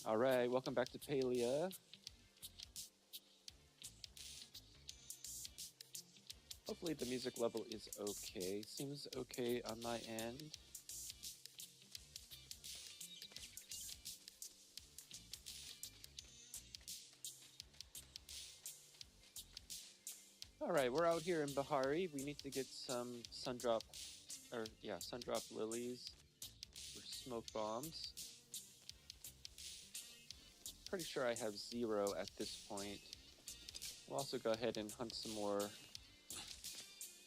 All right, welcome back to Palia. Hopefully the music level is okay. Seems okay on my end. All right, we're out here in Bahari. We need to get some sundrop lilies or smoke bombs. Pretty sure I have 0 at this point. We'll also go ahead and hunt some more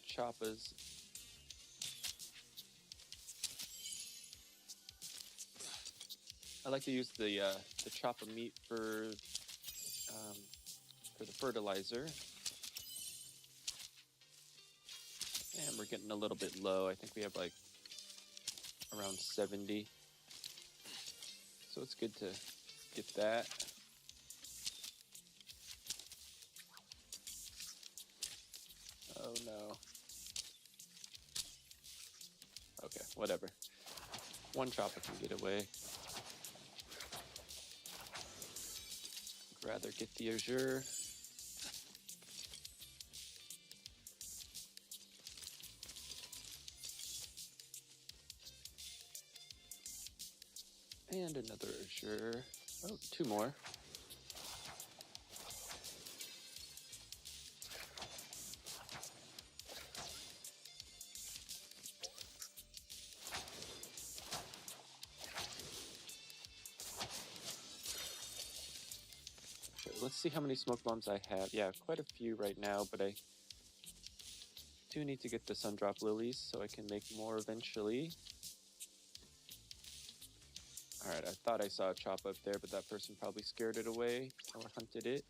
choppas. I like to use the choppa meat for the fertilizer. And we're getting a little bit low. I think we have like around 70. So it's good to get that. Oh no. Okay, whatever. One chopper can get away. I'd rather get the azure. And another azure. Oh, 2 more. Let's see how many smoke bombs I have. Yeah, quite a few right now, but I do need to get the sundrop lilies so I can make more eventually. Alright, I thought I saw a chop up there, but that person probably scared it away or hunted it.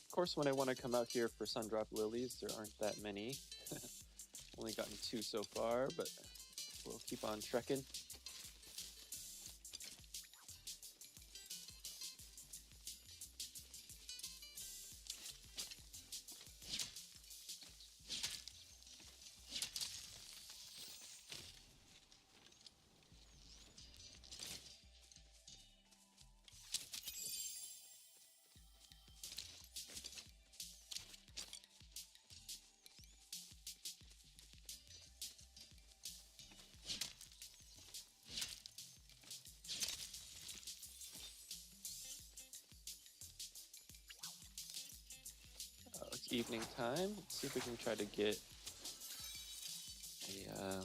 Of course, when I want to come out here for sundrop lilies, there aren't that many. Only gotten 2 so far, but we'll keep on trekking. It's evening time. Let's see if we can try to get a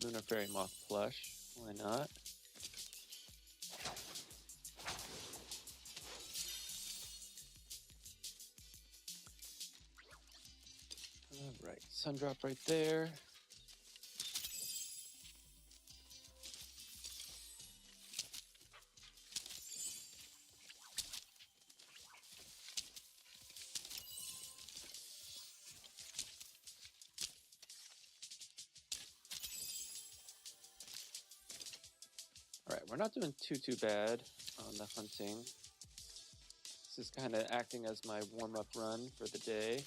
Lunar Fairy Moth plush. Why not? Alright, sundrop right there. Alright, we're not doing too bad on the hunting. This is kind of acting as my warm-up run for the day.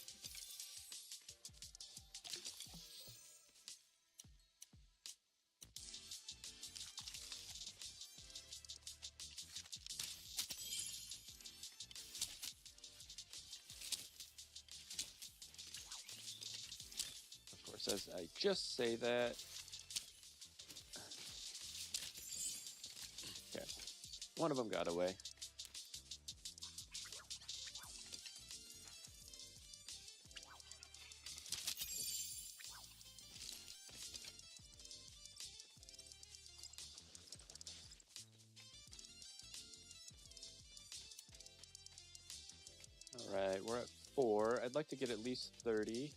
course, as I just say that... Okay, one of them got away. Alright, we're at 4. I'd like to get at least 30.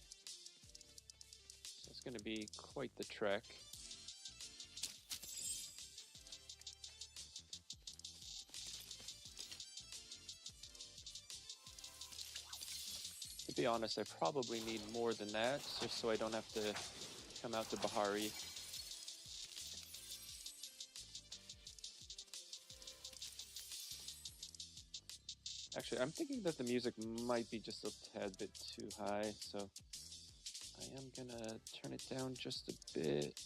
It's going to be quite the trek. To be honest, I probably need more than that, just so I don't have to come out to Bahari. Actually, I'm thinking that the music might be just a tad bit too high, so I am gonna turn it down just a bit.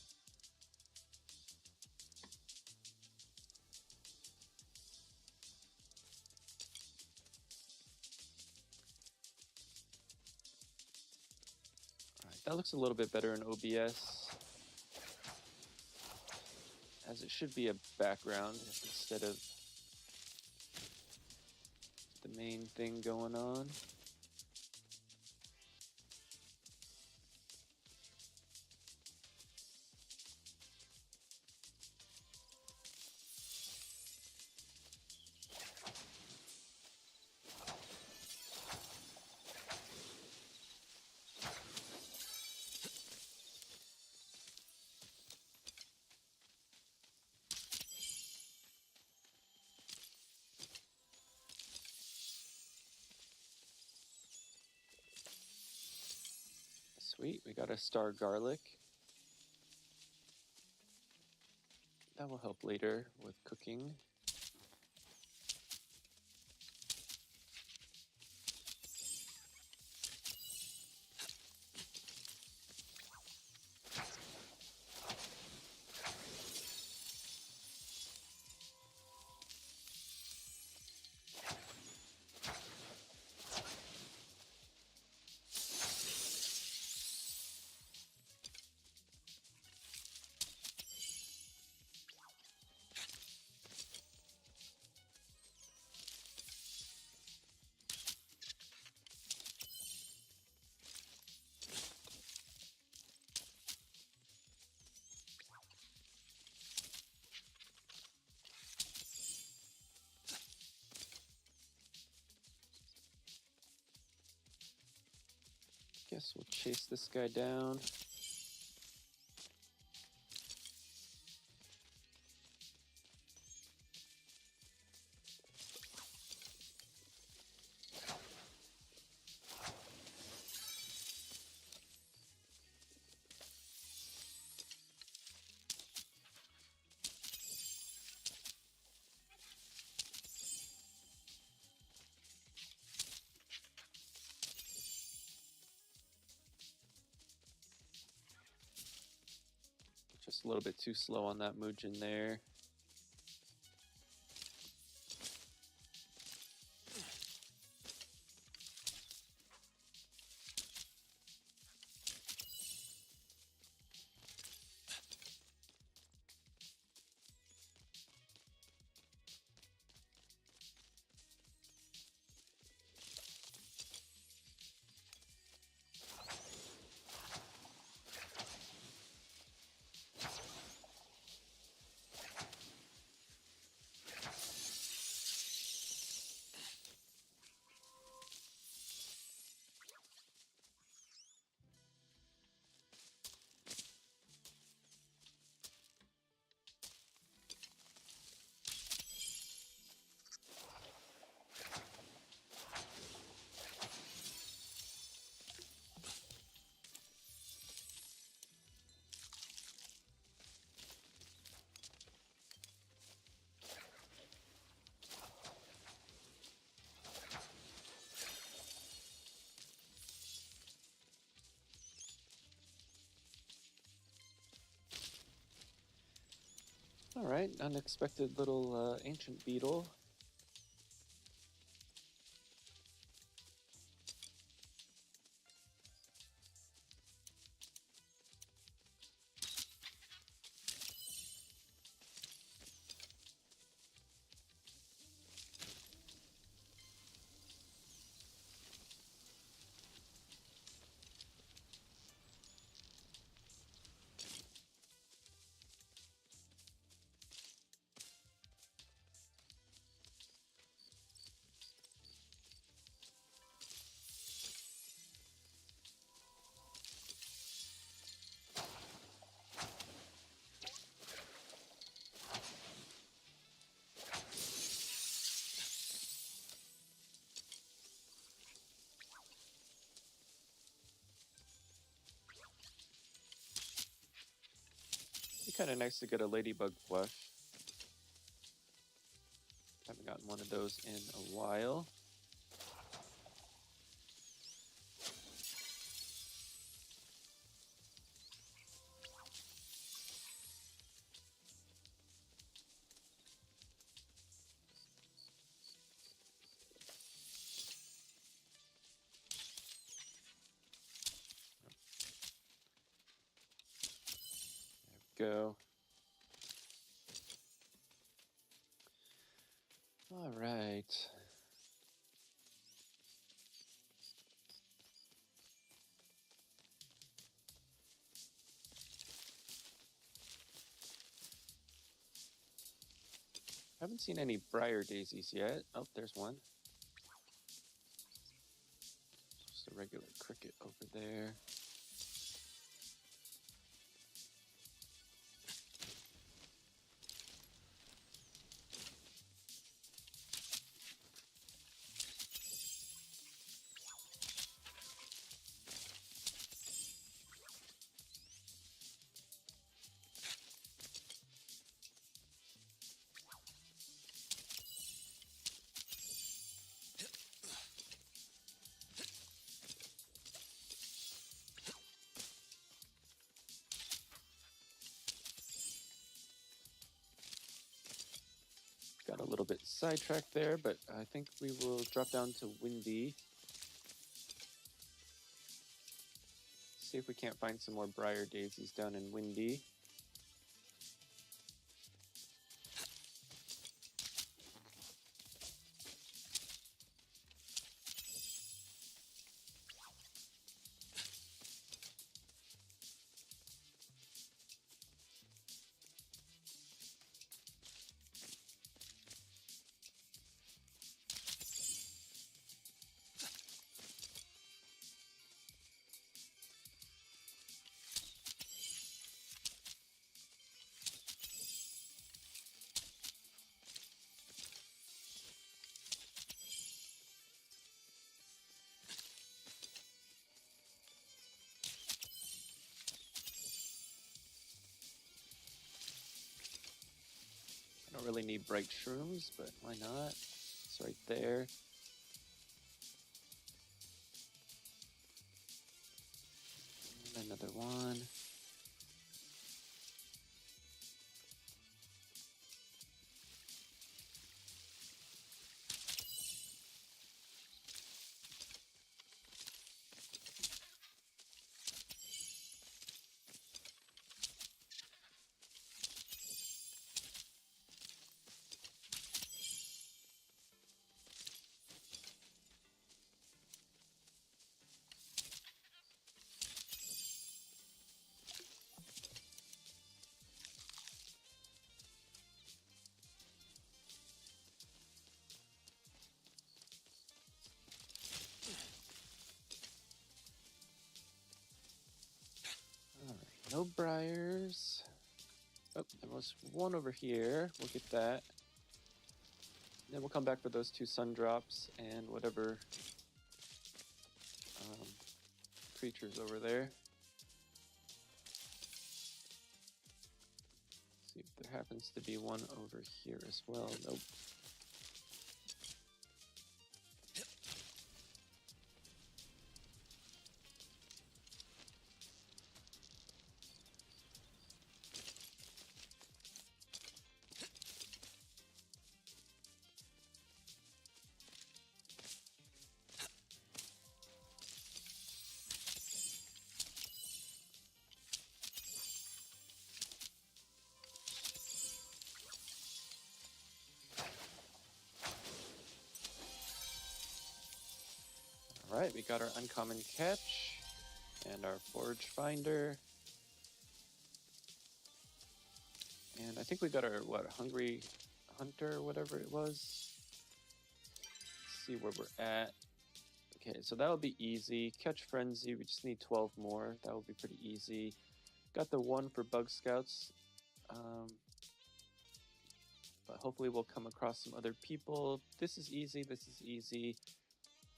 Alright, that looks a little bit better in OBS, as it should be a background instead of the main thing going on. Sweet, we got a star garlic. That will help later with cooking. Guess we'll chase this guy down. Just a little bit too slow on that Mujin there. Alright, unexpected little ancient beetle. kind of nice to get a ladybug flush. Haven't gotten one of those in a while. Go. All right. Haven't seen any briar daisies yet. Oh, there's one. Just a regular cricket over there. Got a little bit sidetracked there, but I think we will drop down to Windy. See if we can't find some more briar daisies down in Windy. I don't really need bright shrooms, but why not? It's right there. And another one. No briars. Oh, there was one over here. We'll get that. Then we'll come back for those two sun drops and whatever creatures over there. See if there happens to be one over here as well. Nope. All right, we got our uncommon catch and our forage finder. And I think we got our, hungry hunter, whatever it was. Let's see where we're at. Okay, so that'll be easy. Catch frenzy, we just need 12 more. That will be pretty easy. Got the one for bug scouts. But hopefully we'll come across some other people. This is easy, this is easy.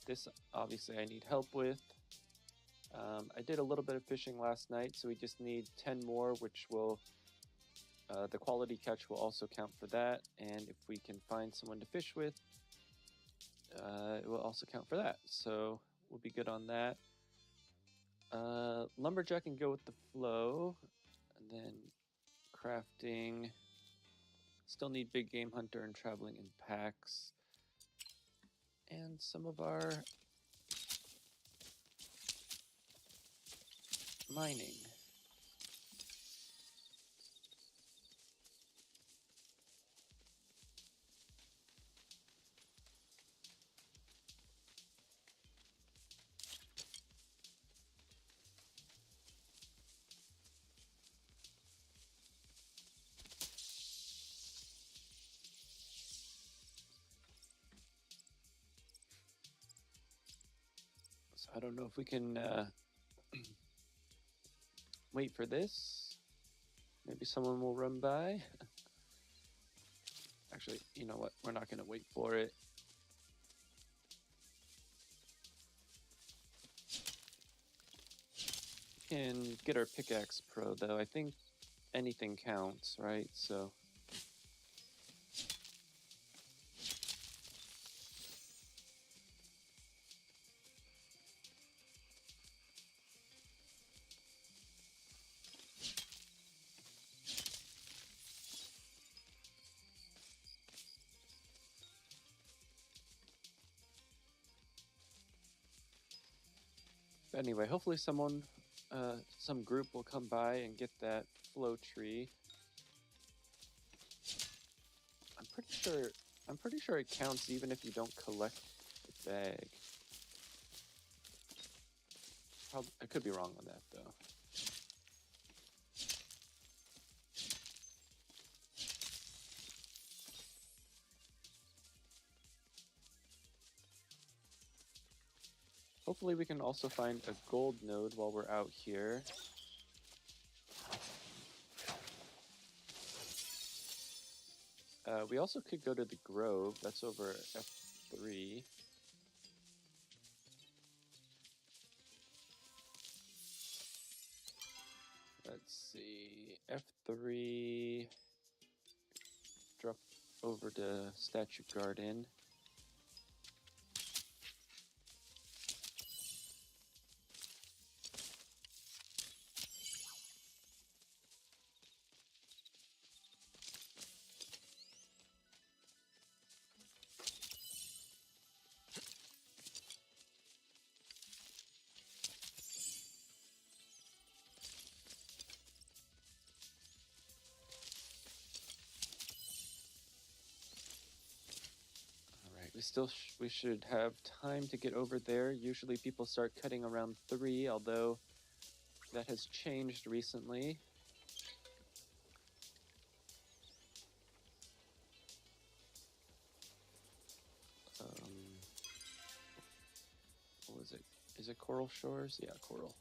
This, obviously, I need help with. I did a little bit of fishing last night, so we just need 10 more, which will The quality catch will also count for that, and if we can find someone to fish with, it will also count for that. So we'll be good on that. Lumberjack can go with the flow, and then crafting. Still need big game hunter and traveling in packs. And some of our mining. So I don't know if we can wait for this. Maybe someone will run by. Actually, you know what? We're not going to wait for it. We can get our pickaxe pro, though. I think anything counts, right? So... Anyway, hopefully someone, some group will come by and get that flow tree. I'm pretty sure it counts even if you don't collect the bag. I could be wrong on that though. Hopefully we can also find a gold node while we're out here. We also could go to the Grove. That's over F3. Let's see. F3. Drop over to Statue Garden. We should have time to get over there. Usually people start cutting around 3, although that has changed recently. What was it? Is it Coral Shores? Yeah, Coral.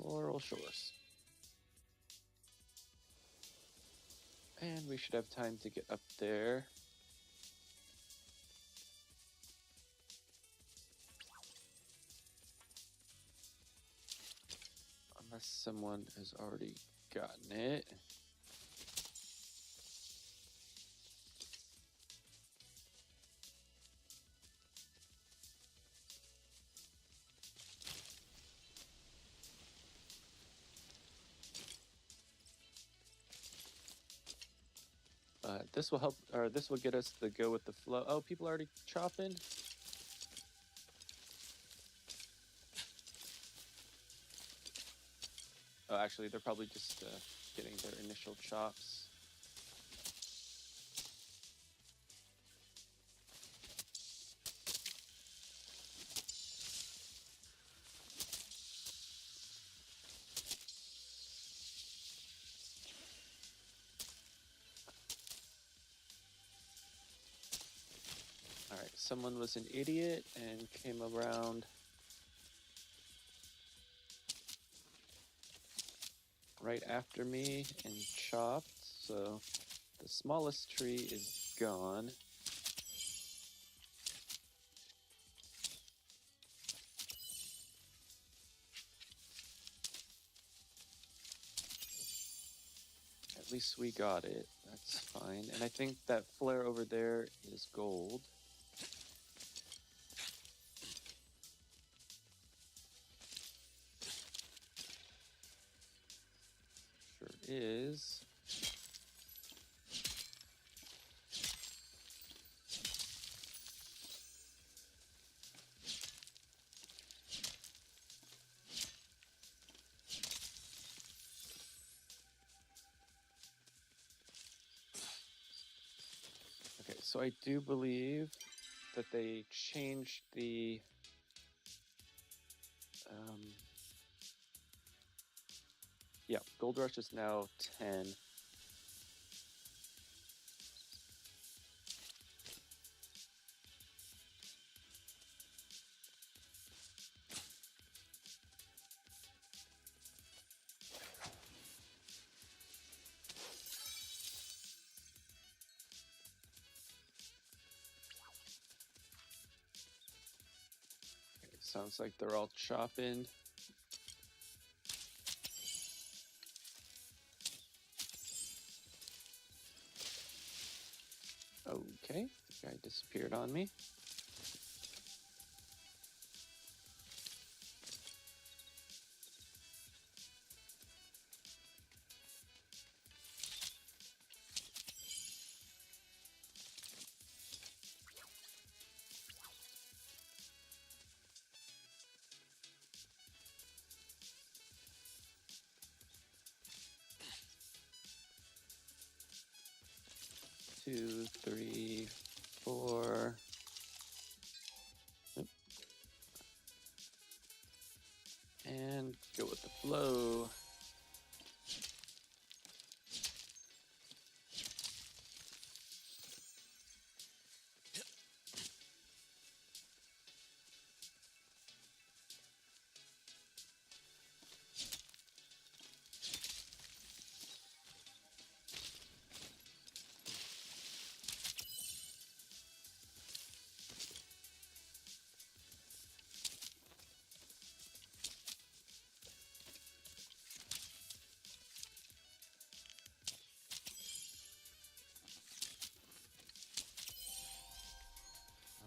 Coral Shores. And we should have time to get up there. Unless someone has already gotten it. This will help, or this will get us to go with the flow. Oh, people are already chopping? Oh, actually, they're probably just getting their initial chops. Alright, someone was an idiot and came around right after me and chopped, so the smallest tree is gone. least we got it. That's fine. And I think that flare over there is gold. Sure is. Okay, so I do believe that they changed the yeah, Gold Rush is now 10. Okay, sounds like they're all chopping. Okay, the guy disappeared on me. Two, three, four. Oop. And go with the flow.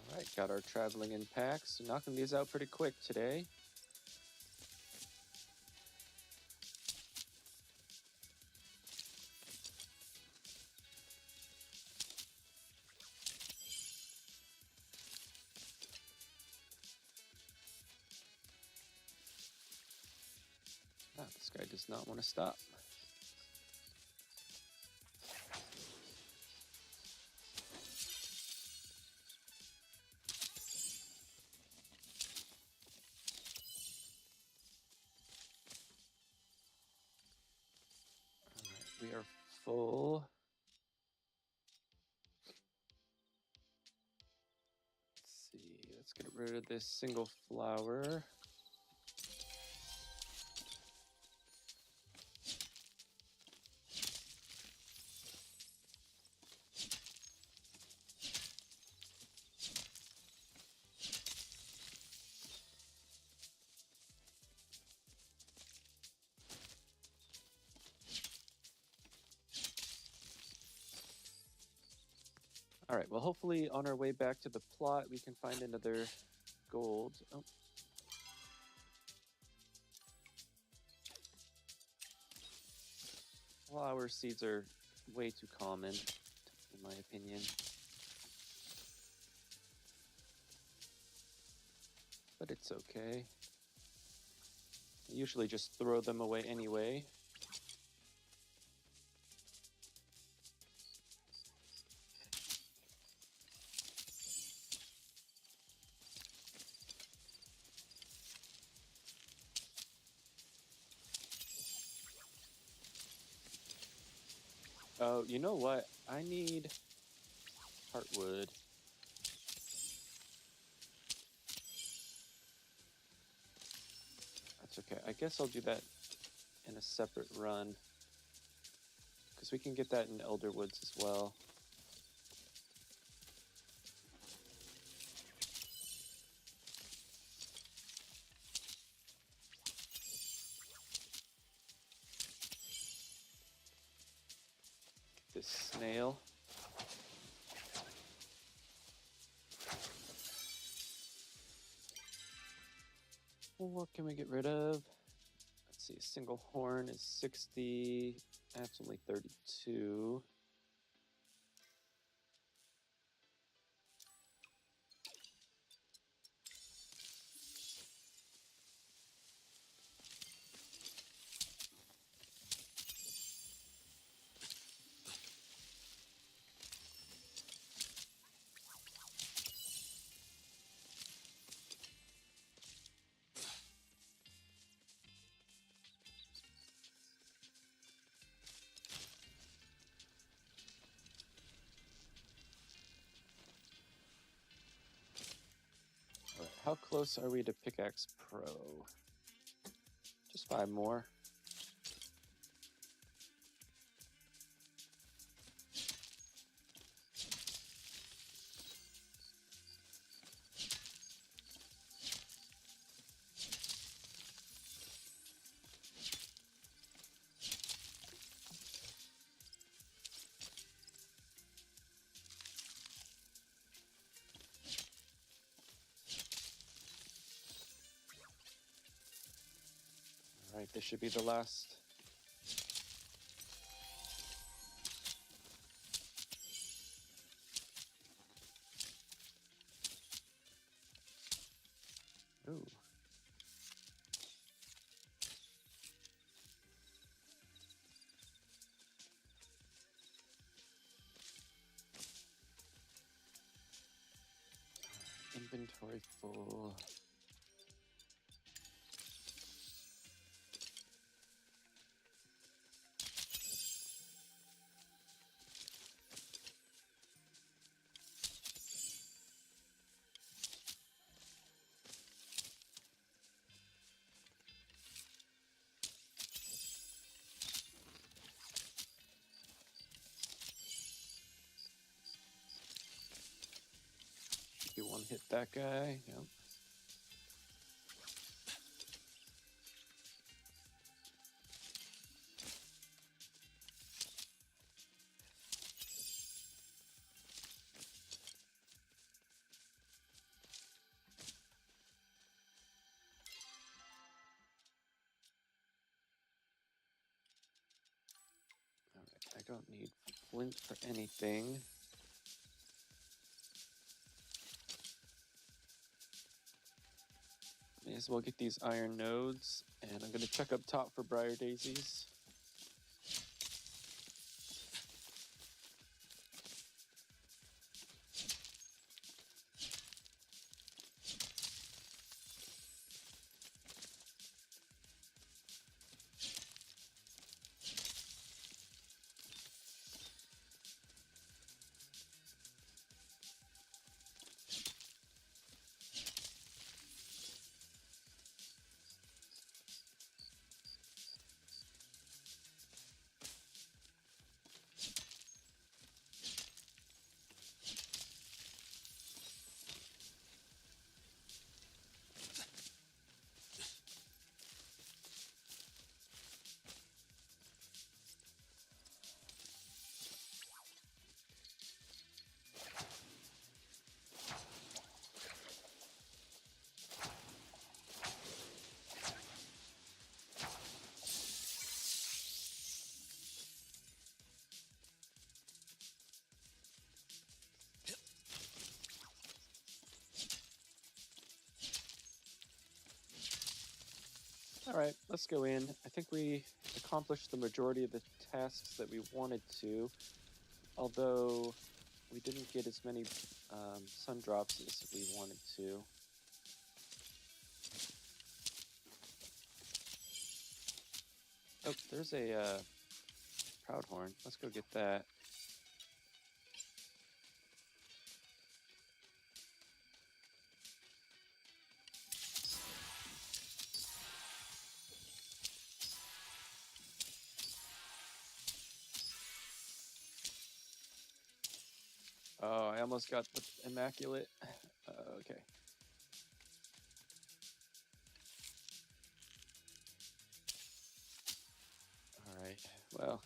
All right, got our traveling in packs. Knocking these out pretty quick today. Ah, this guy does not want to stop. All right, we are full. Let's see, let's get rid of this single flower. All right, well, hopefully on our way back to the plot, we can find another gold. Oh. Flower seeds are way too common, in my opinion. But it's okay. I usually just throw them away anyway. Oh, you know what? I need heartwood. That's okay. I guess I'll do that in a separate run, because we can get that in Elderwoods as well. nail. What can we get rid of? Let's see, a single horn is 60. That's only 32. How close are we to Pickaxe Pro? Just 5 more. All right, this should be the last. Ooh. Inventory full. You one hit that guy. Yep. All right, I don't need flint for anything. May as well get these iron nodes, and I'm gonna check up top for briar daisies. All right, let's go in. I think we accomplished the majority of the tasks that we wanted to, although we didn't get as many sun drops as we wanted to. Oh, there's a Proudhorn. Let's go get that. Oh, I almost got the Immaculate. Okay. All right. Well,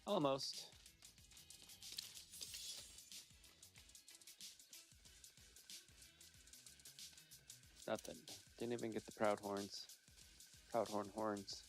Almost. Nothing. Didn't even get the proud horns. Proud horns.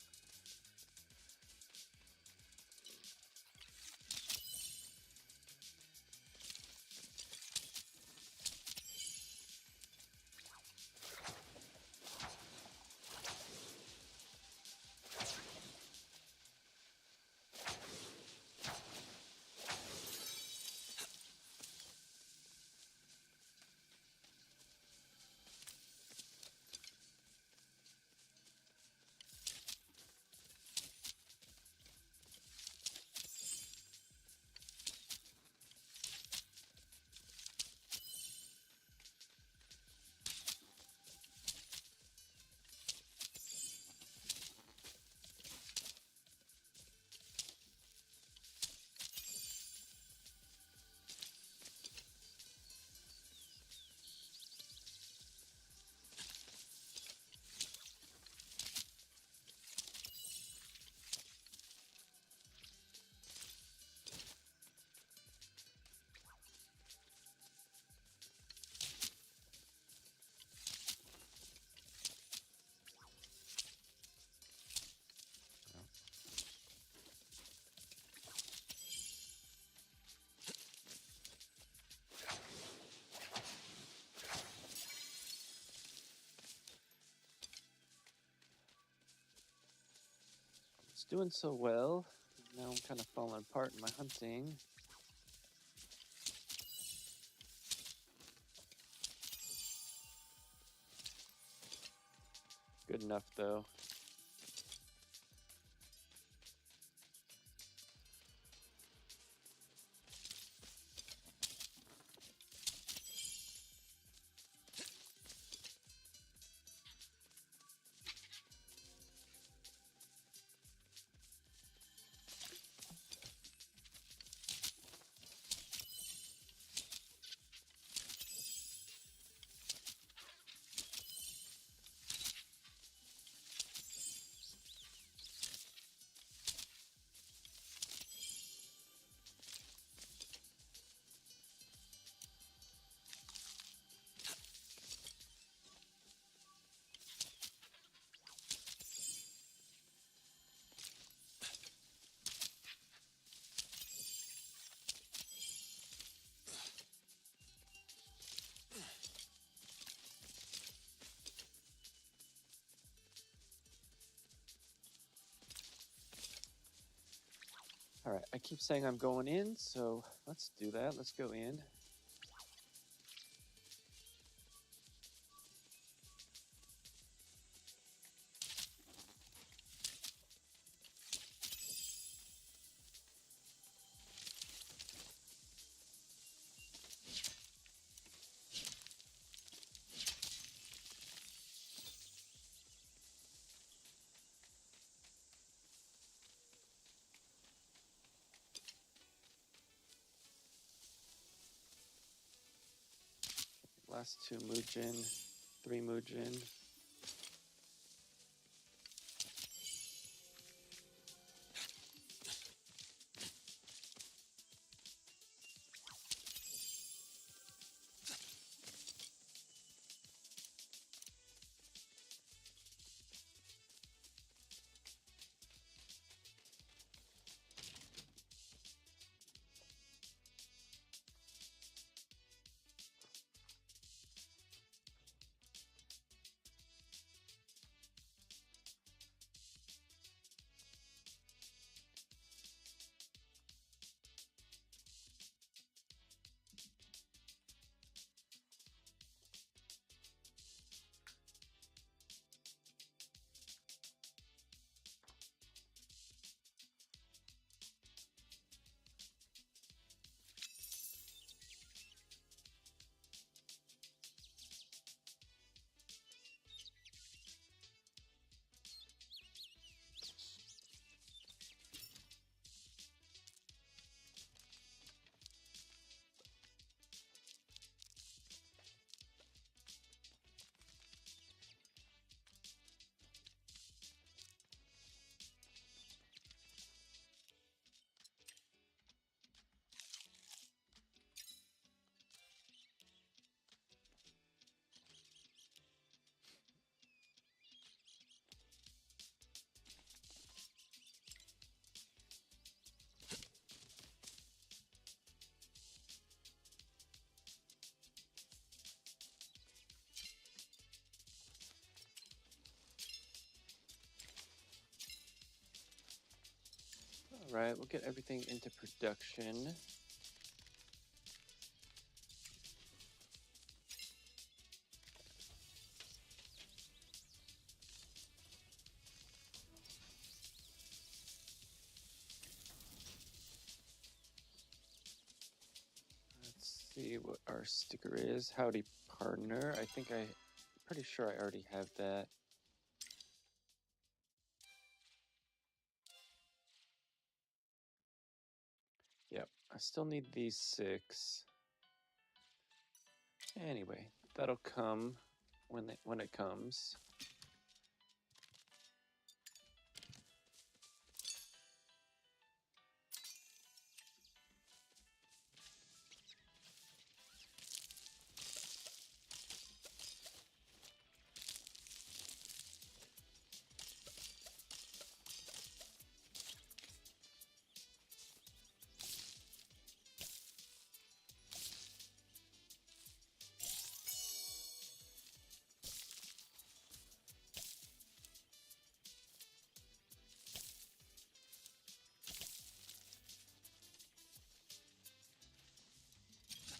It's doing so well. Now I'm kind of falling apart in my hunting. Good enough, though. All right, I keep saying I'm going in, so let's do that. Let's go in. Last 2 Mujin, 3 Mujin. All right, we'll get everything into production. Let's see what our sticker is. Howdy, partner. Pretty sure I already have that. Yep, I still need these 6. Anyway, that'll come when it comes.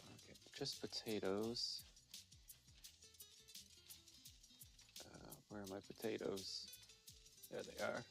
Okay, just potatoes. Where are my potatoes? There they are.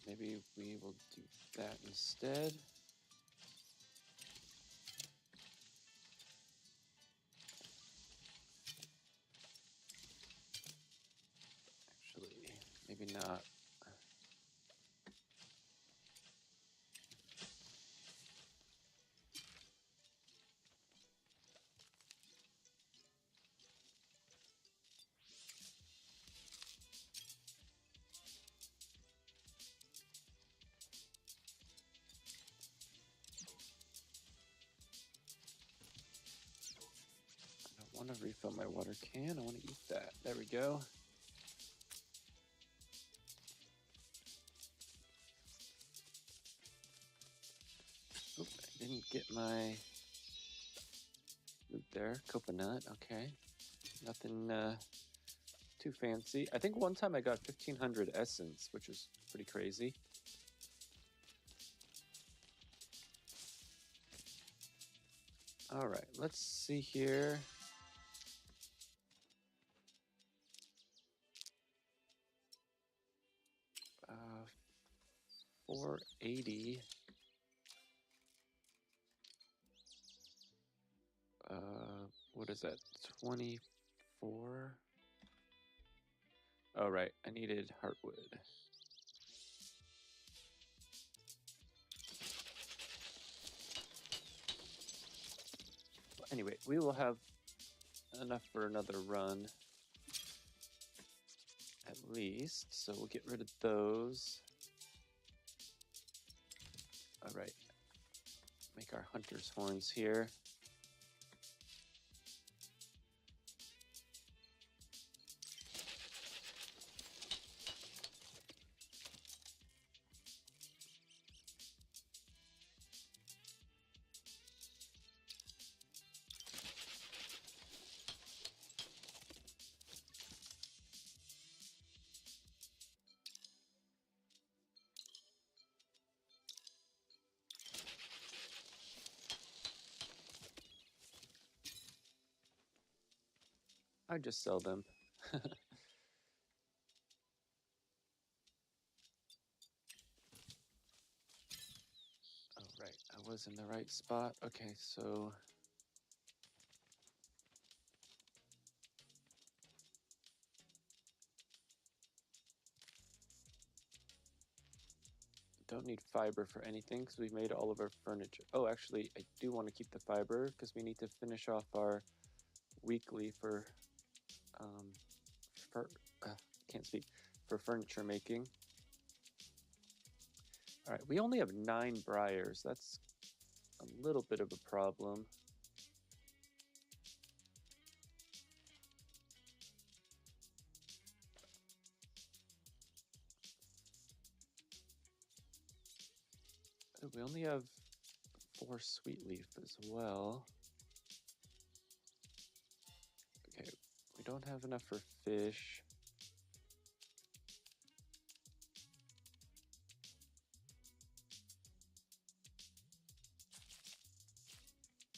Maybe we will do that instead. Actually, maybe not. I don't want to refill my water can. I want to eat that. There we go. Oop, I didn't get my loot there. Coconut. Okay. Nothing too fancy. I think one time I got 1,500 essence, which was pretty crazy. All right, let's see here. 480. What is that? 24. Oh, right. I needed heartwood. Anyway, we will have enough for another run. At least. So we'll get rid of those. All right. Make our hunter's horns here. I'd just sell them. Oh, right. I was in the right spot. Okay, so... Don't need fiber for anything because we made all of our furniture. Oh, actually, I do want to keep the fiber because we need to finish off our weekly for uh, can't speak, for furniture making. All right, we only have 9 briars. That's a little bit of a problem. We only have 4 sweet leaf as well. Okay, we don't have enough for fish.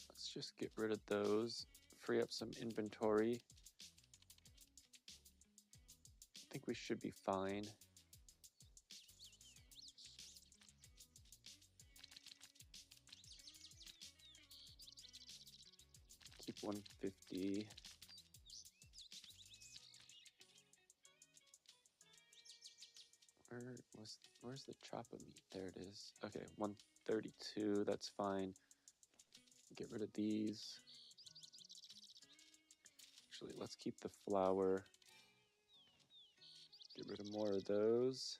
Let's just get rid of those, free up some inventory. I think we should be fine. Keep 150. Where's the chop of meat? There it is. Okay, 132, that's fine. Get rid of these. Actually, let's keep the flour. Get rid of more of those.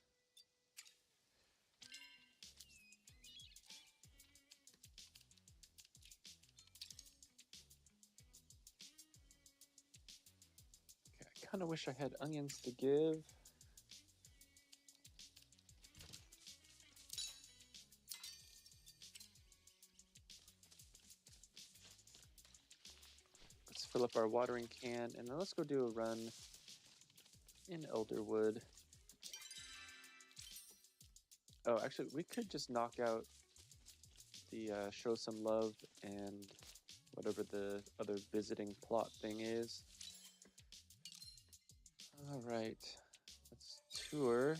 Okay, I kind of wish I had onions to give. Let's fill up our watering can, and then let's go do a run in Elderwood. Oh, actually, we could just knock out the show some love and whatever the other visiting plot thing is. All right, let's tour.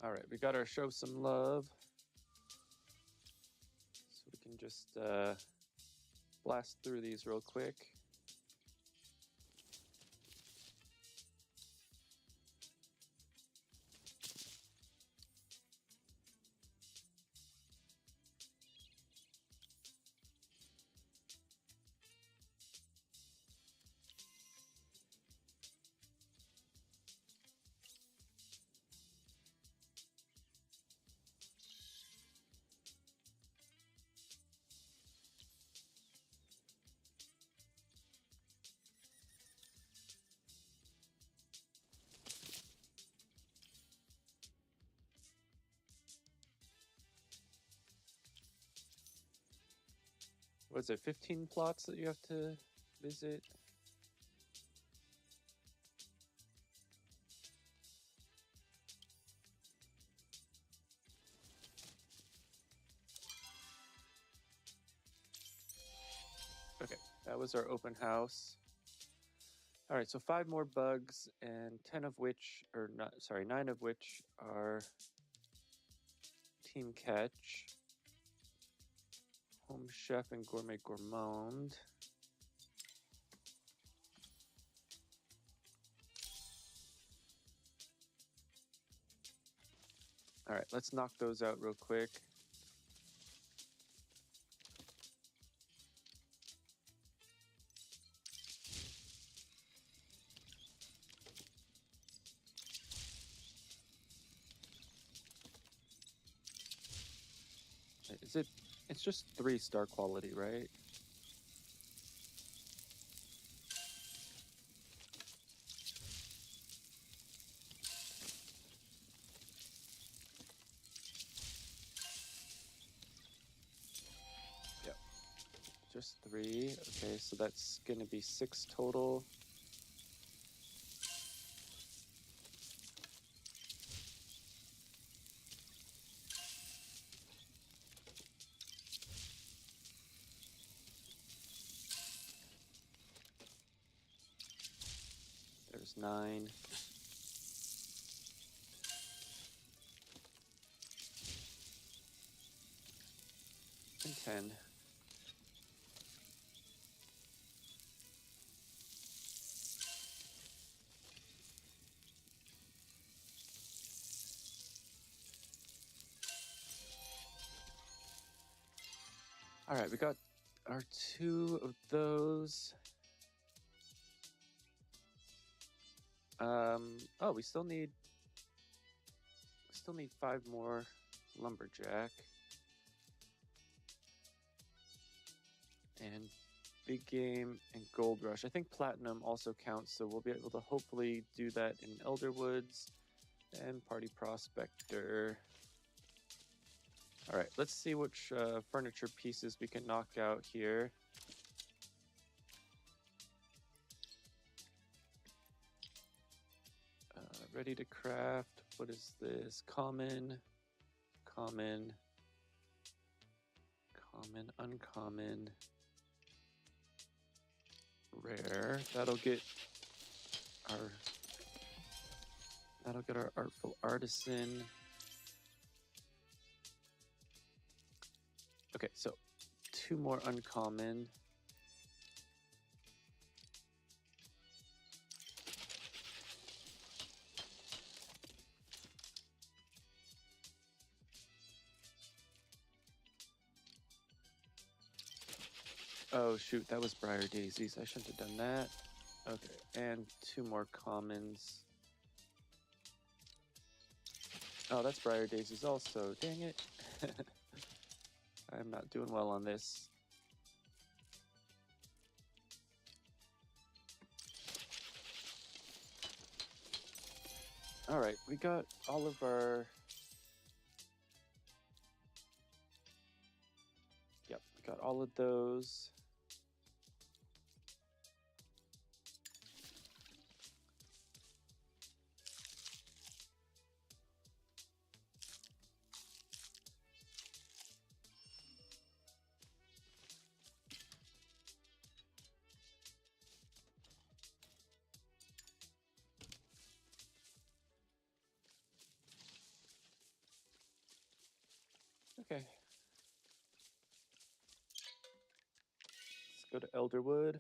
All right, we got our show some love. So we can just blast through these real quick. What is it, 15 plots that you have to visit? Okay, that was our open house. All right, so 5 more bugs, and 10 of which, or not, sorry, 9 of which are Team Catch, Home Chef, and Gourmet Gourmand. All right, let's knock those out real quick. Is it It's just 3-star quality, right? Yep. Just 3. Okay, so that's gonna be 6 total. There's 9. And 10. All right, we got our 2 of those. Oh, we still need 5 more lumberjack. And big game and gold rush. I think platinum also counts, so we'll be able to hopefully do that in Elderwoods and party prospector. All right, let's see which furniture pieces we can knock out here. Ready to craft. What is this? Common, common, common, uncommon, rare. That'll get our artful artisan. Okay, so 2 more uncommon. Oh shoot, that was briar daisies. I shouldn't have done that. Okay, and 2 more commons. Oh, that's briar daisies also. Dang it. I'm not doing well on this. All right, we got all of our... Yep, we got all of those. Okay. Let's go to Elderwood.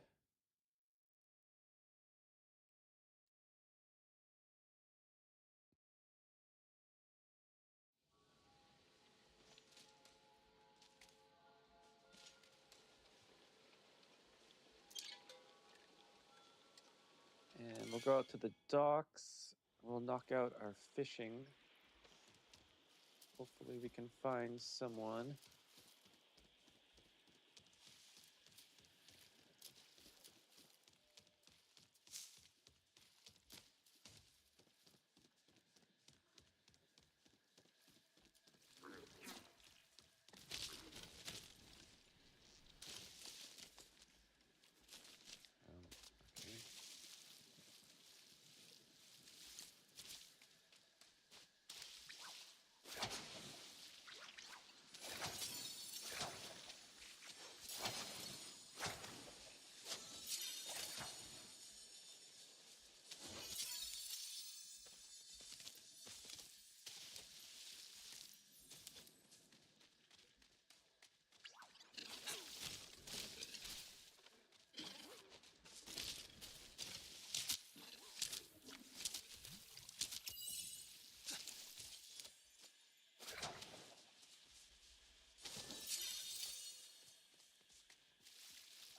And we'll go out to the docks. We'll knock out our fishing. Hopefully we can find someone. Okay.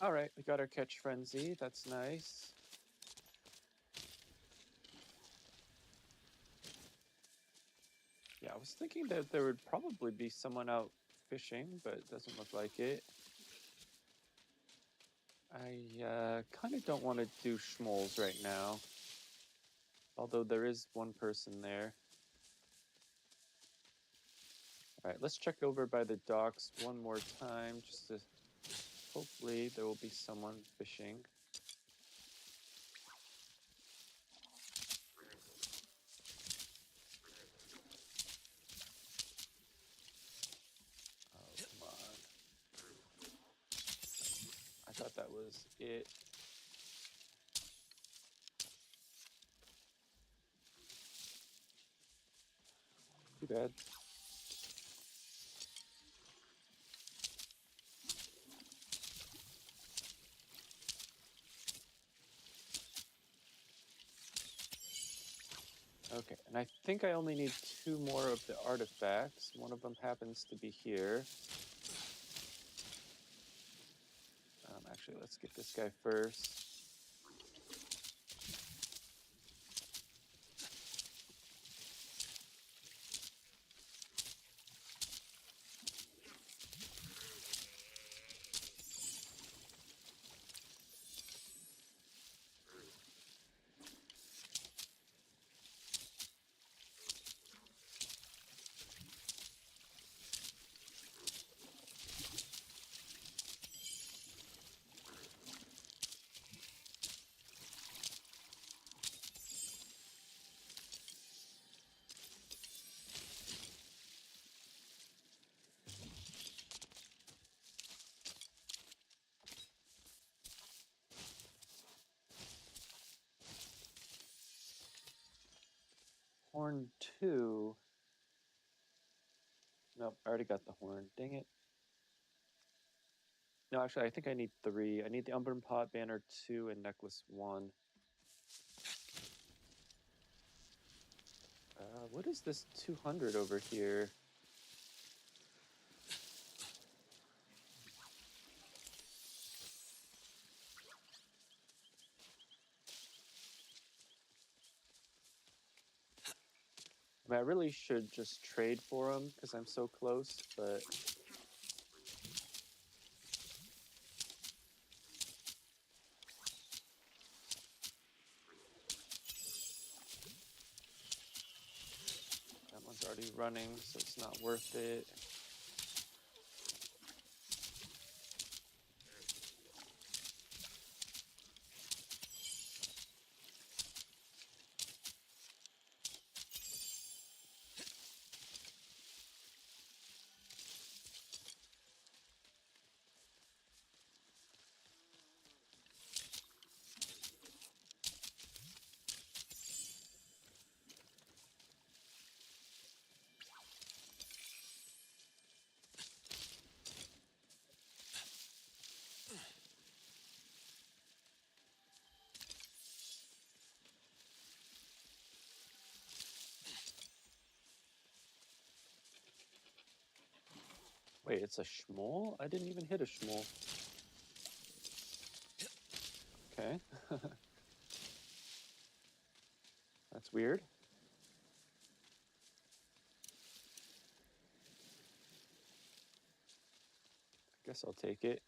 All right, we got our catch frenzy. That's nice. Yeah, I was thinking that there would probably be someone out fishing, but it doesn't look like it. I kind of don't want to do schmoles right now. Although there is one person there. All right, let's check over by the docks one more time, just to hopefully there will be someone fishing. Oh, come on. I thought that was it. Too bad. Okay, and I think I only need 2 more of the artifacts. One of them happens to be here. Actually, let's get this guy first. Horn 2. Nope, I already got the horn. Dang it. No, actually, I think I need 3. I need the Umbran Pot Banner 2 and Necklace 1. What is this 200 over here? I mean, I really should just trade for them because I'm so close, but... That one's already running, so it's not worth it. Wait, it's a schmole? I didn't even hit a schmole. Okay. That's weird. I guess I'll take it.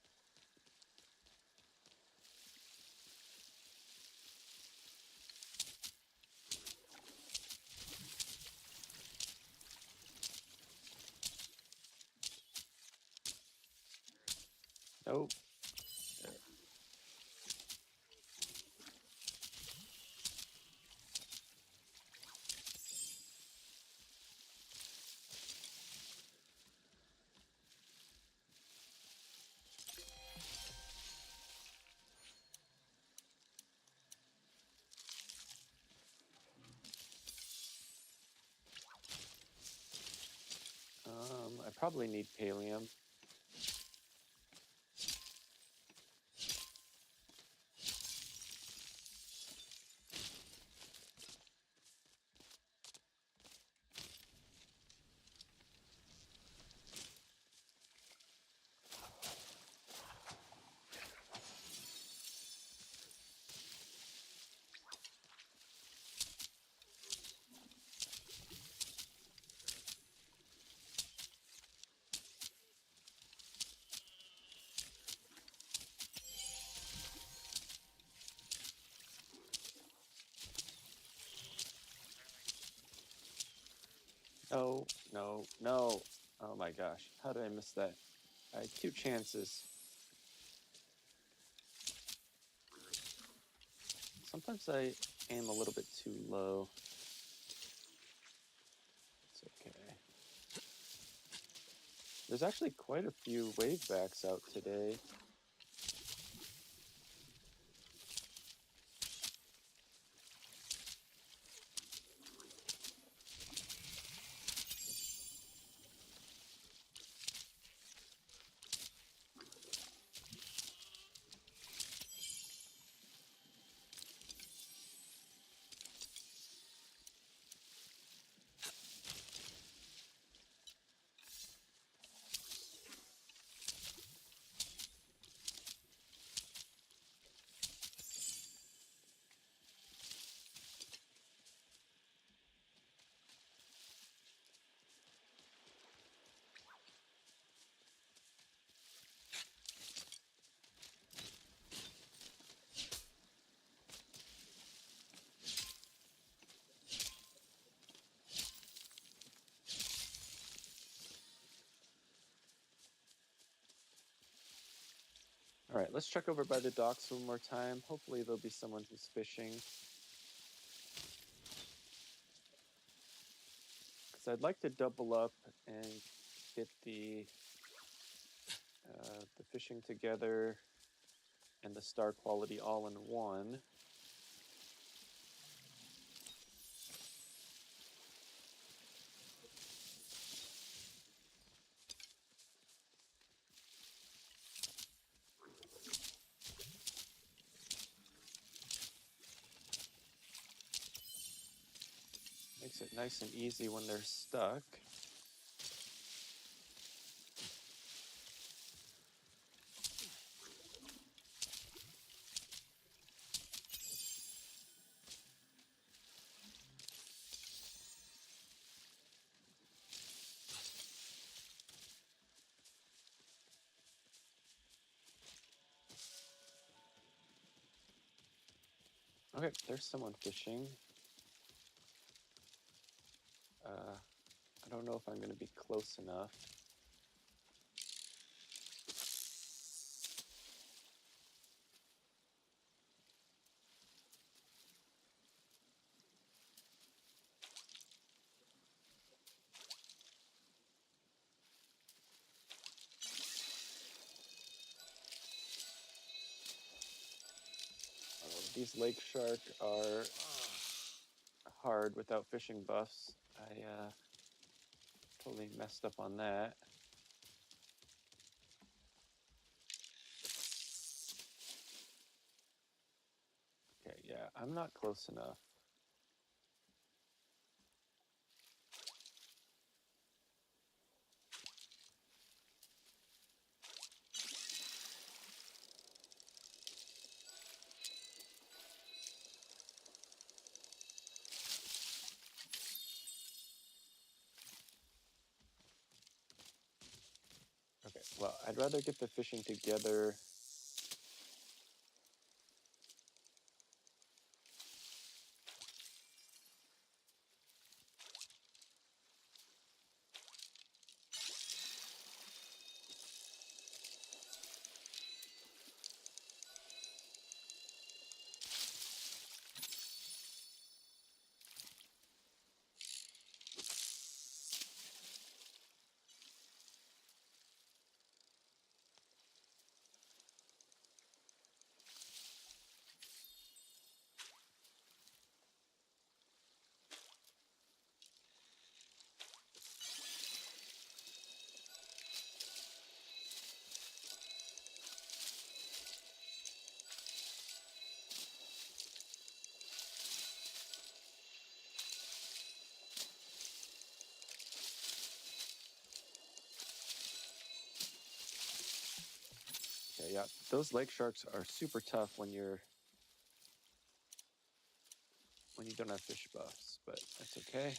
Nope. There. I probably need Pallium. No, no, no. Oh my gosh. How did I miss that? I had 2 chances. Sometimes I aim a little bit too low. It's okay. There's actually quite a few wave backs out today. All right, let's check over by the docks one more time. Hopefully there'll be someone who's fishing. Because I'd like to double up and get the fishing together and the star quality all in one. Makes it nice and easy when they're stuck. Okay, there's someone fishing. I don't know if I'm going to be close enough. These lake shark are hard without fishing buffs. I totally messed up on that. Okay, yeah, I'm not close enough. Okay, well, I'd rather get the fishing together. Okay, yeah, those lake sharks are super tough when you don't have fish buffs, but that's okay.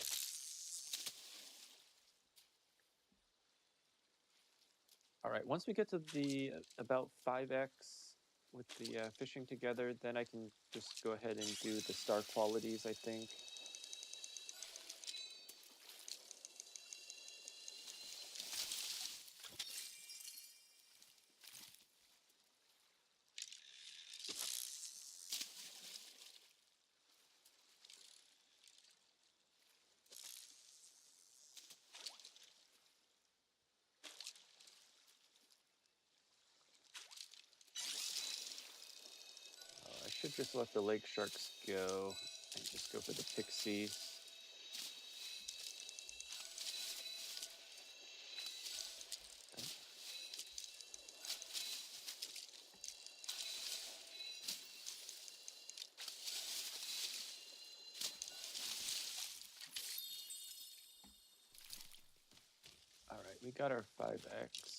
All right, once we get to the about 5x with the fishing together, then I can just go ahead and do the star qualities, I think. just let the lake sharks go and just go for the pixies. All right, we got our 5X.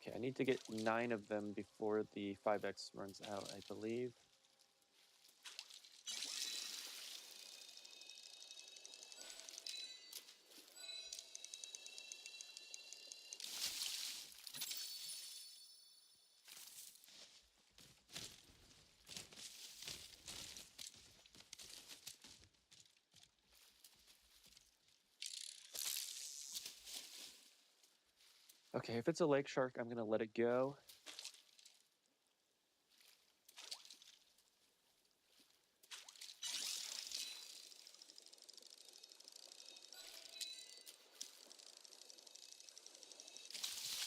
Okay, I need to get 9 of them before the 5X runs out, I believe. Okay, if it's a lake shark, I'm gonna let it go.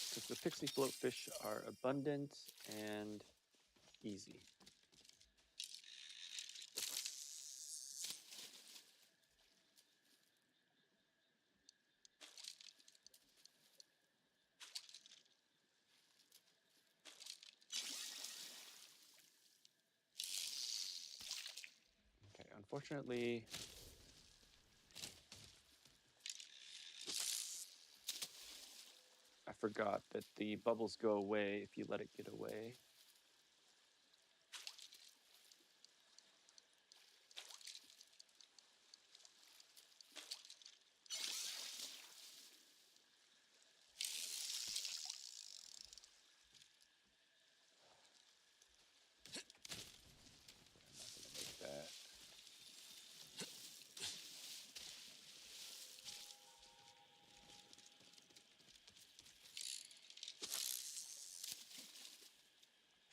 Because the pixie floatfish are abundant and easy. Okay, unfortunately, I forgot that the bubbles go away if you let it get away. I'm not gonna make that.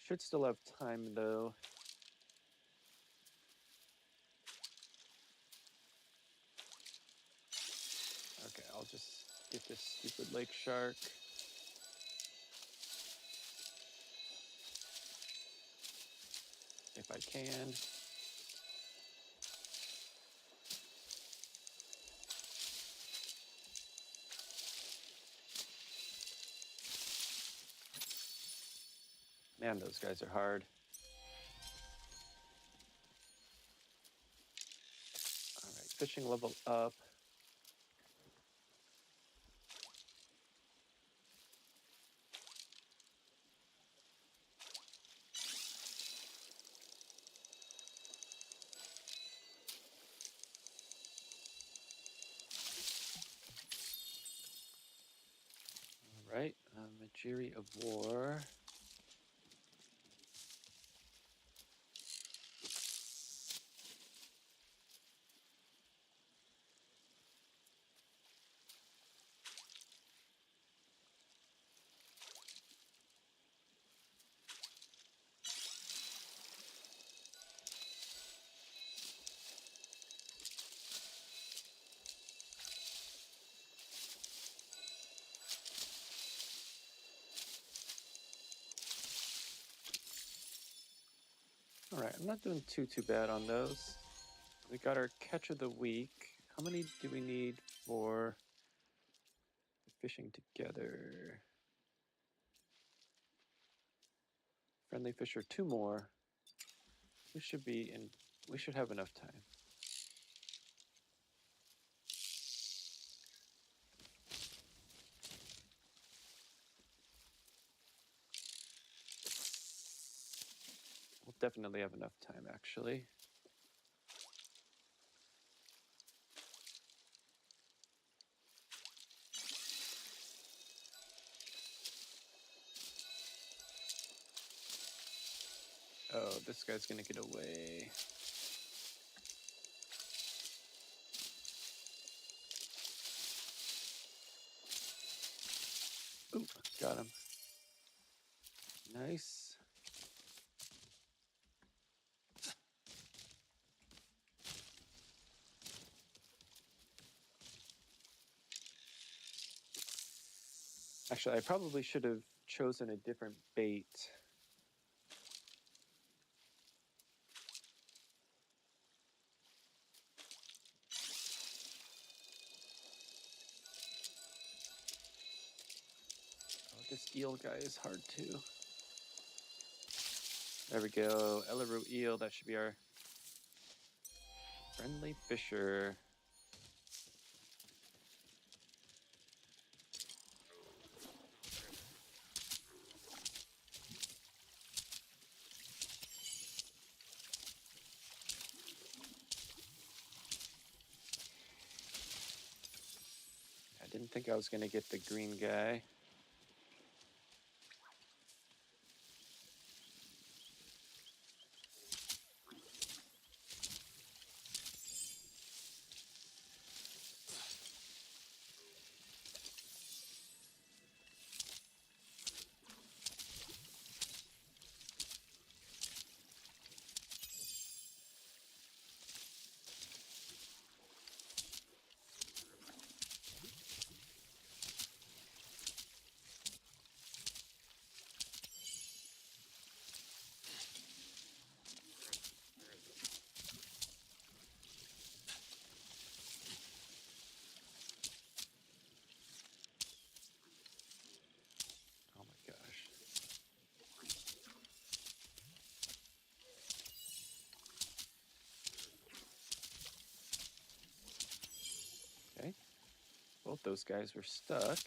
Should still have time though. Okay, I'll just get this stupid lake shark. If I can. Man, those guys are hard. All right, fishing level up. All right, Majiri of War. All right, I'm not doing too bad on those. We got our catch of the week. How many do we need for fishing together? Friendly fisher, 2 more. We should be in. We should have enough time. We'll definitely have enough time, actually. Oh, this guy's gonna get away. Oop, got him. Nice. Actually, I probably should have chosen a different bait. Oh, this eel guy is hard too. There we go. Ellerwood eel. That should be our friendly fisher. I didn't think I was going to get the green guy. Oh my gosh. Okay. Both those guys were stuck.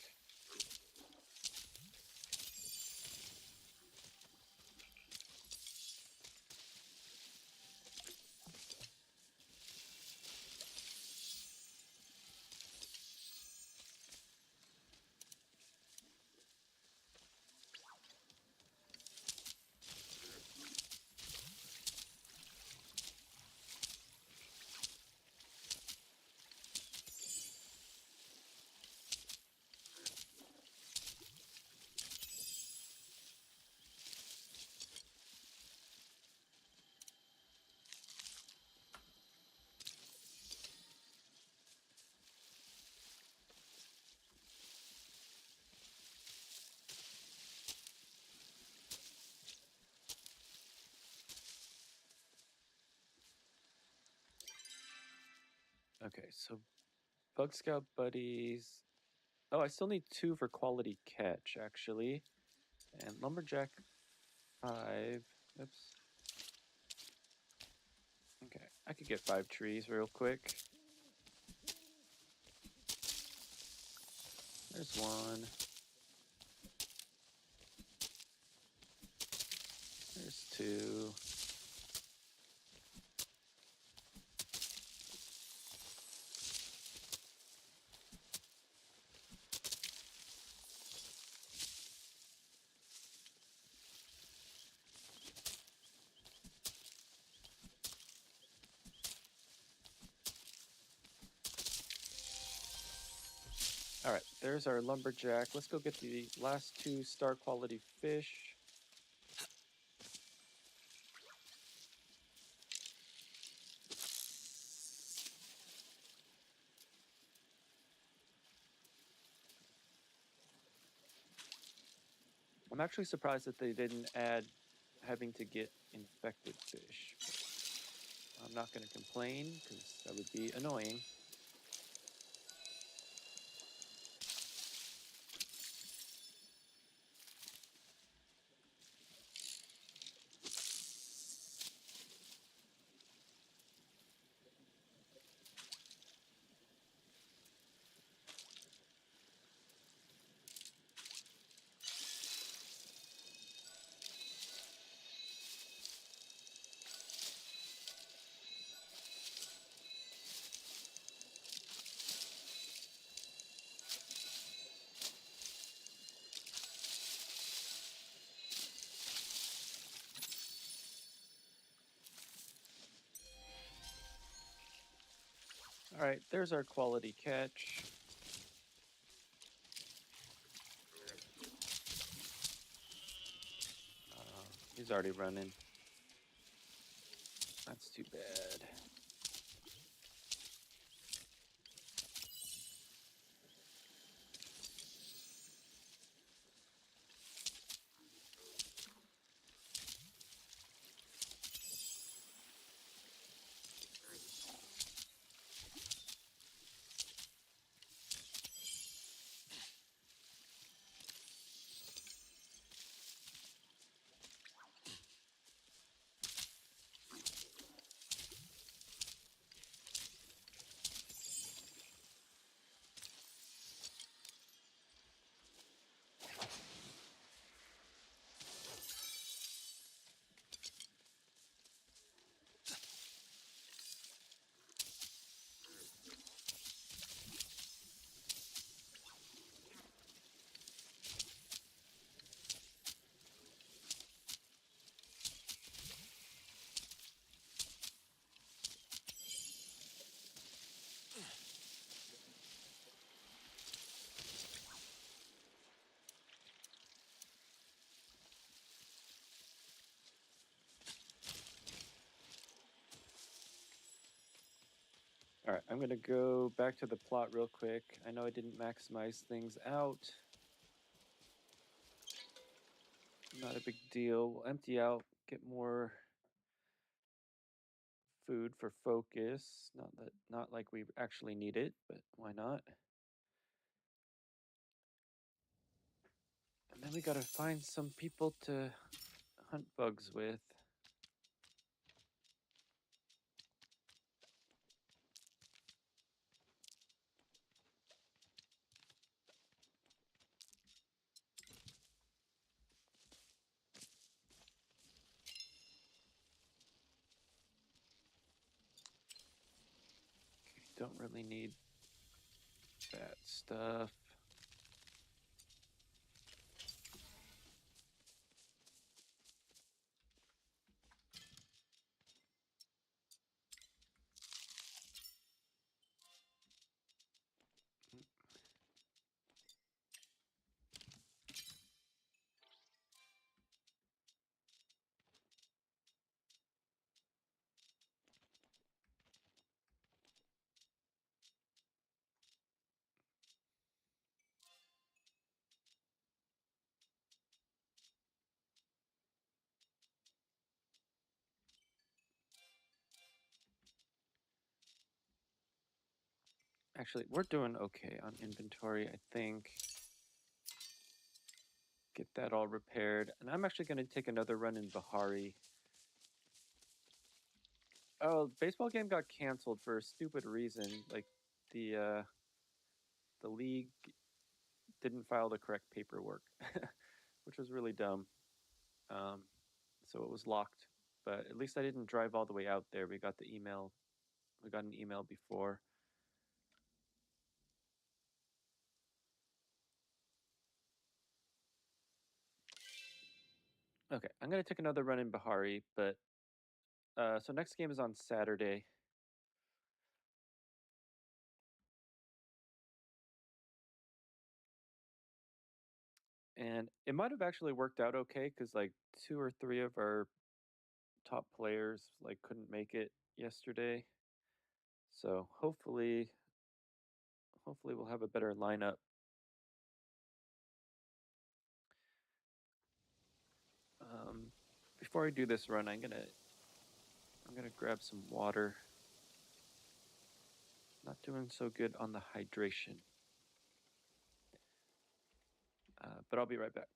Okay, so Bug Scout buddies. Oh, I still need 2 for quality catch, actually. And Lumberjack 5. Oops. Okay, I could get 5 trees real quick. There's 1. There's 2. All right, there's our lumberjack. Let's go get the last 2 star quality fish. I'm actually surprised that they didn't add having to get infected fish. I'm not going to complain because that would be annoying. All right, there's our quality catch. He's already running. That's too bad. All right, I'm gonna go back to the plot real quick. I know I didn't maximize things out. Not a big deal. We'll empty out, get more food for focus. Not like we actually need it, but why not? And then we gotta find some people to hunt bugs with. Don't really need that stuff. Actually, we're doing okay on inventory, I think. Get that all repaired. And I'm actually going to take another run in Bahari. Oh, baseball game got canceled for a stupid reason. Like the league didn't file the correct paperwork, which was really dumb. So it was locked. But at least I didn't drive all the way out there. We got the email. We got an email before. Okay, I'm gonna take another run in Bahari, but so next game is on Saturday. And it might have actually worked out okay because like 2 or 3 of our top players like couldn't make it yesterday. So hopefully we'll have a better lineup. Before I do this run, I'm gonna grab some water. Not doing so good on the hydration. But I'll be right back.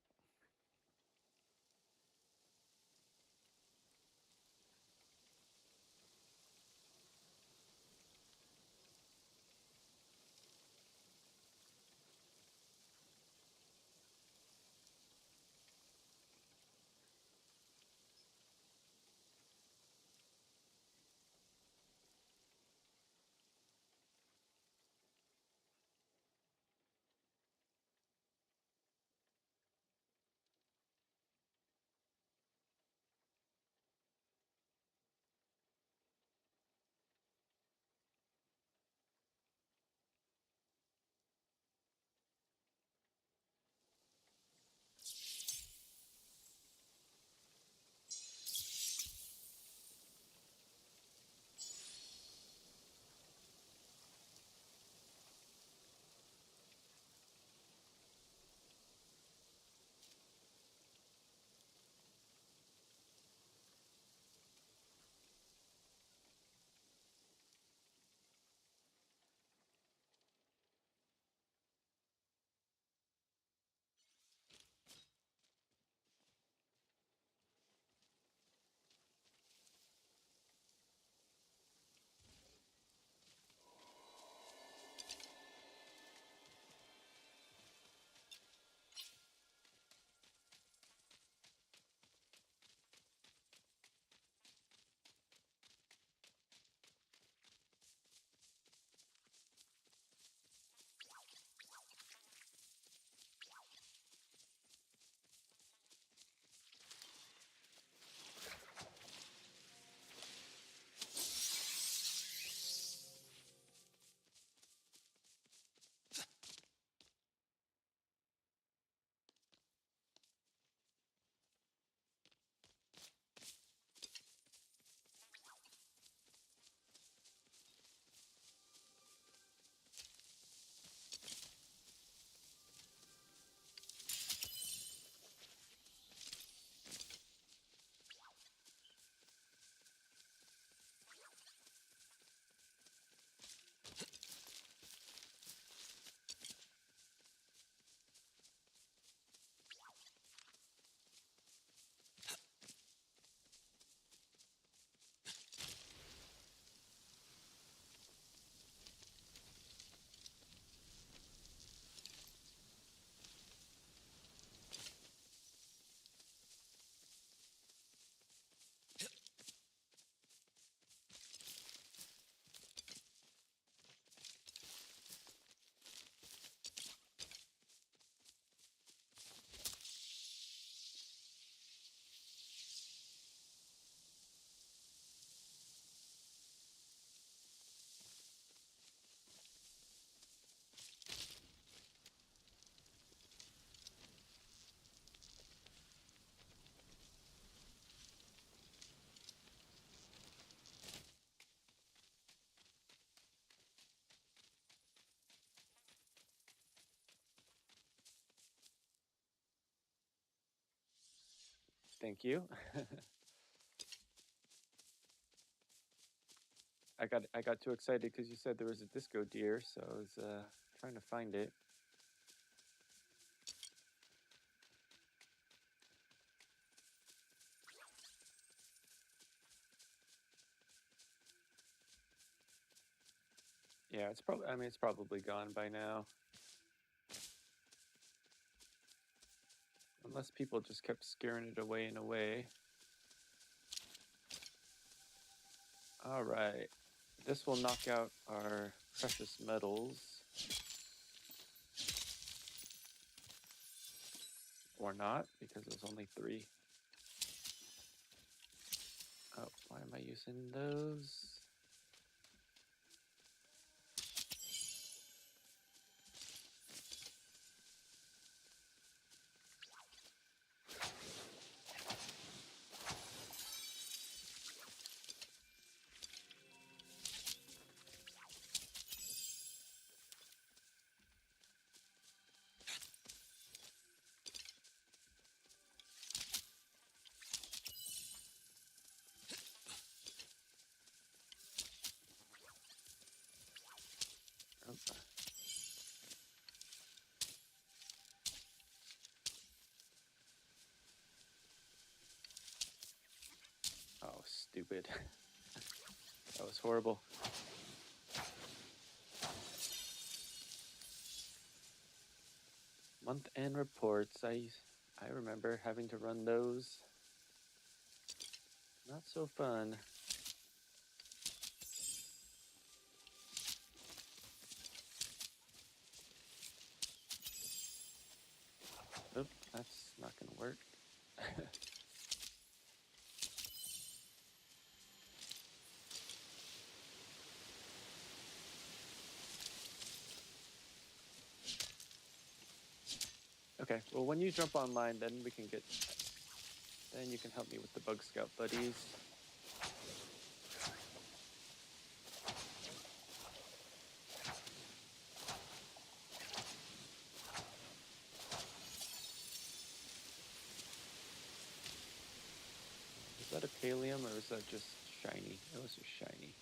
Thank you. I got too excited because you said there was a disco deer, so I was trying to find it. Yeah, it's probably. I mean, it's probably gone by now, unless people just kept scaring it away and away. All right, this will knock out our precious metals. Or not, because it was only 3. Oh, why am I using those? Oh, oh stupid. That was horrible. Month-end reports. I remember having to run those. Not so fun. Oop, that's not gonna work. Okay, well when you jump online, then we can get. Then you can help me with the Bug Scout buddies. Is that a pallium or is that just shiny? Those are shiny.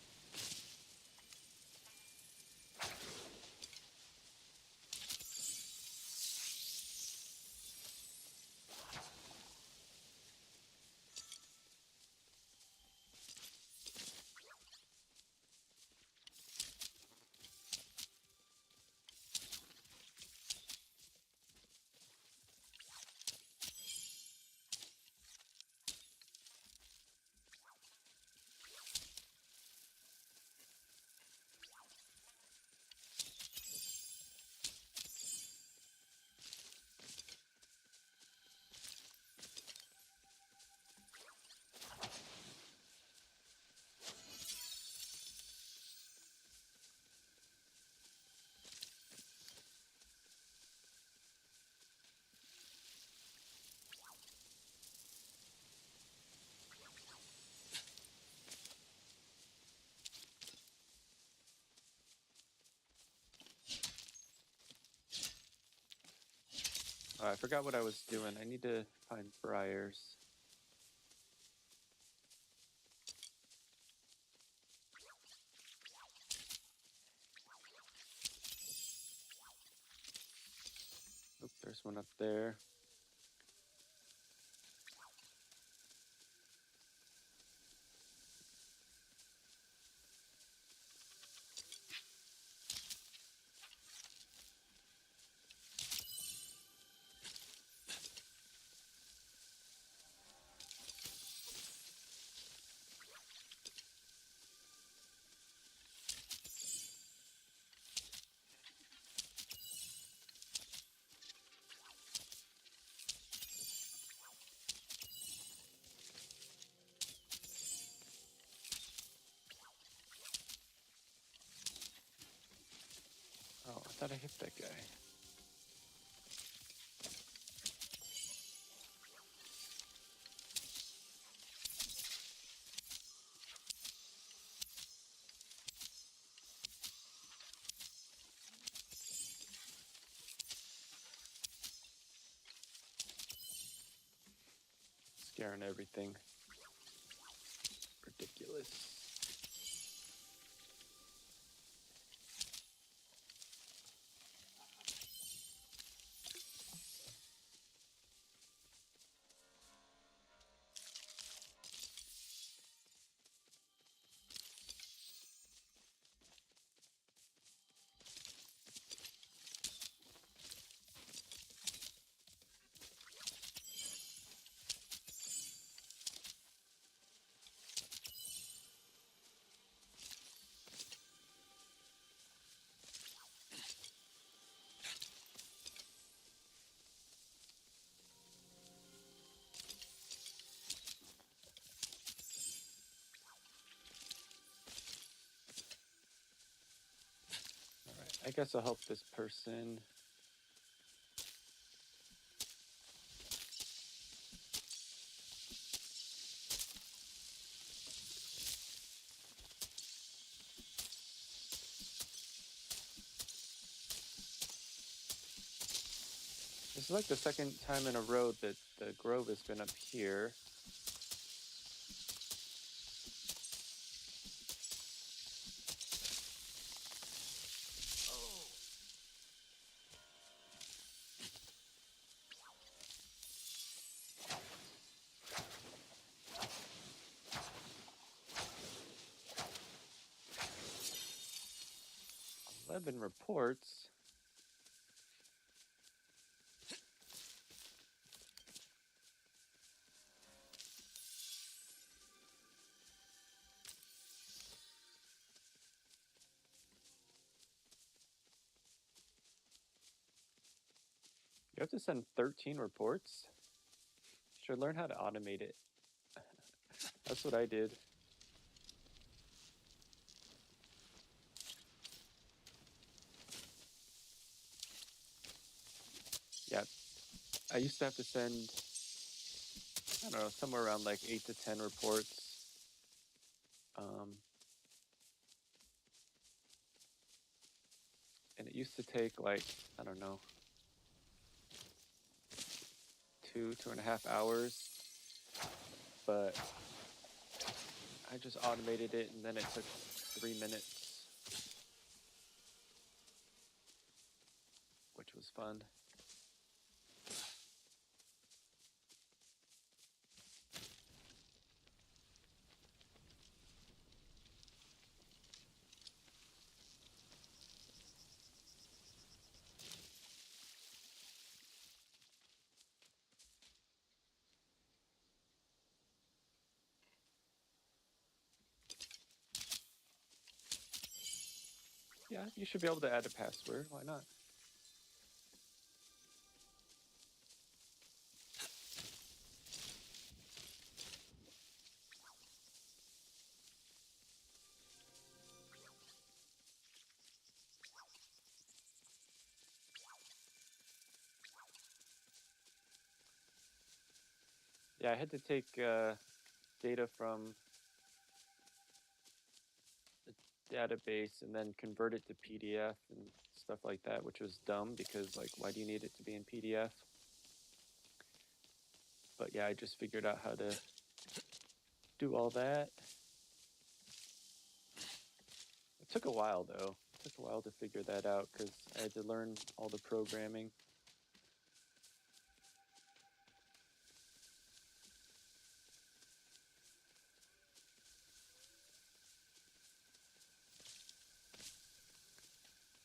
Oh, I forgot what I was doing. I need to find briars. Oop, there's one up there. Oh, I thought I hit that guy. sharing everything. Ridiculous. I guess I'll help this person. This is like the second time in a row that the grove has been up here. Oh. 11 reports. You have to send 13 reports? Should learn how to automate it. That's what I did. Yeah, I used to have to send, I don't know, somewhere around like 8 to 10 reports. And it used to take like, I don't know, 2.5 hours. But I just automated it and then it took 3 minutes, which was fun. Yeah, you should be able to add a password. Why not? Yeah, I had to take data from the database and then convert it to PDF and stuff like that, which was dumb because, like, why do you need it to be in PDF? But yeah, I just figured out how to do all that. It took a while, though. It took a while to figure that out because I had to learn all the programming.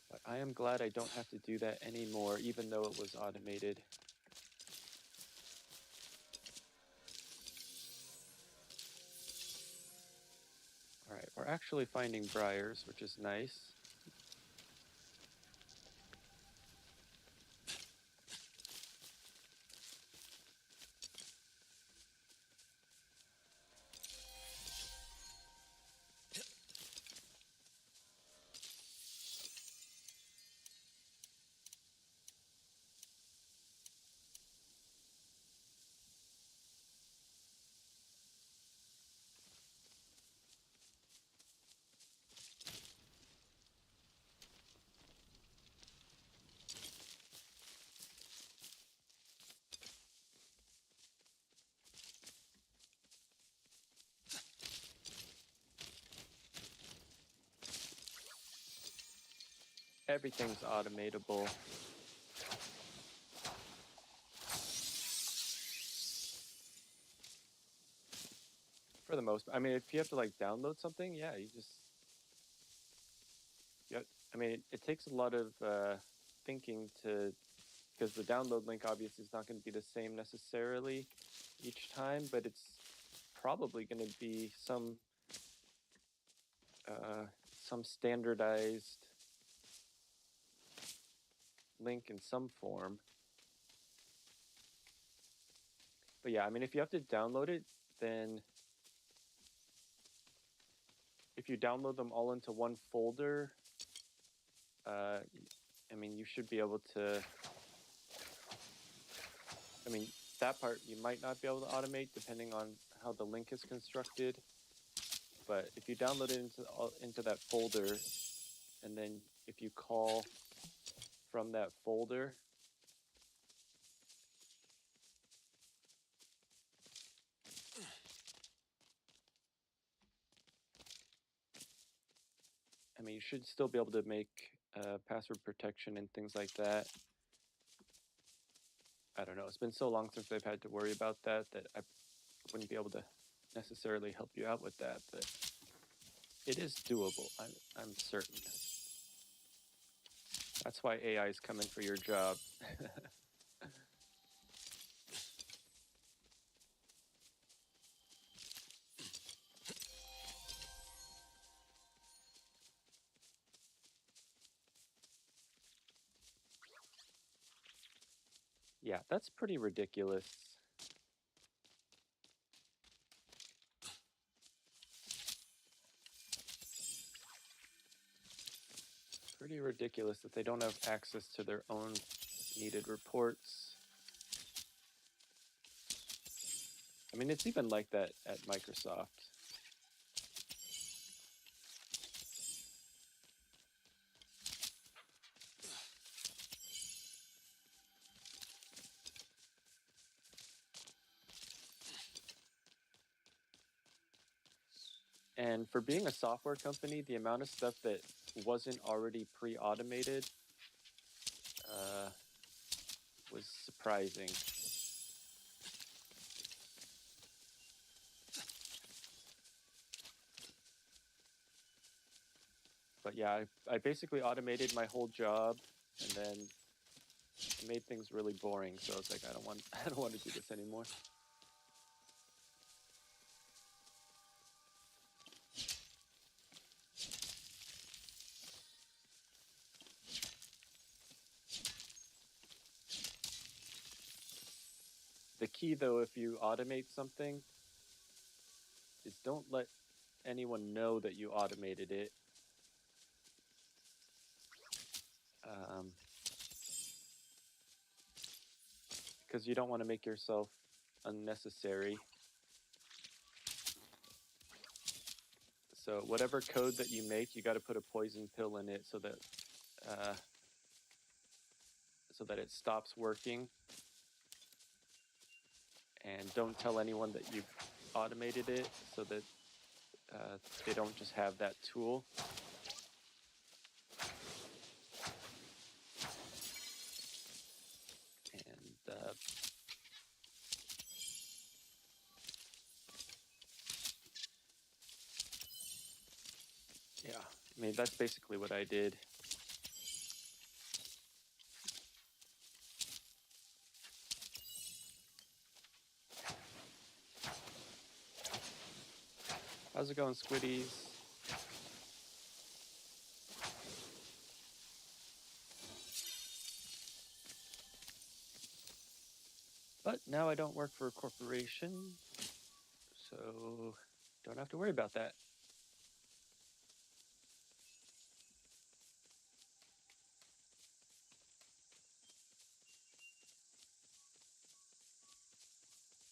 But I am glad I don't have to do that anymore, even though it was automated. All right, we're actually finding briars, which is nice. everything's automatable. For the most part. I mean, if you have to like download something, yeah, you just, I mean, it takes a lot of thinking to, because the download link obviously is not going to be the same necessarily each time, but it's probably going to be some standardized link in some form. But yeah, I mean, if you have to download it, then if you download them all into one folder, I mean, you should be able to, I mean, that part you might not be able to automate depending on how the link is constructed. But if you download it into that folder, and then if you call from that folder, I mean, you should still be able to make password protection and things like that. I don't know. It's been so long since I've had to worry about that I wouldn't be able to necessarily help you out with that, but it is doable. I'm certain. That's why AI is coming for your job. Yeah, that's pretty ridiculous. Pretty ridiculous that they don't have access to their own needed reports. I mean, it's even like that at Microsoft. And for being a software company, the amount of stuff that wasn't already pre-automated was surprising. But yeah, I basically automated my whole job, and then it made things really boring. So I was like, I don't want to do this anymore. The key, though, if you automate something, is don't let anyone know that you automated it. Because you don't want to make yourself unnecessary. So whatever code that you make, you got to put a poison pill in it so that it stops working. And don't tell anyone that you've automated it so that they don't just have that tool. And yeah, I mean, that's basically what I did. How's it going, Squiddies? But now I don't work for a corporation, so don't have to worry about that.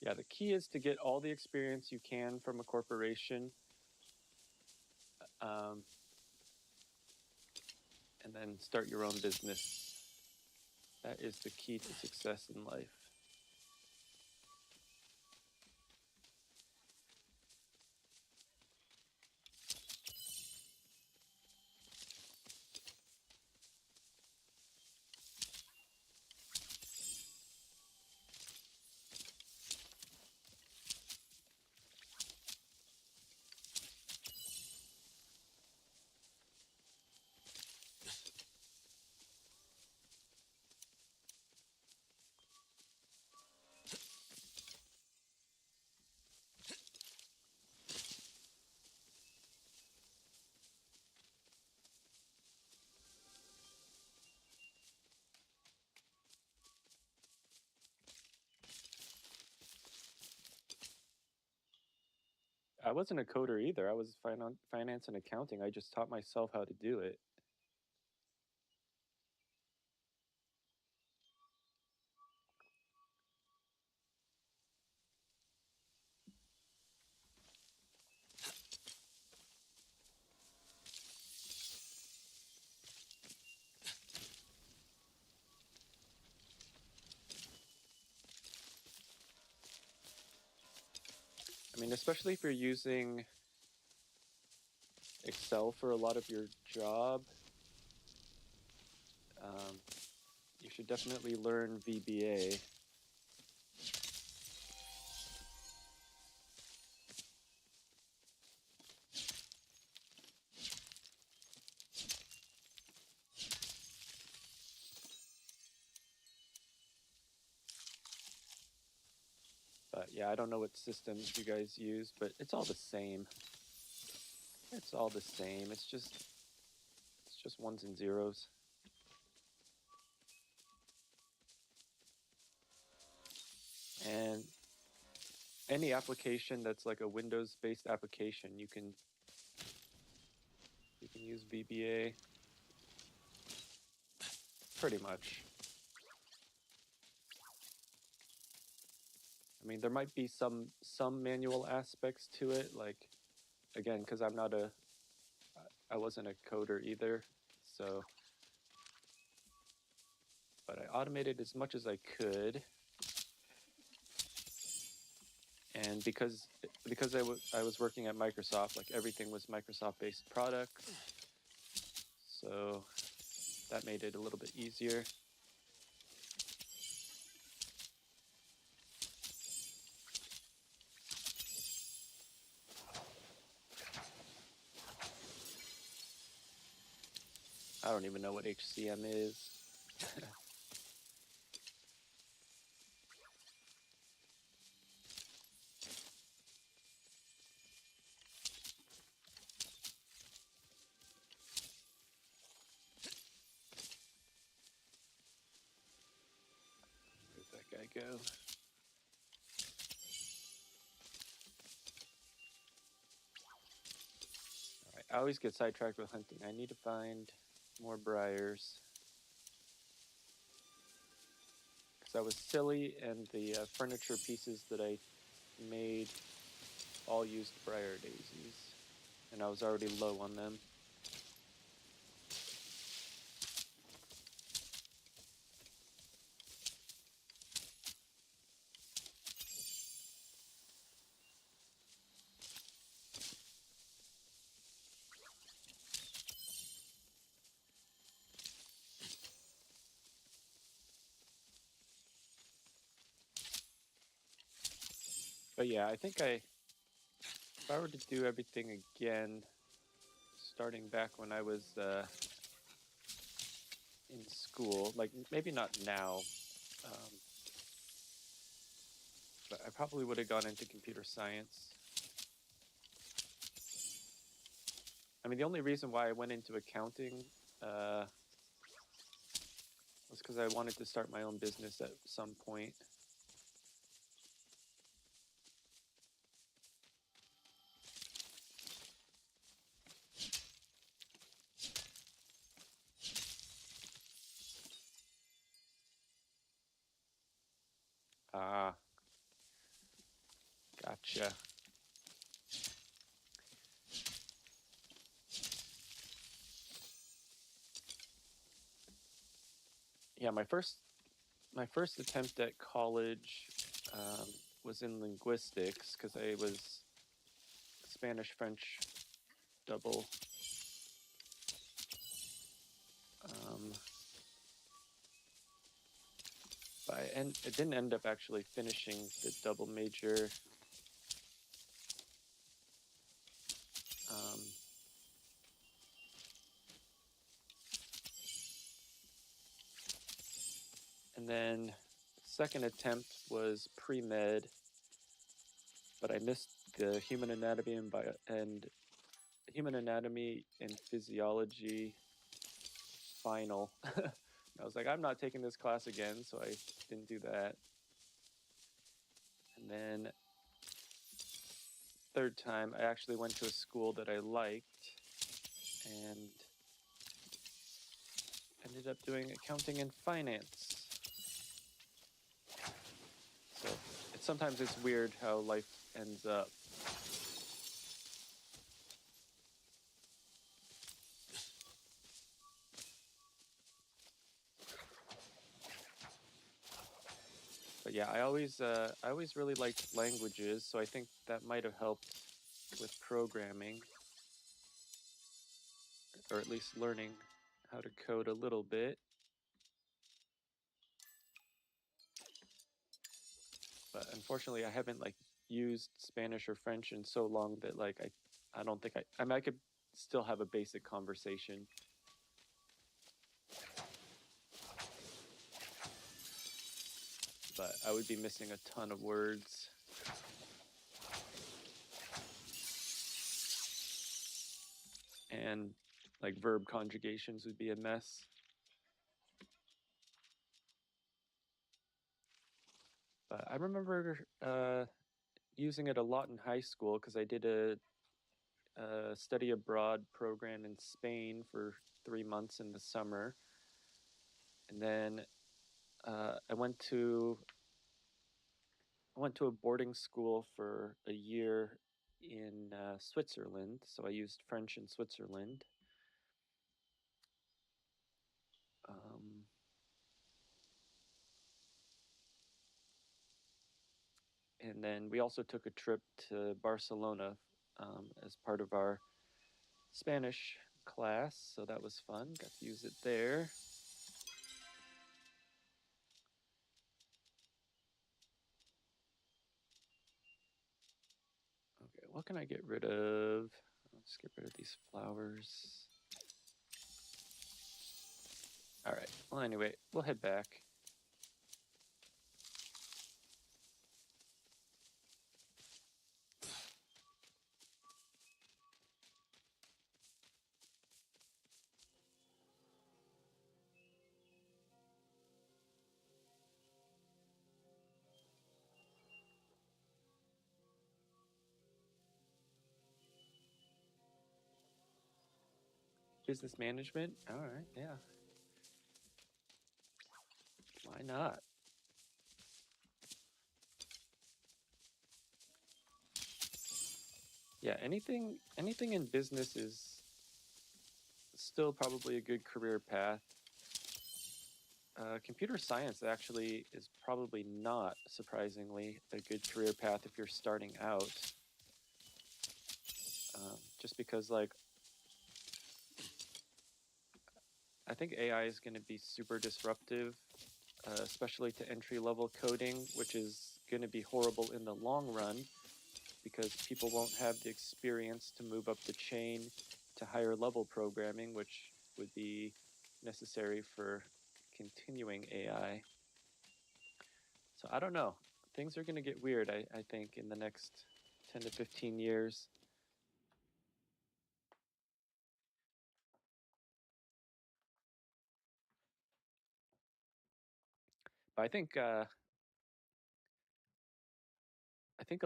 Yeah, the key is to get all the experience you can from a corporation, and then start your own business. That is the key to success in life. I wasn't a coder either. I was finance and accounting. I just taught myself how to do it. I mean, especially if you're using Excel for a lot of your job, you should definitely learn VBA. But yeah, I don't know what systems you guys use, but it's all the same. It's all the same. It's just ones and zeros. And any application that's like a Windows-based application, you can use VBA pretty much. I mean, there might be some manual aspects to it, like, again, because I wasn't a coder either, so, but I automated as much as I could. And because I was working at Microsoft, like everything was Microsoft-based products, so that made it a little bit easier. I don't even know what HCM is. Where'd that guy go? All right, I always get sidetracked with hunting. I need to find more briars. Because I was silly, and the furniture pieces that I made all used briar daisies, and I was already low on them. But yeah, I think if I were to do everything again, starting back when I was in school, like maybe not now, but I probably would have gone into computer science. I mean, the only reason why I went into accounting was because I wanted to start my own business at some point. Ah, gotcha. Yeah, my first attempt at college was in linguistics because I was Spanish French double. But I didn't end up actually finishing the double major. And then second attempt was pre-med, but I missed the human anatomy and physiology final. I was like, I'm not taking this class again, so I didn't do that. And then third time, I actually went to a school that I liked and ended up doing accounting and finance. So sometimes it's weird how life ends up. But yeah, I always really liked languages, so I think that might have helped with programming, or at least learning how to code a little bit. But unfortunately, I haven't like used Spanish or French in so long that like I don't think I mean I could still have a basic conversation. But I would be missing a ton of words. And like verb conjugations would be a mess. But I remember using it a lot in high school because I did a study abroad program in Spain for 3 months in the summer. And then I went to a boarding school for a year in Switzerland. So I used French in Switzerland. And then we also took a trip to Barcelona as part of our Spanish class. So that was fun. Got to use it there. Okay, what can I get rid of? Let's get rid of these flowers. All right. Well, anyway, we'll head back. Business management. All right. Yeah. Why not? Yeah, anything in business is still probably a good career path. Computer science actually is probably not, surprisingly, a good career path if you're starting out. Just because, like, I think AI is going to be super disruptive, especially to entry-level coding, which is going to be horrible in the long run because people won't have the experience to move up the chain to higher level programming, which would be necessary for continuing AI. So I don't know. Things are going to get weird, I think, in the next 10 to 15 years. But I think a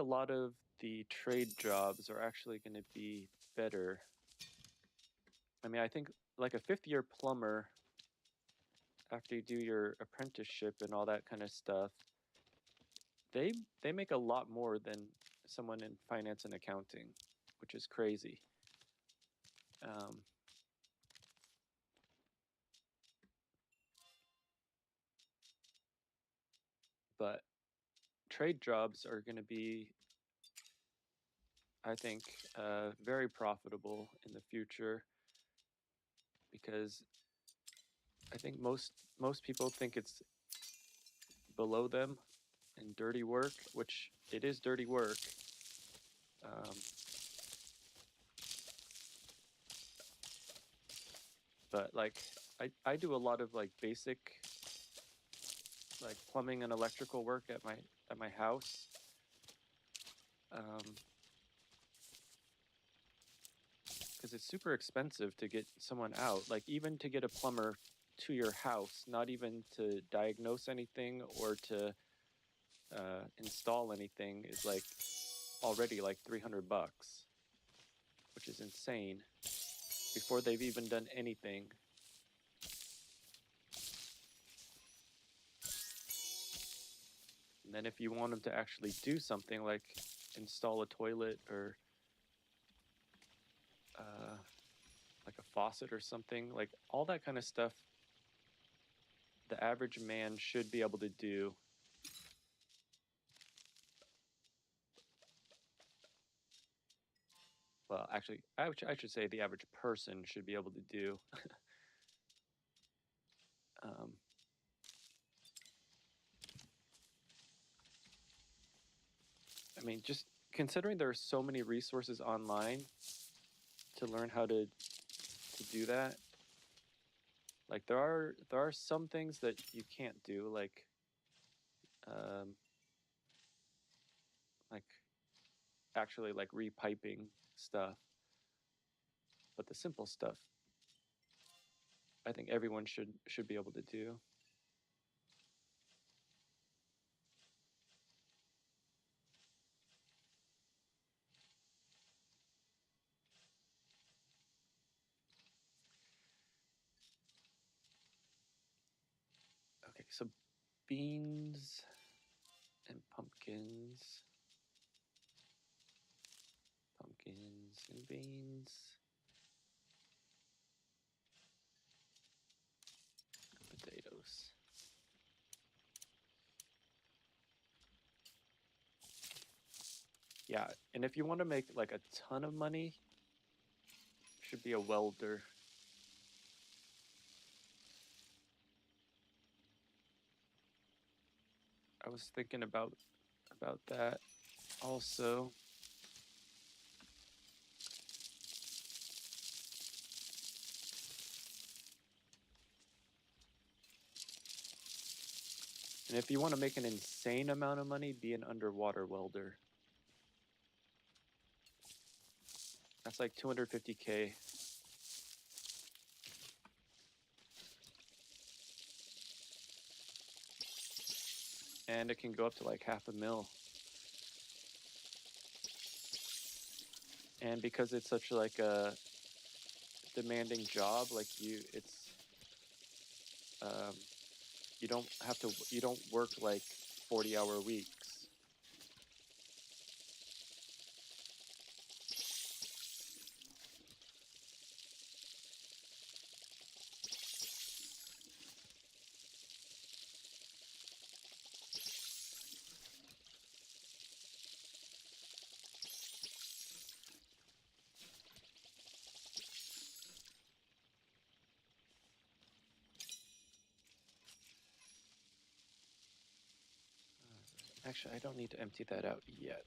lot of the trade jobs are actually going to be better. I mean, I think like a fifth-year plumber, after you do your apprenticeship and all that kind of stuff, they make a lot more than someone in finance and accounting, which is crazy. But trade jobs are going to be, I think, very profitable in the future because I think most people think it's below them and dirty work, which it is dirty work. But like I do a lot of like basic like plumbing and electrical work at my house. Because it's super expensive to get someone out. Like even to get a plumber to your house, not even to diagnose anything or to install anything, is like already like 300 bucks, which is insane, before they've even done anything. And then if you want them to actually do something like install a toilet or like a faucet or something, like all that kind of stuff, the average man should be able to do. Well, actually, I should say the average person should be able to do. um, I mean, just considering there are so many resources online to learn how to do that. Like there are some things that you can't do, um, like actually like repiping stuff. But the simple stuff, I think everyone should be able to do. Okay, so beans and pumpkins. Pumpkins and beans. Potatoes. Yeah, and if you want to make like a ton of money, should be a welder. I was thinking about that also. And if you want to make an insane amount of money, be an underwater welder. That's like 250K. And it can go up to like $500,000. And because it's such like a demanding job, like you don't work like 40-hour weeks. Actually, I don't need to empty that out yet.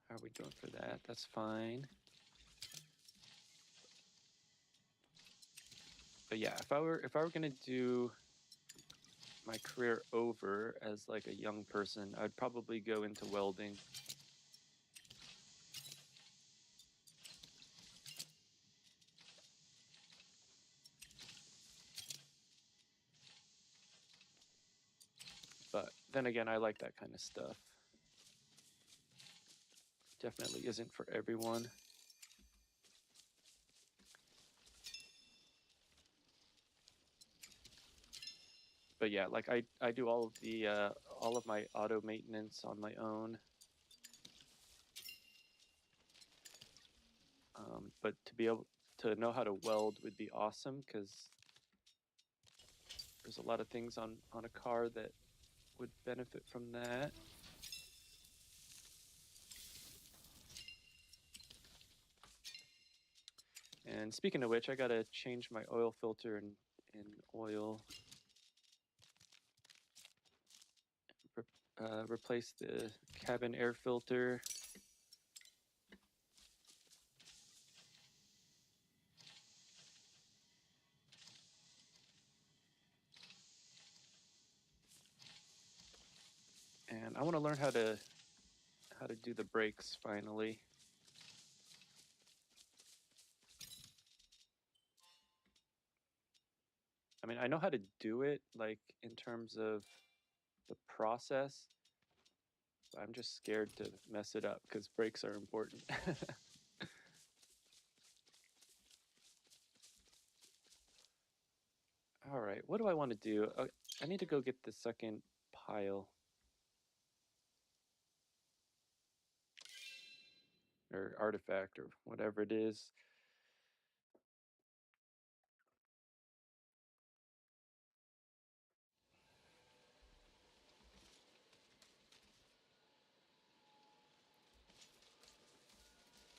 How are we doing for that? That's fine. But yeah, if I were gonna do my career over as like a young person, I'd probably go into welding. But then again, I like that kind of stuff. Definitely isn't for everyone. But yeah, like I do all of my auto maintenance on my own. But to be able to know how to weld would be awesome, because there's a lot of things on a car that would benefit from that. And speaking of which, I gotta change my oil filter and oil. Replace the cabin air filter. And I want to learn how to do the brakes finally. I mean, I know how to do it, like in terms of the process, I'm just scared to mess it up because breaks are important. All right, what do I want to do? I need to go get the second pile. Or artifact or whatever it is.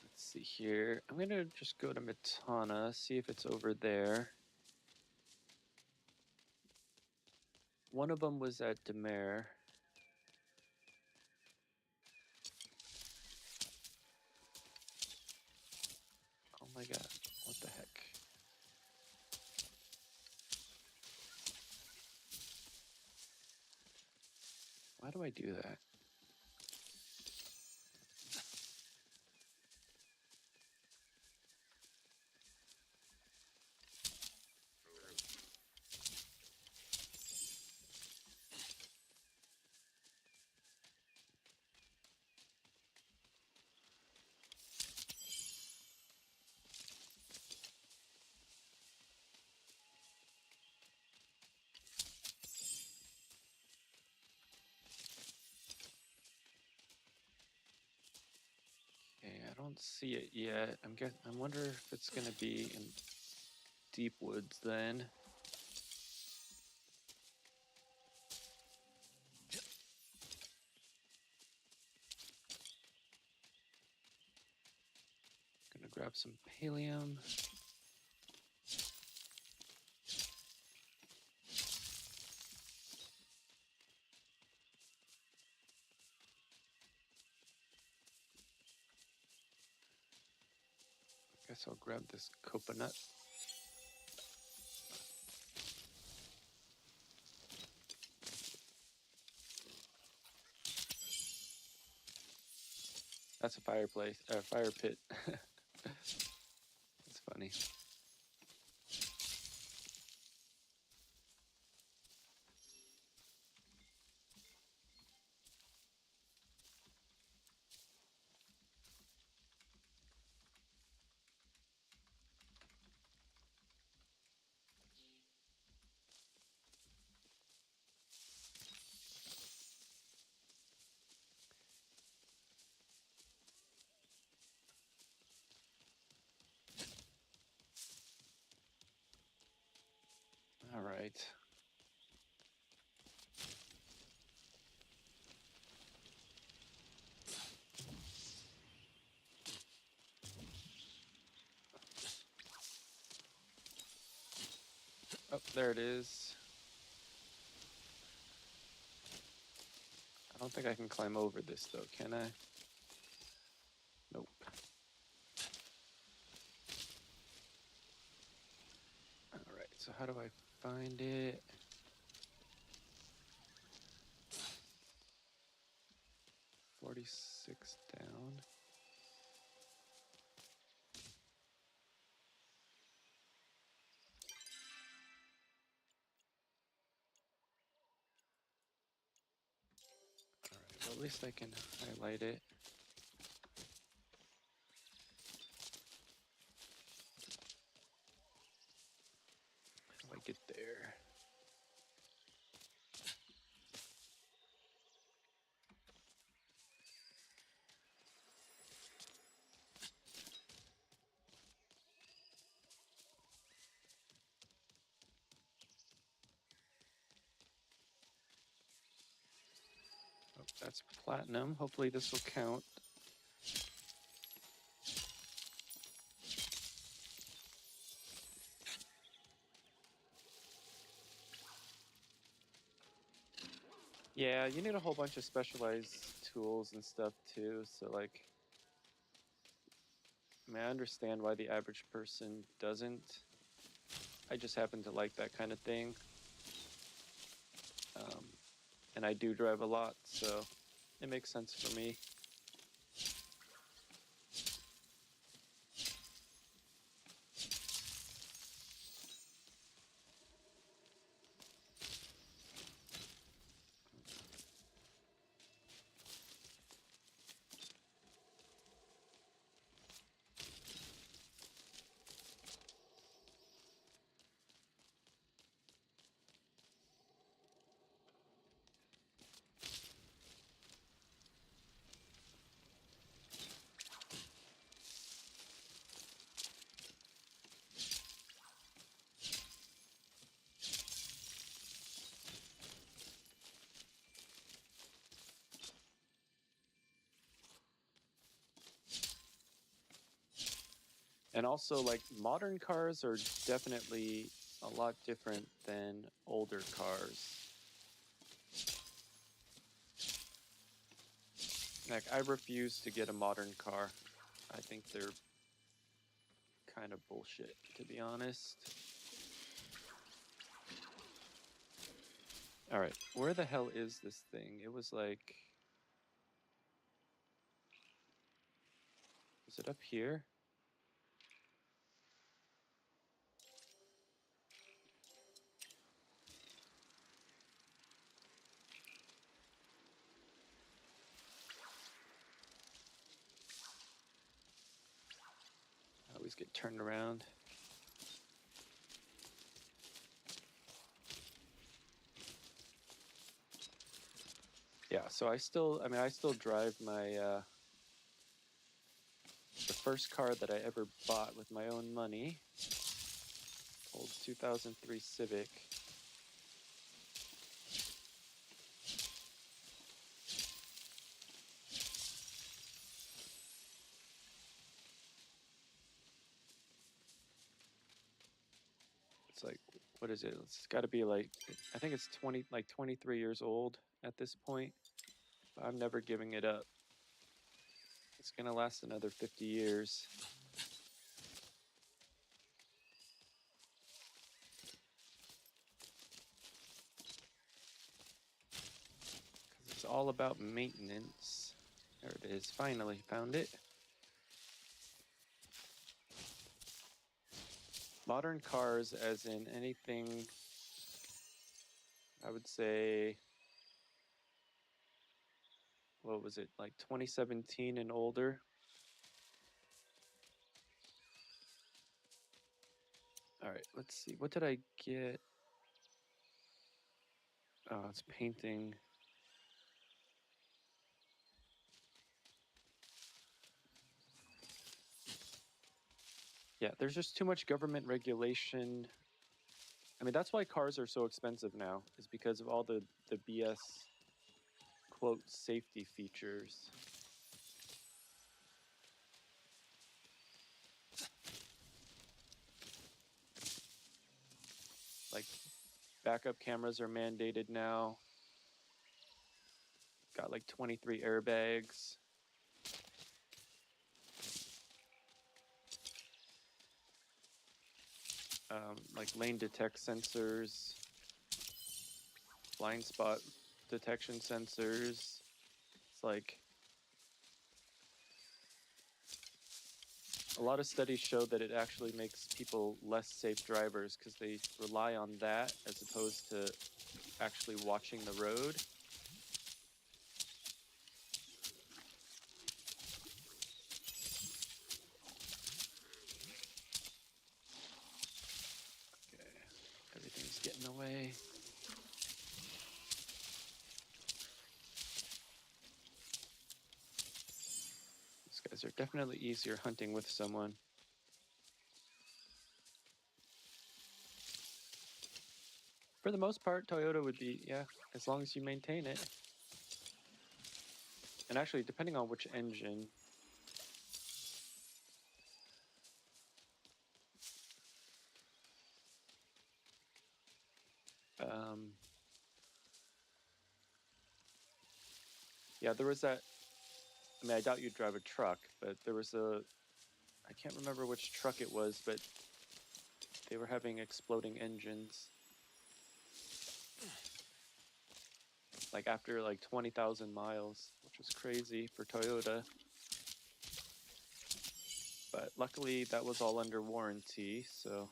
Let's see here. I'm gonna just go to Matana, see if it's over there. One of them was at Demare. Oh my god, what the heck? Why do I do that? Okay, I don't see it yet. I wonder if it's gonna be in deep woods then. Gonna grab some pallium. Guess I'll grab this coconut. That's a fireplace, fire pit. That's funny. All right. Oh, there it is. I don't think I can climb over this though, can I? Nope. All right, so how do I find it? $46 down. All right, well, at least I can highlight it. How do I get there? Oh, that's platinum. Hopefully this will count. Yeah, you need a whole bunch of specialized tools and stuff too. So like, I mean, I understand why the average person doesn't. I just happen to like that kind of thing. And I do drive a lot, so it makes sense for me. And also, like, modern cars are definitely a lot different than older cars. Like, I refuse to get a modern car. I think they're kind of bullshit, to be honest. All right, where the hell is this thing? It was like... Is it up here? I always get turned around. Yeah, so I still drive my, the first car that I ever bought with my own money. Old 2003 Civic. It's like, what is it? It's got to be like, I think it's 23 years old at this point. But I'm never giving it up. It's gonna last another 50 years. Because it's all about maintenance. There it is, finally found it. Modern cars, as in anything, I would say, what was it, like 2017 and older? All right, let's see. What did I get? Oh, it's painting. Yeah, there's just too much government regulation. I mean, that's why cars are so expensive now, is because of all the BS, quote, safety features. Like, backup cameras are mandated now. Got like 23 airbags. Like lane detect sensors, blind spot detection sensors. It's like a lot of studies show that it actually makes people less safe drivers because they rely on that as opposed to actually watching the road. Okay, everything's getting away. These guys are definitely easier hunting with someone. For the most part, Toyota would be, yeah, as long as you maintain it. And actually, depending on which engine. Yeah, there was that, I mean, I doubt you'd drive a truck, but there was I can't remember which truck it was, but they were having exploding engines. Like after like 20,000 miles, which was crazy for Toyota. But luckily that was all under warranty, so.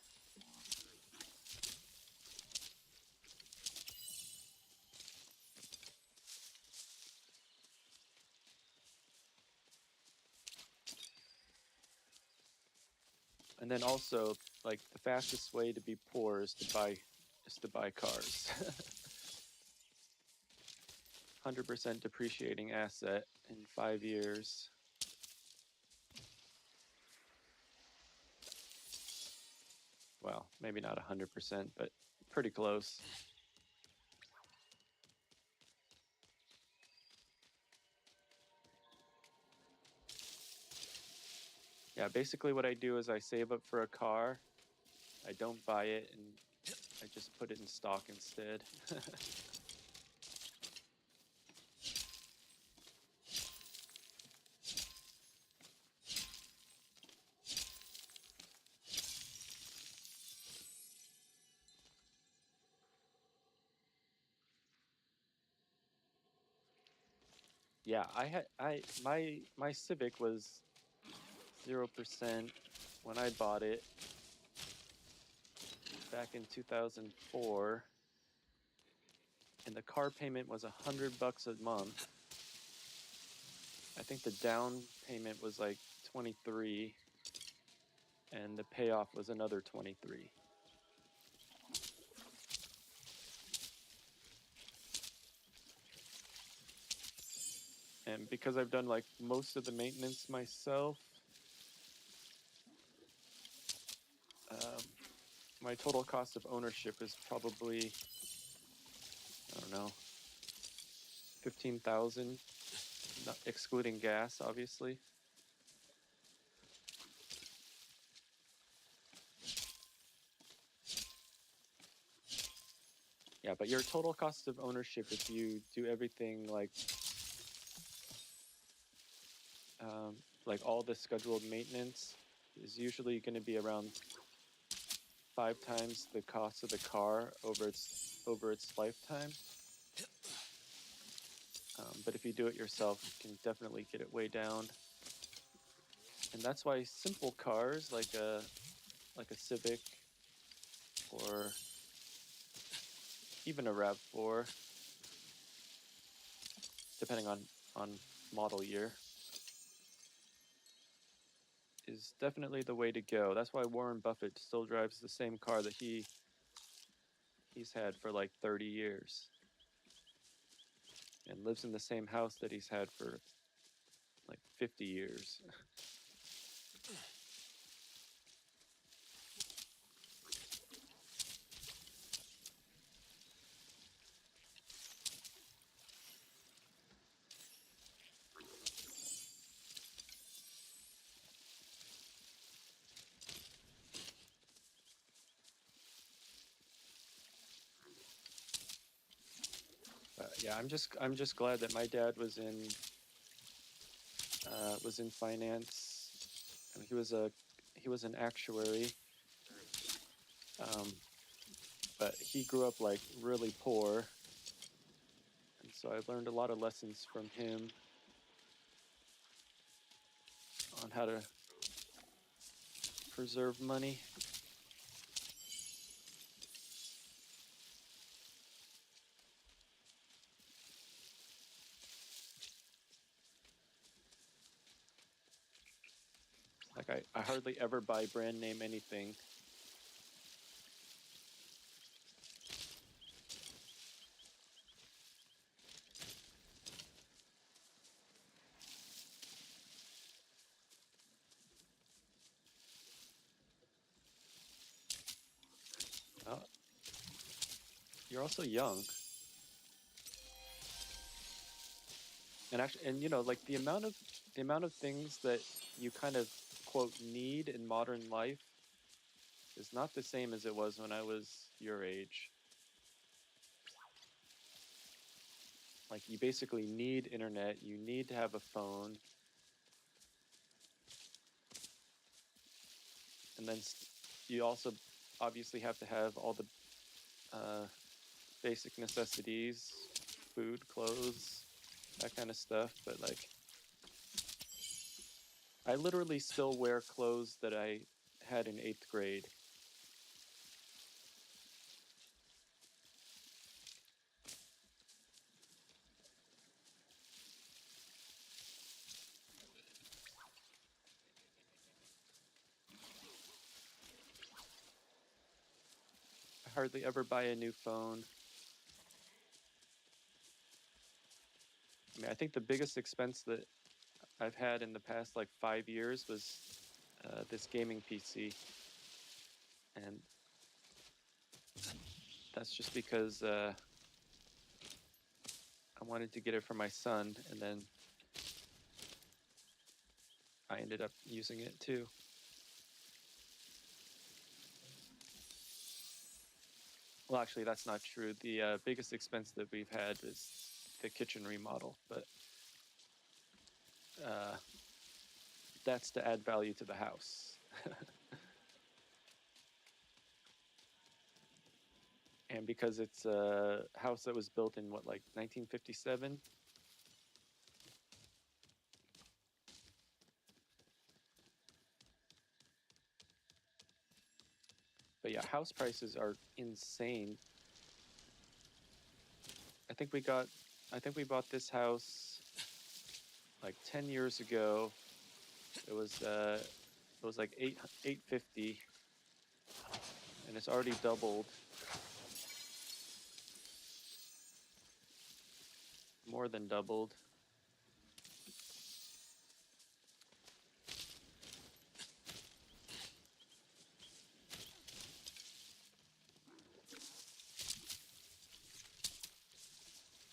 And then also, like, the fastest way to be poor is to buy cars. 100% depreciating asset in 5 years. Well, maybe not 100%, but pretty close. Yeah, basically what I do is I save up for a car. I don't buy it, and I just put it in stock instead. Yeah, my Civic was 0% when I bought it back in 2004, and the car payment was $100 a month. I think the down payment was like 23, and the payoff was another 23. And because I've done like most of the maintenance myself, my total cost of ownership is probably, I don't know, 15,000, excluding gas, obviously. Yeah, but your total cost of ownership, if you do everything like all the scheduled maintenance, is usually going to be around 5 times the cost of the car over its lifetime. But if you do it yourself, you can definitely get it way down. And that's why simple cars like a Civic or even a RAV4, depending on model year, is definitely the way to go. That's why Warren Buffett still drives the same car that he's had for like 30 years and lives in the same house that he's had for like 50 years. Yeah, I'm just glad that my dad was in finance. I mean, he was an actuary, but he grew up like really poor, and so I learned a lot of lessons from him on how to preserve money. Like I hardly ever buy brand name anything. Uh, you're also young, and actually, and you know, like the amount of things that you kind of quote need in modern life is not the same as it was when I was your age. Like you basically need internet, you need to have a phone, and then you also obviously have to have all the basic necessities, food, clothes, that kind of stuff. But like, I literally still wear clothes that I had in 8th grade. I hardly ever buy a new phone. I mean, I think the biggest expense that I've had in the past like 5 years was this gaming PC, and that's just because I wanted to get it for my son, and then I ended up using it too. Well, actually, that's not true. The biggest expense that we've had is the kitchen remodel, but that's to add value to the house. And because it's a house that was built in what, like 1957? But yeah, house prices are insane. I think we bought this house like 10 years ago. It was like 850, and it's already doubled. More than doubled.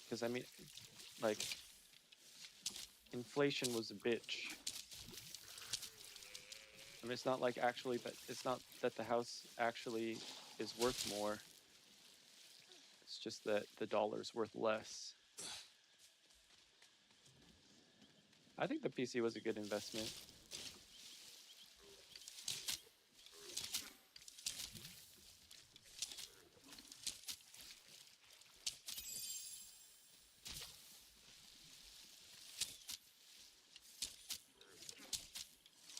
Because I mean, like, inflation was a bitch. I mean, it's not like actually that it's not that the house actually is worth more. It's just that the dollar's worth less. I think the PC was a good investment.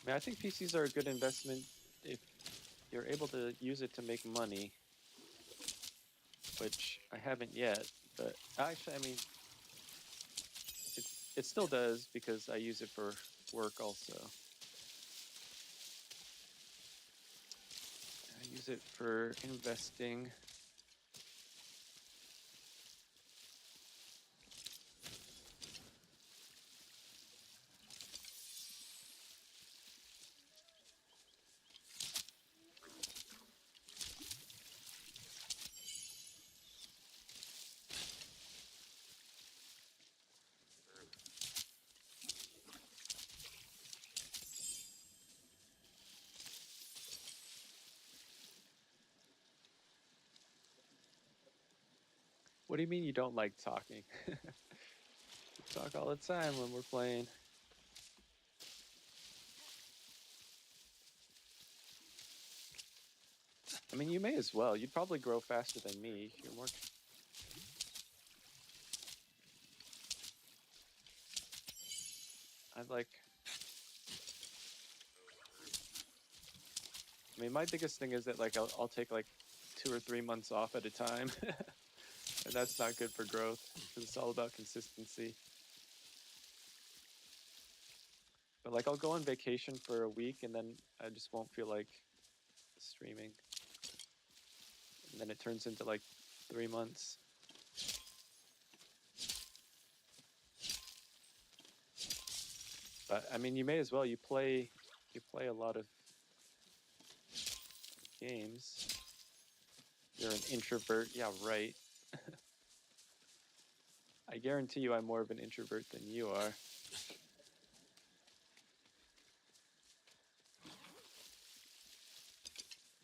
I mean, I think PCs are a good investment if you're able to use it to make money, which I haven't yet. But actually, I mean, it still does because I use it for work also. I use it for investing. What do you mean you don't like talking? We talk all the time when we're playing. I mean, you may as well. You'd probably grow faster than me. You're more. I'd like. I mean, my biggest thing is that like I'll take like 2 or 3 months off at a time, and that's not good for growth because it's all about consistency. But like I'll go on vacation for a week and then I just won't feel like streaming, and then it turns into like 3 months. But I mean, you may as well. You play a lot of games. You're an introvert. Yeah, right. I guarantee you I'm more of an introvert than you are.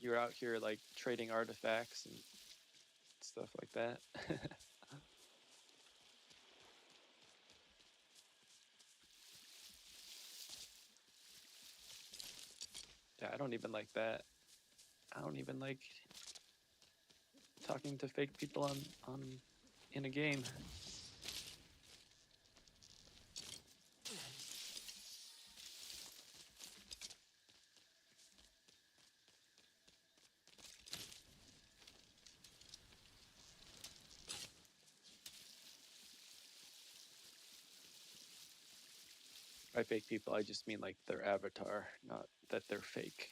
You're out here like trading artifacts and stuff like that. Yeah, I don't even like that. I don't even like talking to fake people on in a game. By fake people, I just mean like their avatar, not that they're fake.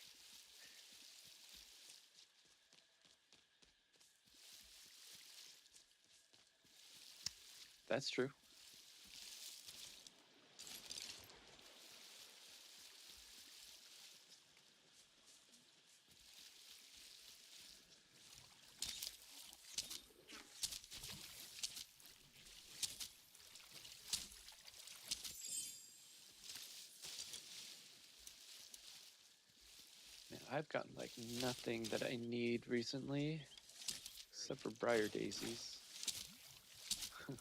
That's true. I've gotten like nothing that I need recently, except for briar daisies. I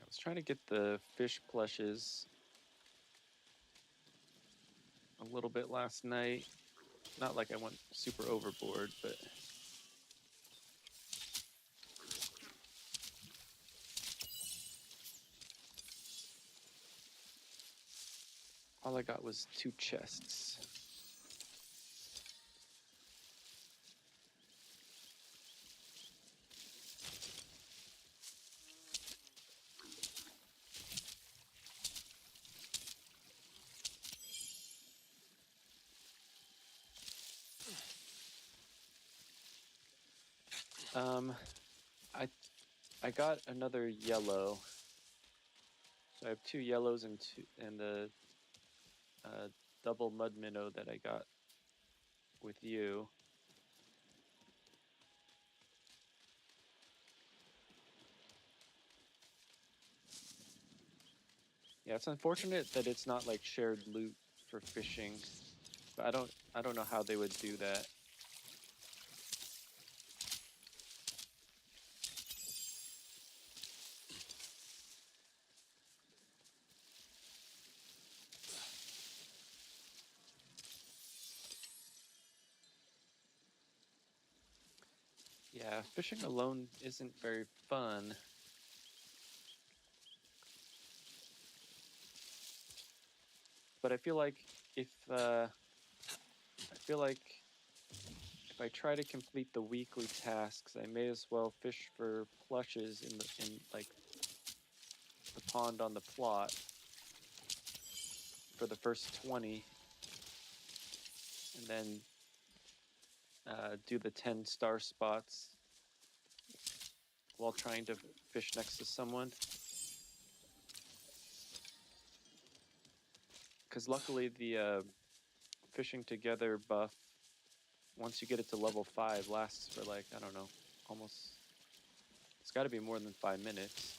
was trying to get the fish plushes a little bit last night. Not like I went super overboard, but all I got was 2 chests. I I got another yellow. So I have 2 yellows and the double mud minnow that I got with you. Yeah, it's unfortunate that it's not like shared loot for fishing, but I don't know how they would do that. Yeah, fishing alone isn't very fun. But I feel like if if I try to complete the weekly tasks, I may as well fish for plushes in like the pond on the plot for the first 20, and then do the 10 star spots while trying to fish next to someone. Because luckily the fishing together buff, once you get it to level 5, lasts for like, I don't know, almost, it's got to be more than 5 minutes.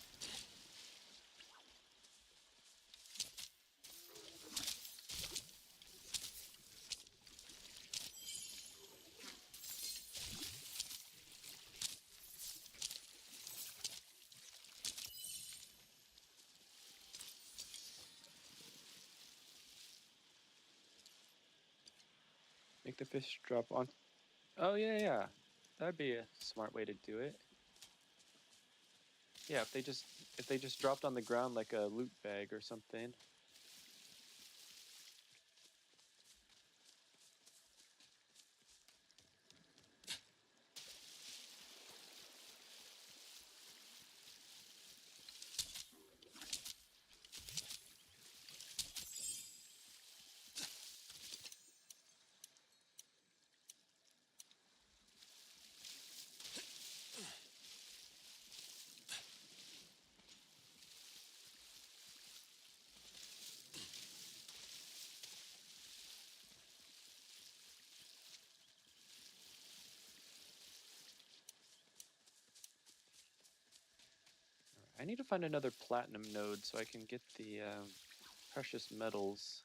Make the fish drop on. Oh yeah, yeah, that'd be a smart way to do it. Yeah, if they just dropped on the ground like a loot bag or something. I need to find another platinum node so I can get the precious metals.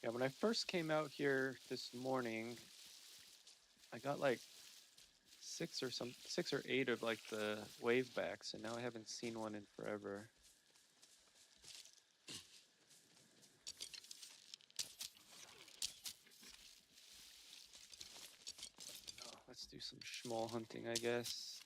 Yeah, when I first came out here this morning, I got like 6 or 8 of like the wave backs, and now I haven't seen one in forever. Oh, let's do some schmoll hunting, I guess.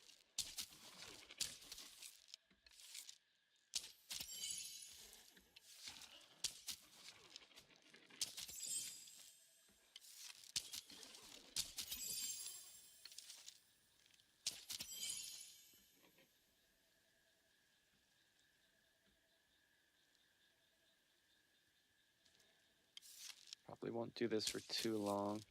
Probably won't do this for too long.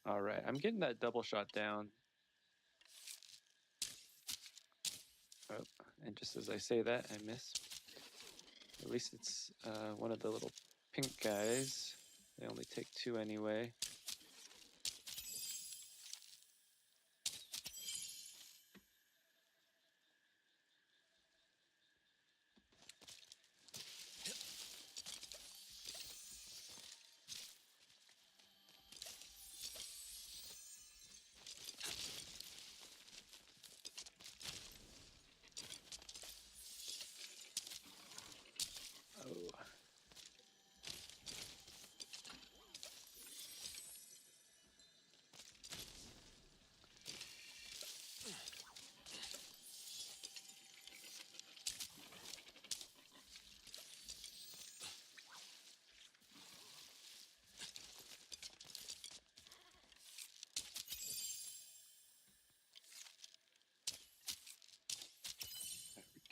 All right, I'm getting that double shot down. Oh, and just as I say that, I miss. At least it's one of the little pink guys. They only take 2 anyway. Oh.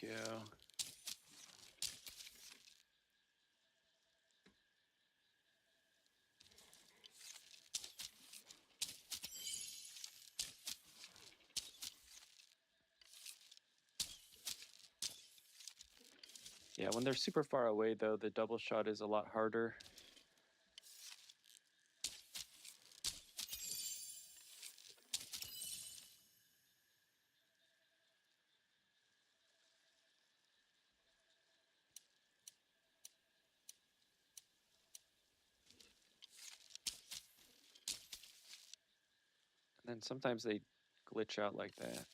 There we go. Yeah, when they're super far away, though, the double shot is a lot harder. And then sometimes they glitch out like that.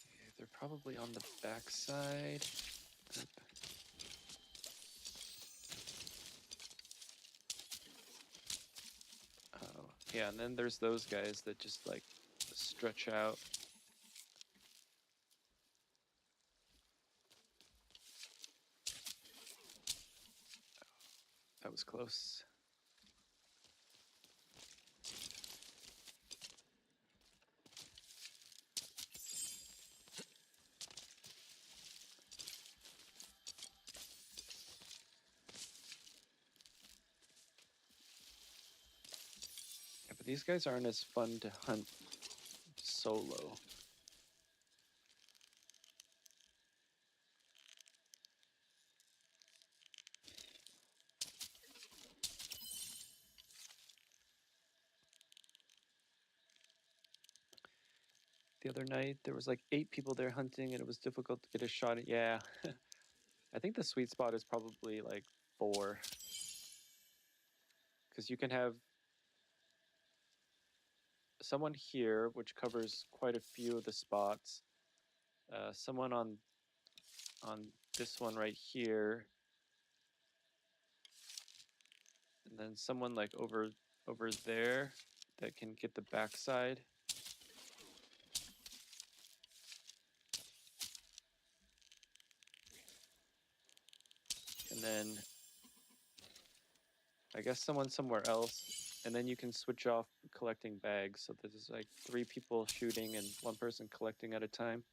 Okay, they're probably on the backside. Oh, yeah, and then there's those guys that just like stretch out. That was close. Yeah, but these guys aren't as fun to hunt solo. The other night, there was like 8 people there hunting, and it was difficult to get a shot at. Yeah, I think the sweet spot is probably like 4. Because you can have someone here, which covers quite a few of the spots. Someone on this one right here, and then someone like over there that can get the backside. And then I guess someone somewhere else, and then you can switch off collecting bags. So there's like 3 people shooting and 1 person collecting at a time.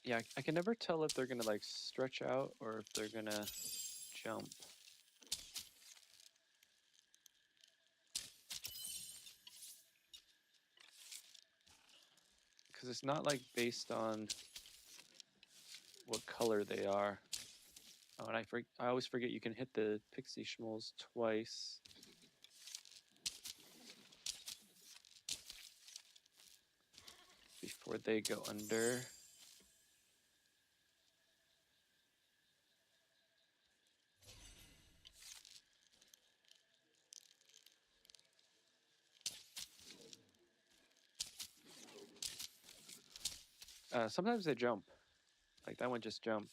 Yeah, I can never tell if they're gonna like stretch out or if they're gonna jump. Because it's not like based on what color they are. Oh, and I always forget you can hit the pixie schmoles twice. Before they go under. Sometimes they jump. Like that one just jumped.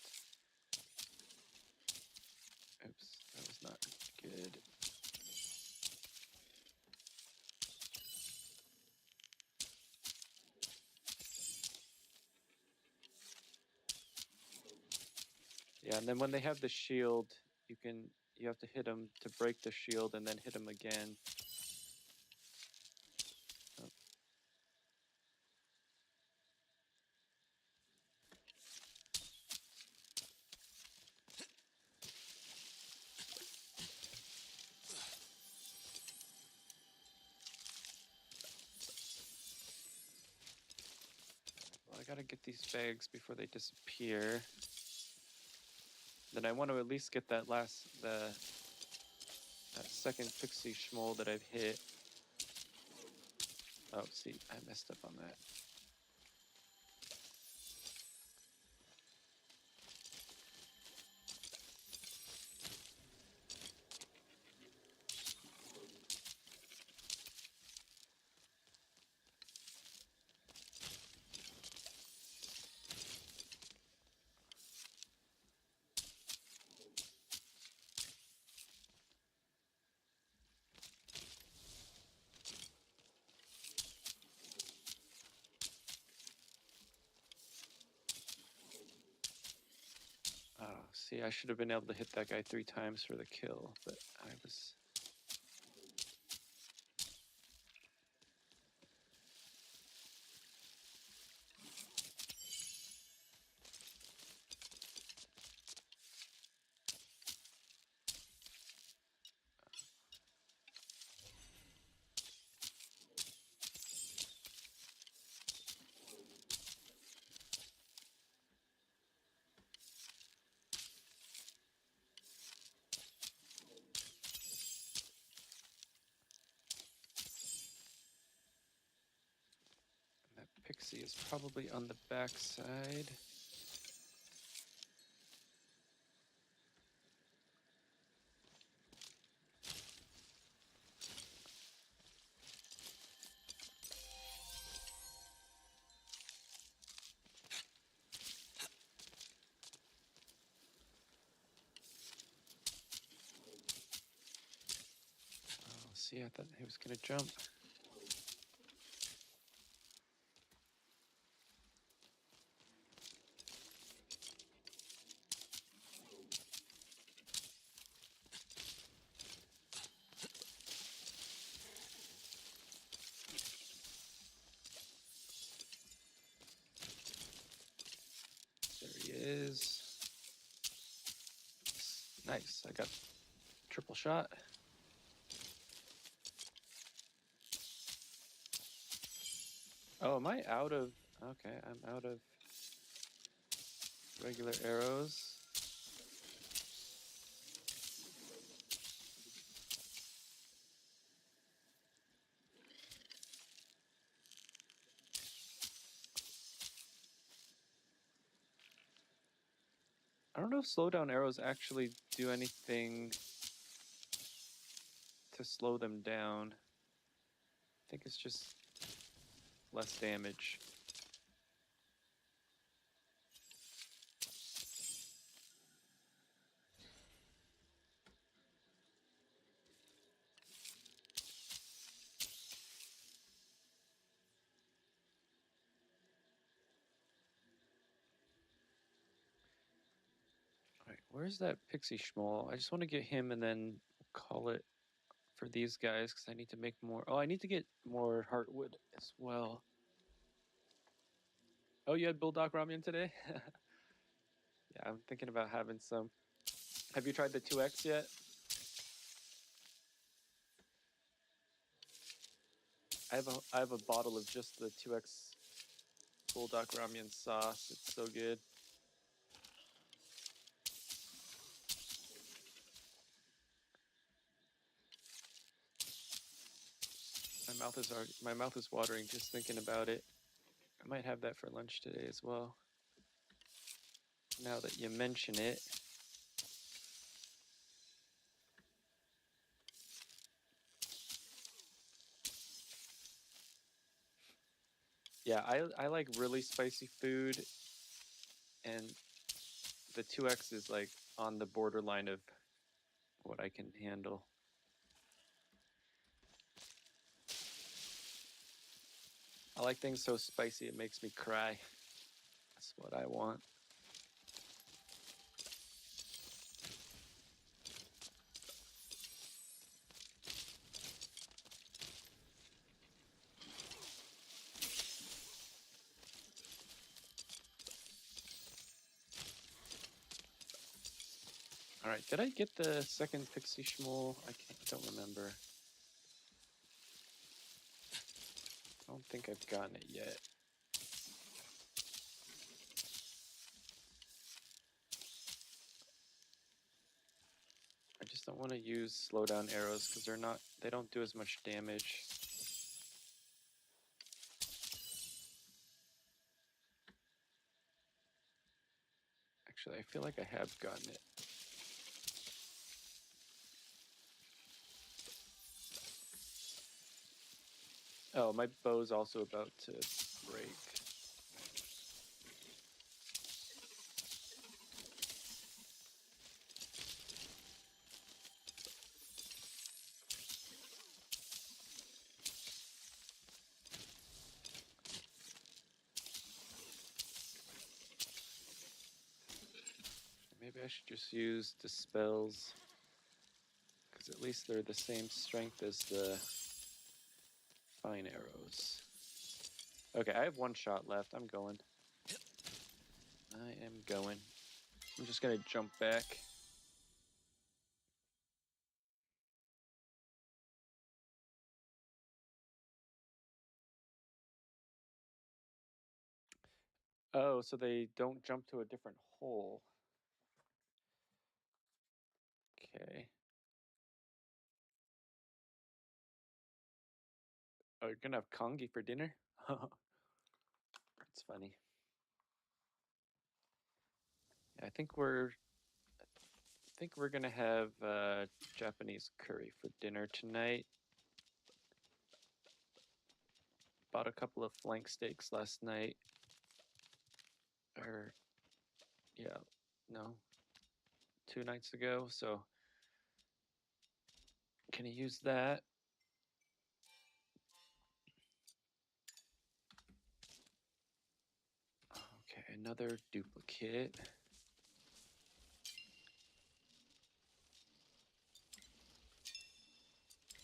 Oops, that was not good. Yeah, and then when they have the shield, you have to hit them to break the shield and then hit them again. Oh. Well, I gotta get these bags before they disappear. Then I want to at least get that that second pixie schmole that I've hit. Oh, see, I messed up on that. Oh, see, I should have been able to hit that guy 3 times for the kill, but I was... That pixie is probably on the backside. Oh, see, I thought he was gonna jump. There he is. Nice, I got triple shot. Oh, am I out of... Okay, I'm out of regular arrows. I don't know if slowdown arrows actually do anything to slow them down. I think it's just less damage. All right, where's that pixie schmole? I just want to get him and then call it for these guys because I need to make more. Oh, I need to get more heartwood as well. Oh, you had bulldog ramen today? Yeah, I'm thinking about having some. Have you tried the 2X yet? I have a bottle of just the 2X bulldog ramen sauce. It's so good. My mouth is watering just thinking about it. I might have that for lunch today as well. Now that you mention it. Yeah, I like really spicy food, and the 2X is like on the borderline of what I can handle. I like things so spicy it makes me cry. That's what I want. All right, did I get the second Pixie Schmoll? Don't remember. I don't think I've gotten it yet. I just don't want to use slowdown arrows because they don't do as much damage. Actually, I feel like I have gotten it. Oh, my bow's also about to break. Maybe I should just use dispels, because at least they're the same strength as the fine arrows. Okay, I have one shot left. I'm going. I am going. I'm just gonna jump back. Oh, so they don't jump to a different hole. Okay. Oh, you're gonna have congee for dinner? That's funny. I think we're gonna have Japanese curry for dinner tonight. Bought a couple of flank steaks last night. Or yeah, no, 2 nights ago. So can you use that? Okay, another duplicate.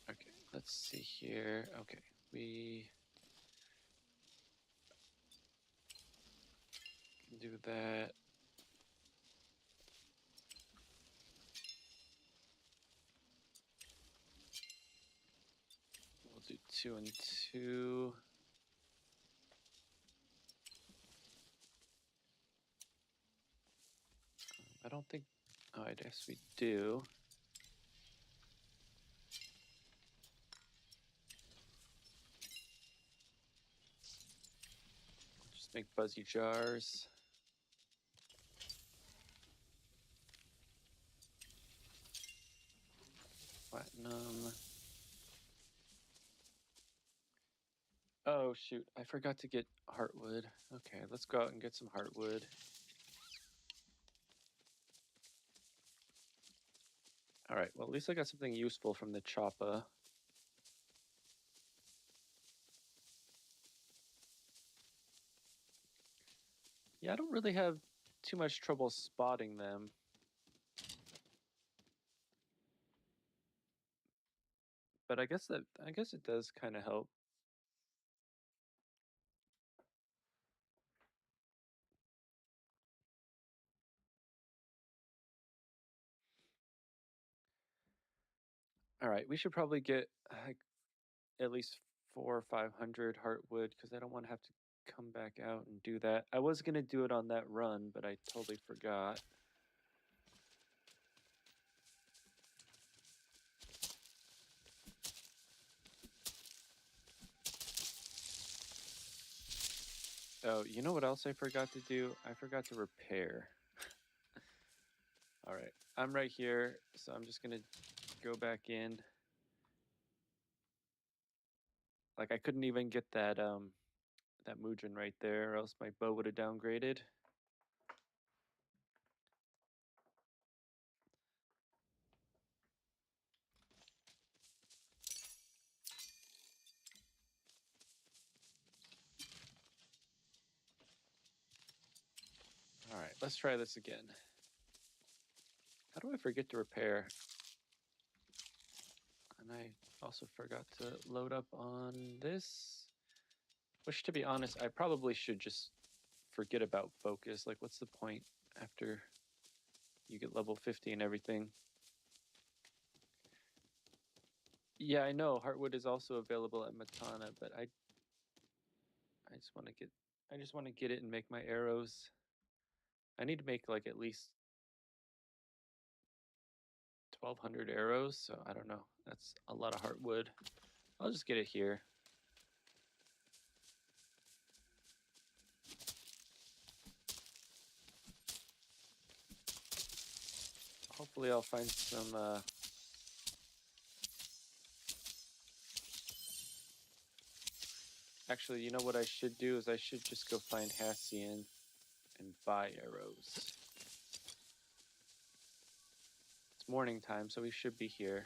Okay, let's see here. Okay, we can do that. We'll do 2 and 2. I don't think. Oh, I guess we do. Just make fuzzy jars. Platinum. Oh shoot, I forgot to get heartwood. Okay, let's go out and get some heartwood. All right, well, at least I got something useful from the choppa. Yeah, I don't really have too much trouble spotting them. But I guess it does kind of help. All right, we should probably get like at least 400 or 500 heartwood because I don't want to have to come back out and do that. I was gonna do it on that run, but I totally forgot. Oh, you know what else I forgot to do? I forgot to repair. All right, I'm right here, so I'm just gonna go back in. Like I couldn't even get that that Mujin right there, or else my bow would have downgraded. All right, let's try this again. How do I forget to repair? And I also forgot to load up on this. Which, to be honest, I probably should just forget about focus. Like, what's the point after you get level 50 and everything? Yeah, I know Heartwood is also available at Matana, but I just want to get it and make my arrows. I need to make like at least 1,200 arrows, so I don't know. That's a lot of Heartwood. I'll just get it here. Hopefully I'll find some actually, you know what I should do is I should just go find Hassian and buy arrows. It's morning time, so we should be here.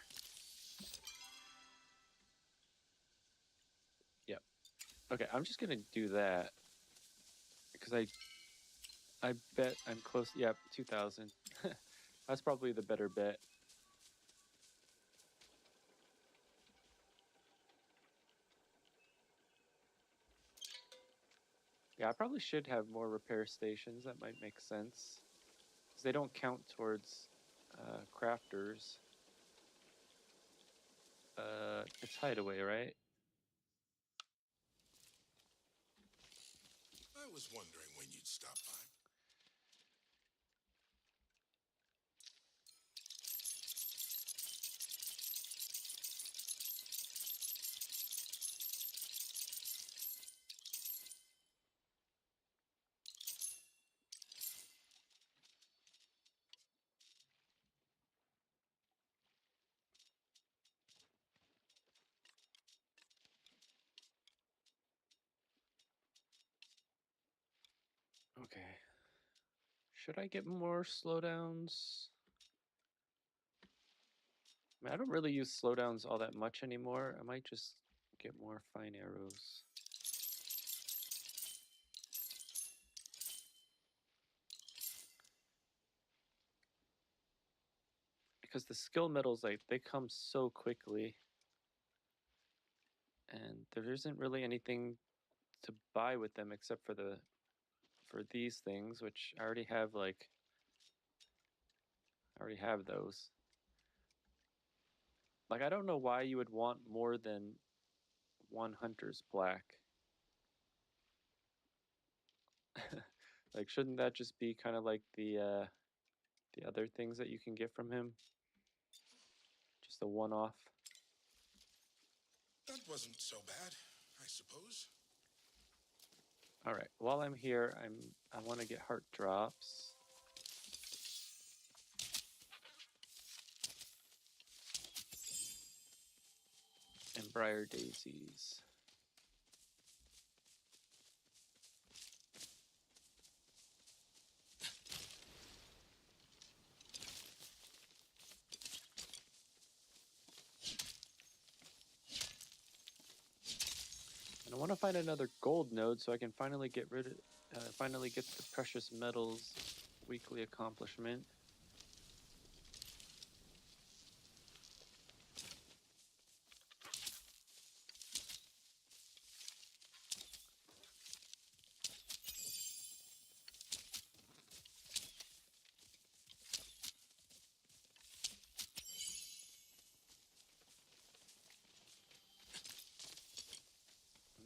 Yep. Okay, I'm just gonna do that because I bet I'm close. Yep, 2,000. That's probably the better bet. Yeah, I probably should have more repair stations. That might make sense. Because they don't count towards crafters. It's hideaway, right? I was wondering when you'd stop by. Okay. Should I get more slowdowns? I mean, I don't really use slowdowns all that much anymore. I might just get more fine arrows. Because the skill medals, like, they come so quickly. And there isn't really anything to buy with them except for these things, which I already have, like, I already have those. Like, I don't know why you would want more than one hunter's black. Like, shouldn't that just be kind of like the other things that you can get from him? Just a one-off. That wasn't so bad, I suppose. All right. While I'm here, I want to get heart drops. And briar daisies. And I want to find another gold node so I can finally get finally get the precious metals weekly accomplishment.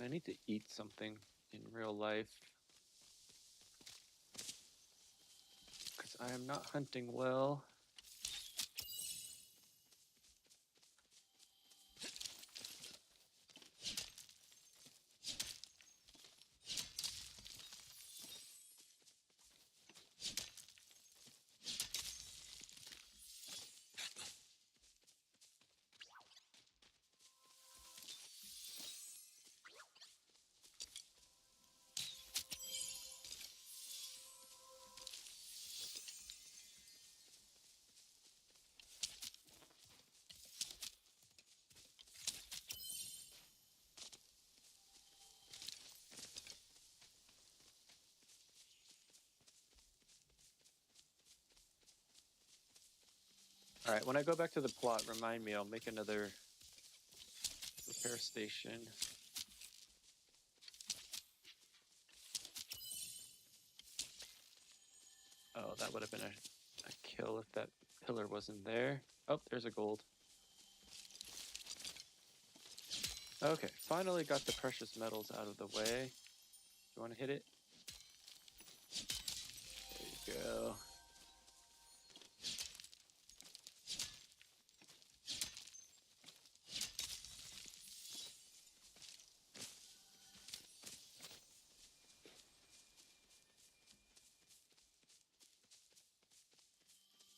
I need to eat something in real life. Because I am not hunting well. All right, when I go back to the plot, remind me, I'll make another repair station. Oh, that would have been a kill if that pillar wasn't there. Oh, there's a gold. Okay, finally got the precious metals out of the way. You want to hit it? There you go.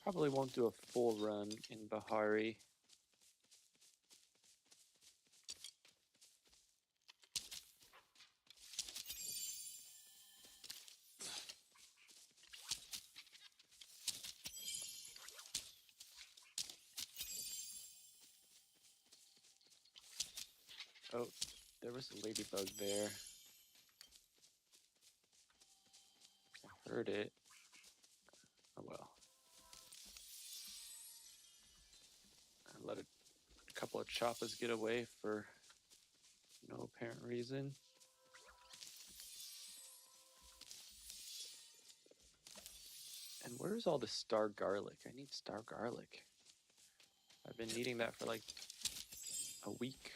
Probably won't do a full run in Bahari. Oh, there was a ladybug there. I heard it. Oh well. I let a couple of choppas get away for no apparent reason. And where's all the star garlic? I need star garlic. I've been needing that for like a week.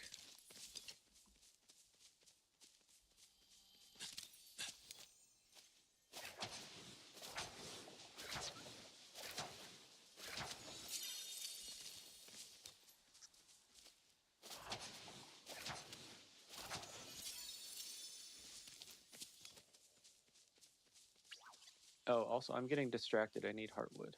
Oh, also, I'm getting distracted. I need heartwood.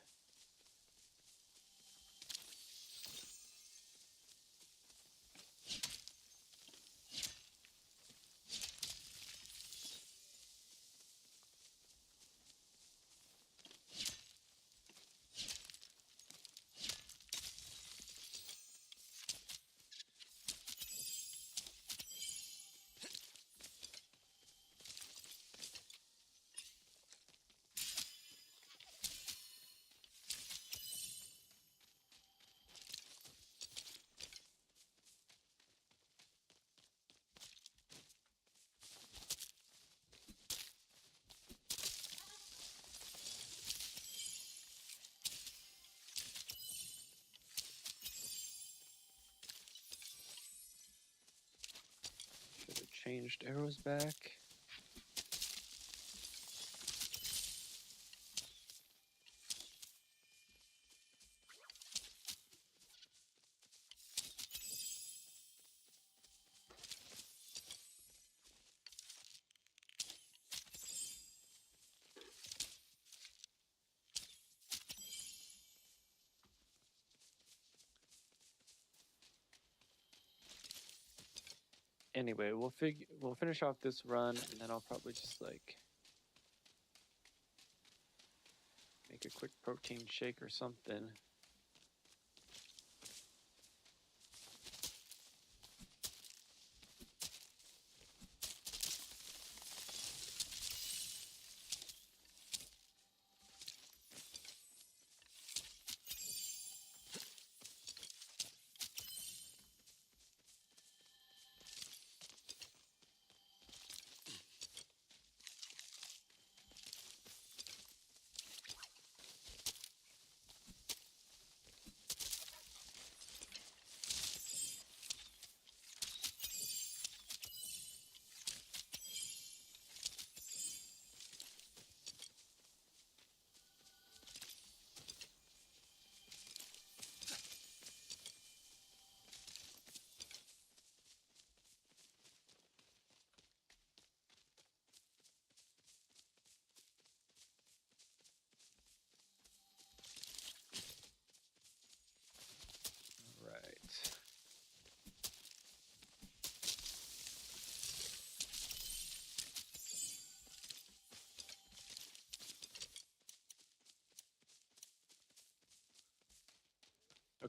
Should have changed arrows back. Anyway, we'll finish off this run, and then I'll probably just like make a quick protein shake or something.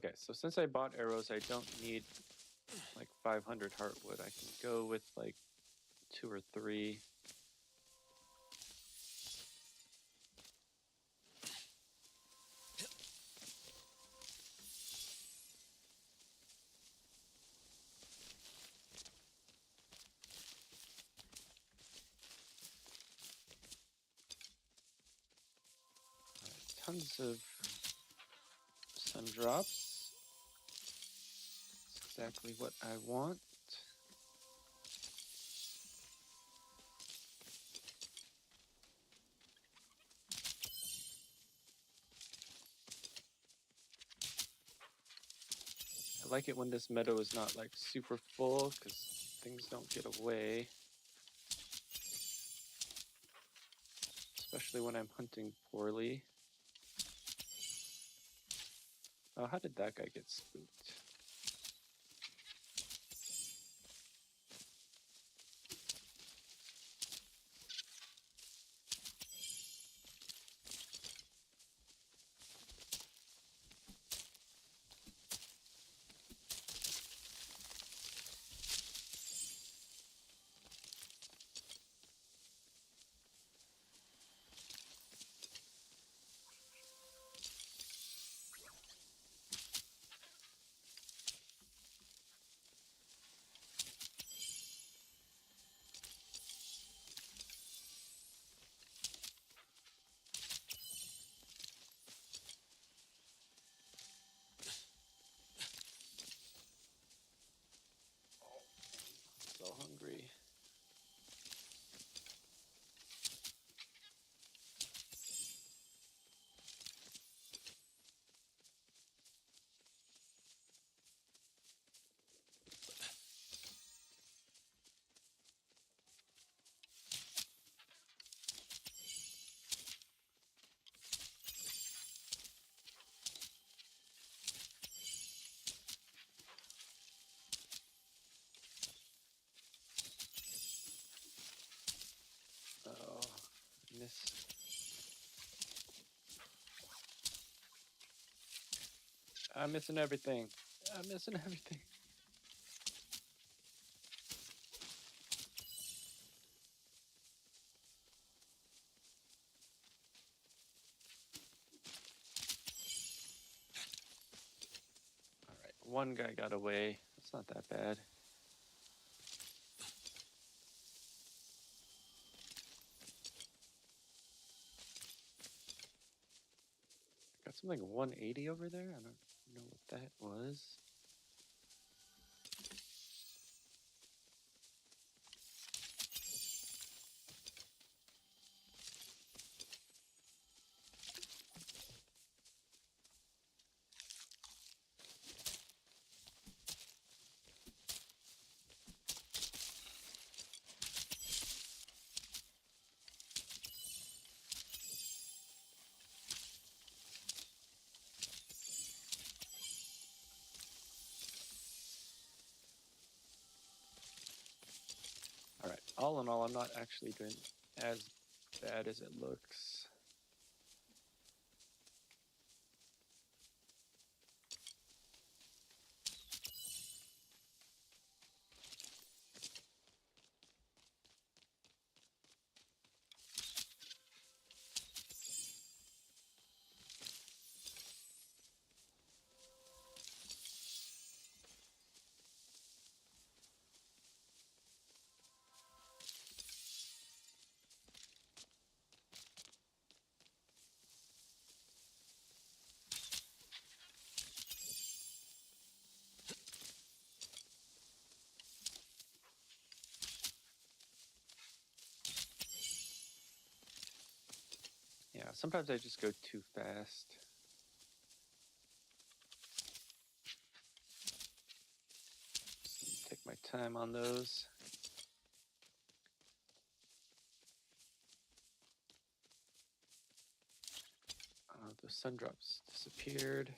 Okay, so since I bought arrows, I don't need like 500 heartwood. I can go with like 2 or 3. Tons of sun drops. That's exactly what I want. I like it when this meadow is not like super full because things don't get away. Especially when I'm hunting poorly. Oh, how did that guy get spooked? So hungry. Oh, miss. I'm missing everything. I'm missing everything. All right, one guy got away. That's not that bad. Got something 180 over there. I don't know what that was. All right, all in all, I'm not actually doing as bad as it looks. Yeah, sometimes I just go too fast. Take my time on those. The sun drops disappeared.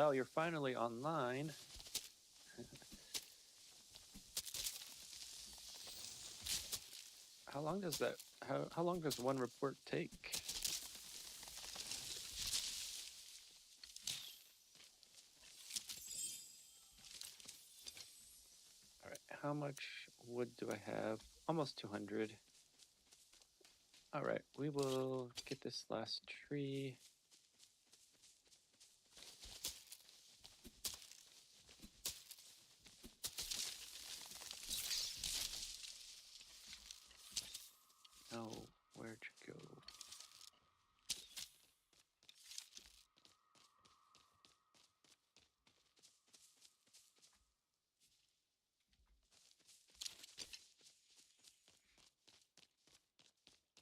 Oh, you're finally online. How long does that? How long does one report take? All right. How much wood do I have? Almost 200. All right. We will get this last tree. Oh, where'd you go?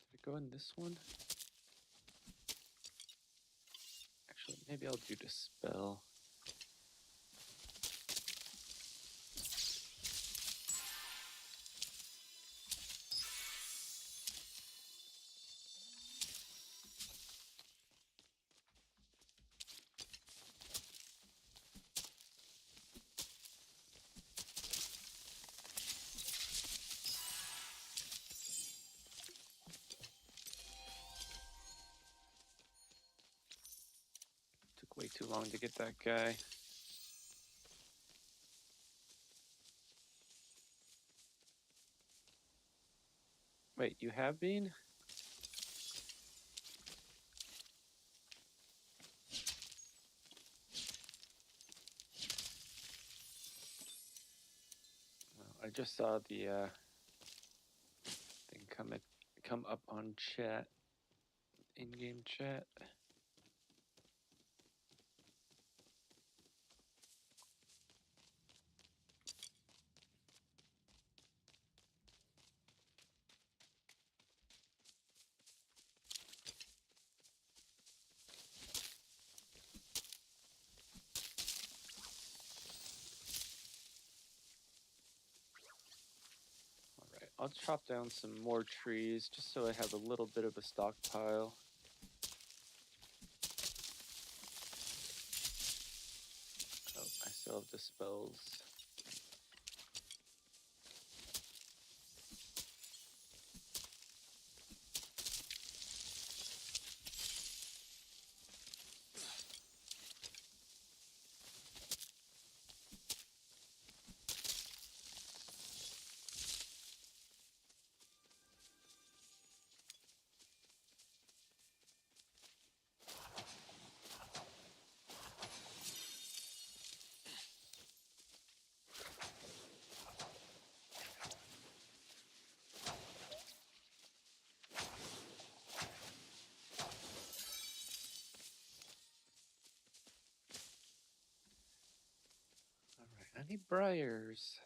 Did it go in this one? Actually, maybe I'll do dispel. Took way too long to get that guy. Wait, you have been? Well, I just saw the thing come up on chat, in-game chat. All right, I'll chop down some more trees just so I have a little bit of a stockpile. Oh, I still have dispels. All right, I need briars.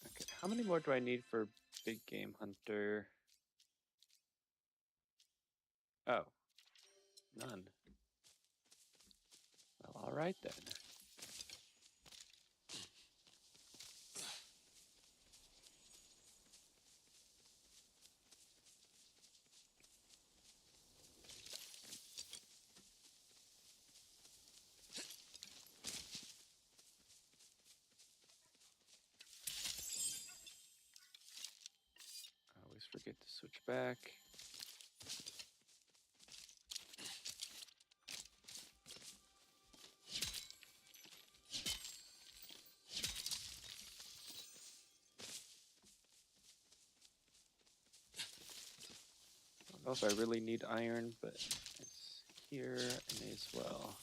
Okay, how many more do I need for big game hunter? Oh, none. Well, all right then. I always forget to switch back. know if I really need iron, but it's here. I may as well.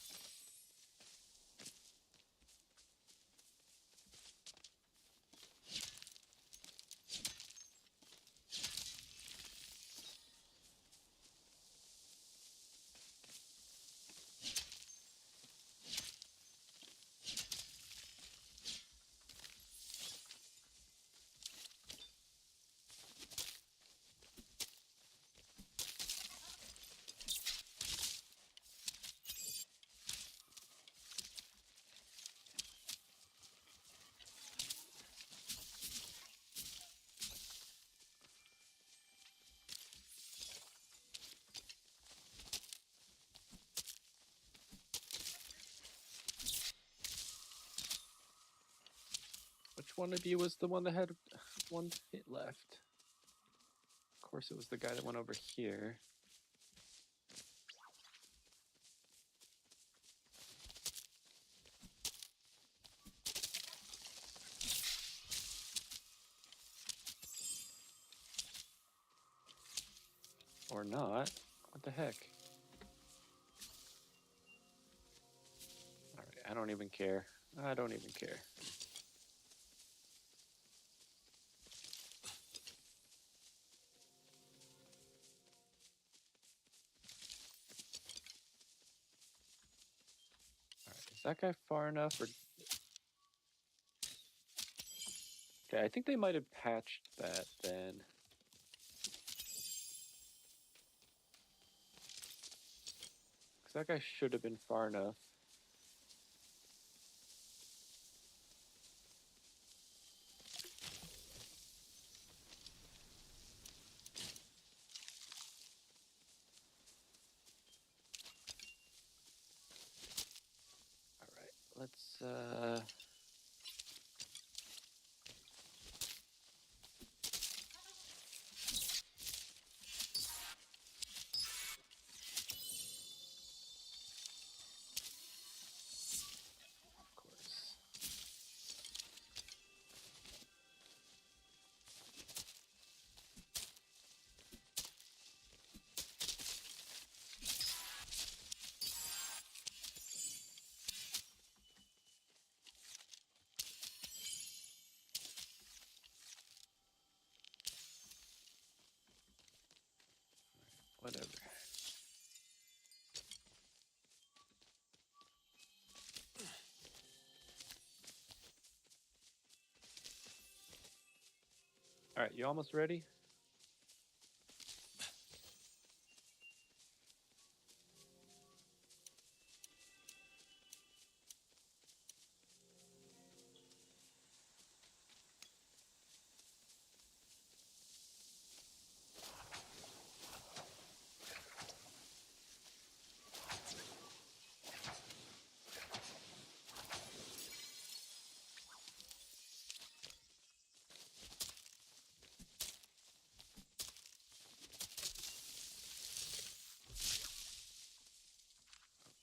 Which one of you was the one that had one hit left? Of course, it was the guy that went over here. Or not. What the heck? Alright, I don't even care. I don't even care. Alright, is that guy far enough? Or... Okay, I think they might have patched that then. Because that guy should have been far enough. Alright, let's of course. Whatever. Alright, you almost ready?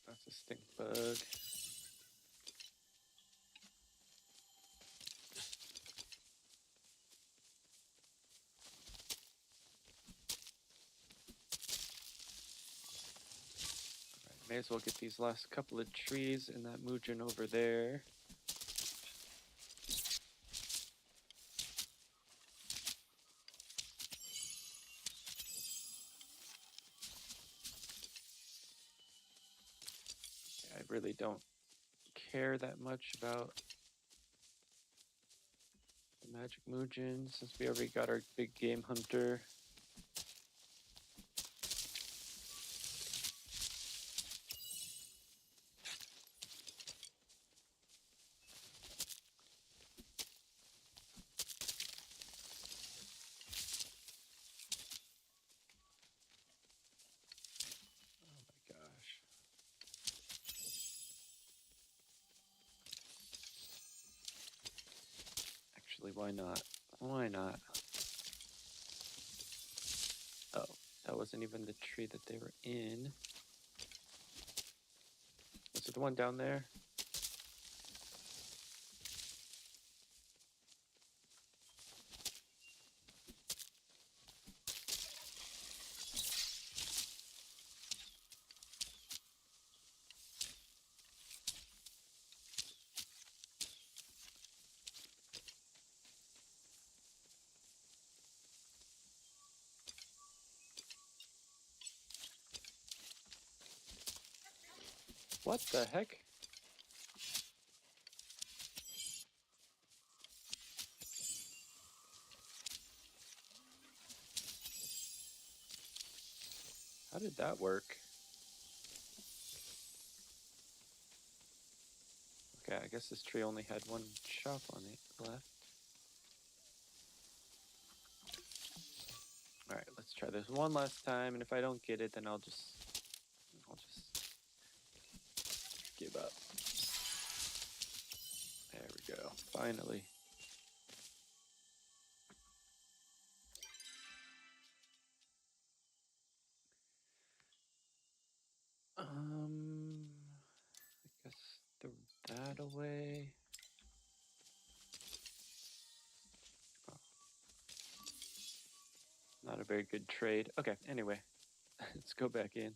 That's a stink bug. May as well get these last couple of trees and that Mujin over there. I really don't care that much about the magic Mujin since we already got our big game hunter. Gosh. Actually, why not? Why not? Oh, that wasn't even the tree that they were in. Was it the one down there? What the heck? How did that work? Okay, I guess this tree only had one shop on it left. All right, let's try this one last time, and if I don't get it, then I'll just give up. There we go. Finally. I guess throw that away. Oh, not a very good trade. Okay, anyway, let's go back in.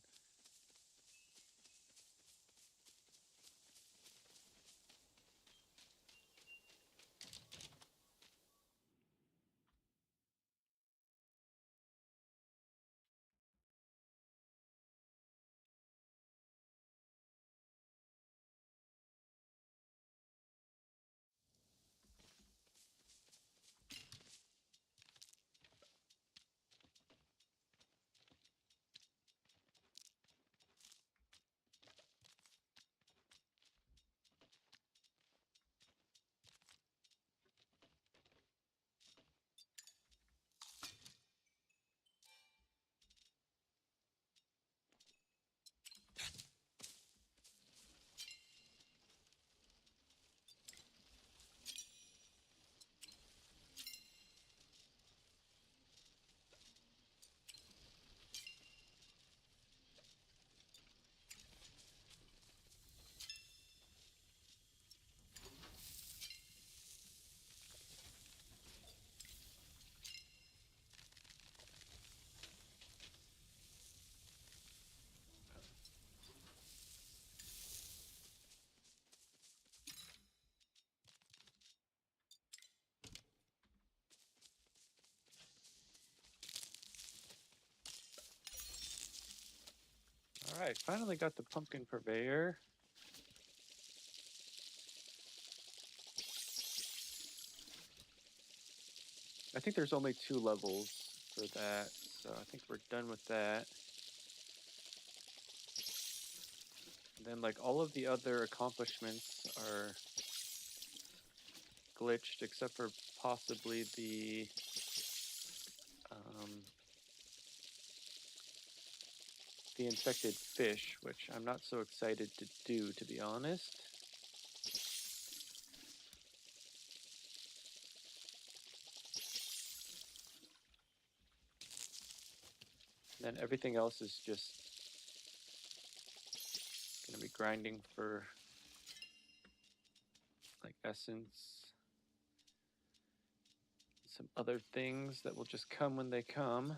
All right, finally got the pumpkin purveyor. I think there's only 2 levels for that, so I think we're done with that. And then like all of the other accomplishments are glitched except for possibly the infected fish, which I'm not so excited to do, to be honest. Then everything else is just gonna be grinding for like essence, some other things that will just come when they come.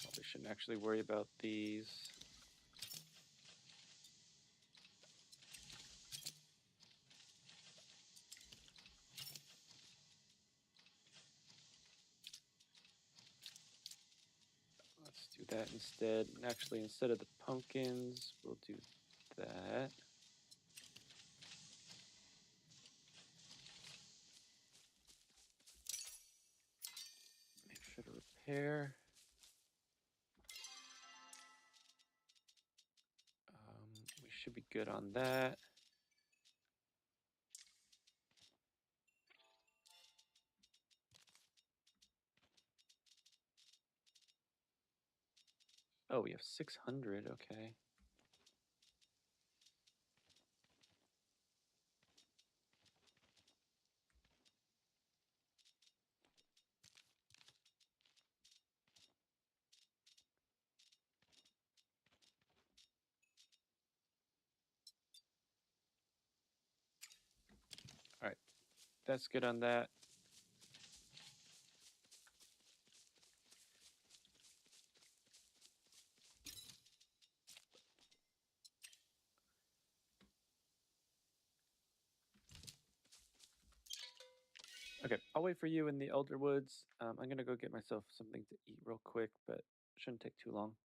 Probably shouldn't actually worry about these. Let's do that instead. And actually, instead of the pumpkins, we'll do that. Make sure to repair. We should be good on that. Oh, we have 600, okay. All right, that's good on that. Okay, I'll wait for you in the Elderwoods. I'm gonna go get myself something to eat real quick, but shouldn't take too long.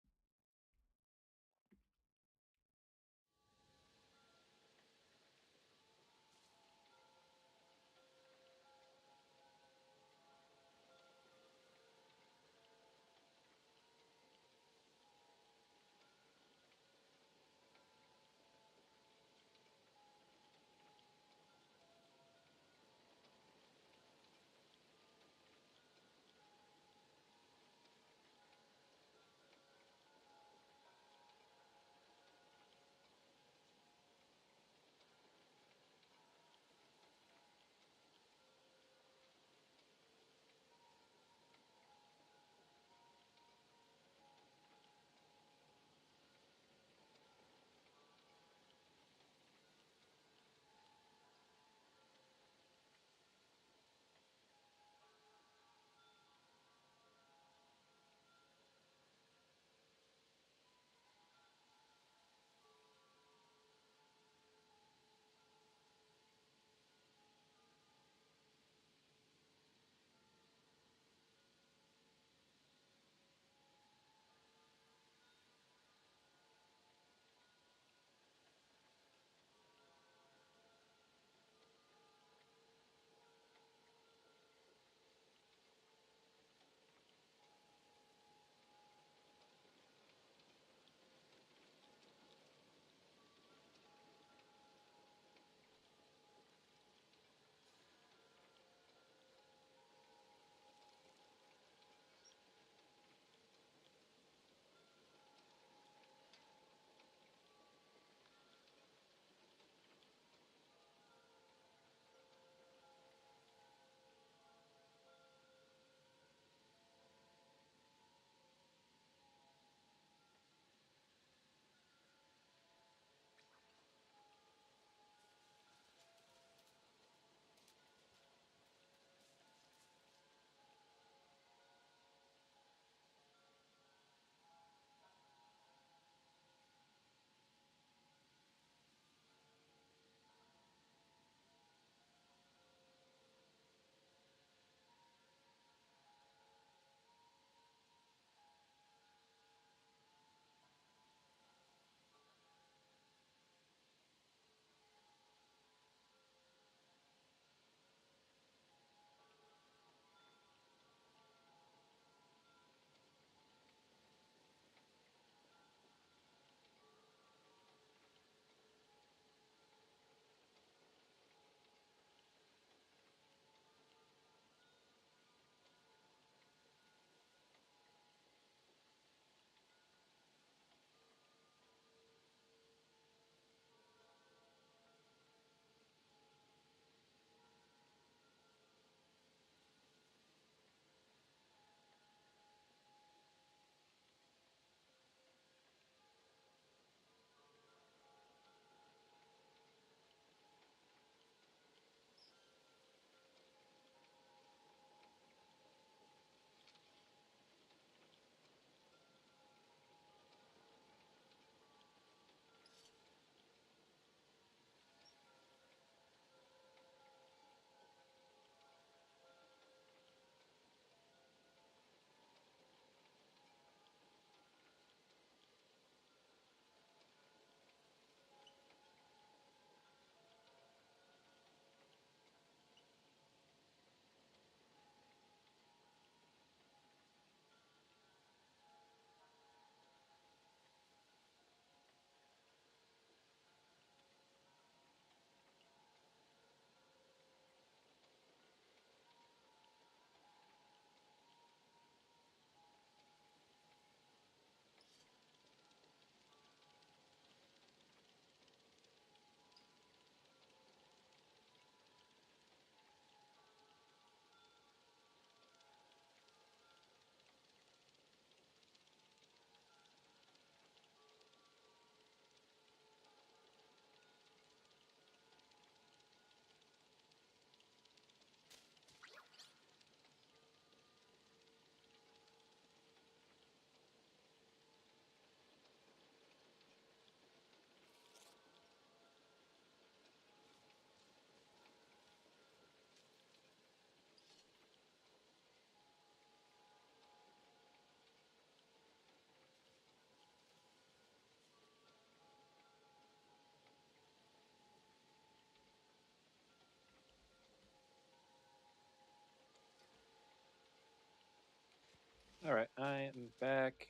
All right, I am back.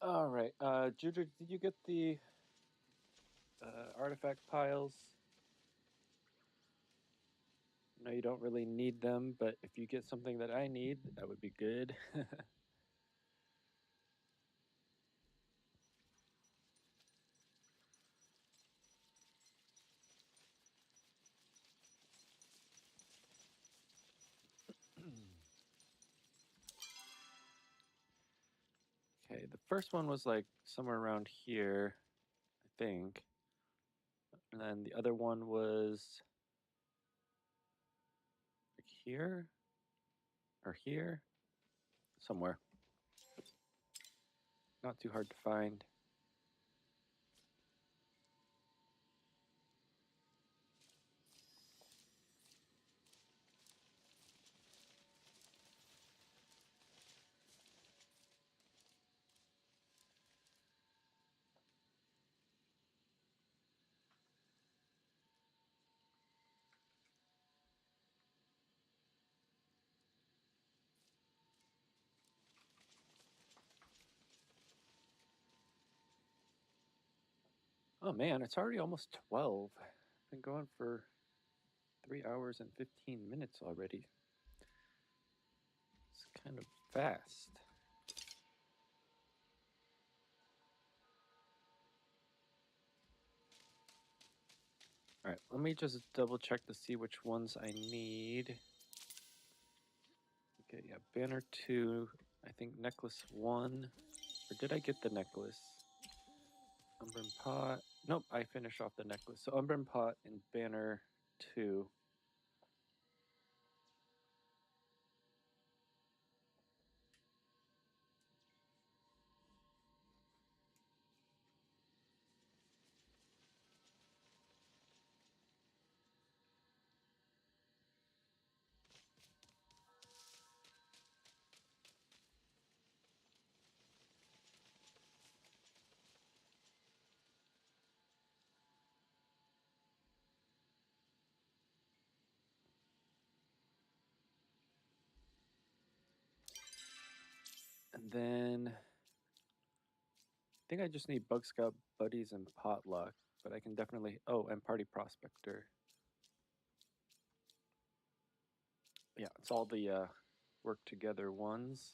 All right, Juju, did you get the artifact piles? No, you don't really need them, but if you get something that I need, that would be good. Okay, the first one was like somewhere around here, I think. And then the other one was like here or here, somewhere. Not too hard to find. Oh man, it's already almost 12. I've been going for 3 hours and 15 minutes already. It's kind of fast. All right, let me just double check to see which ones I need. Okay, yeah, banner 2, I think necklace 1. Or did I get the necklace? Umbran pot. Nope, I finished off the necklace. So Umbran pot and banner 2. And then I think I just need Bug Scout Buddies and Potluck, but I can definitely, oh, and Party Prospector. Yeah, it's all the work together ones.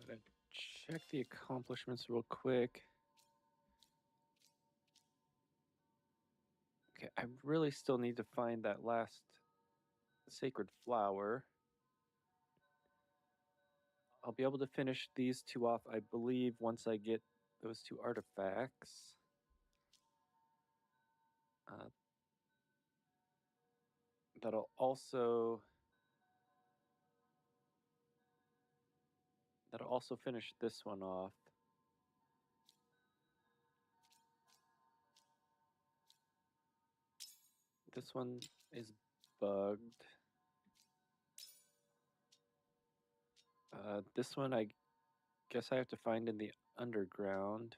I'm gonna check the accomplishments real quick. Okay, I really still need to find that last sacred flower. I'll be able to finish these two off, I believe, once I get those two artifacts. Uh, that'll also finish this one off. This one is bugged. This one I guess I have to find in the underground.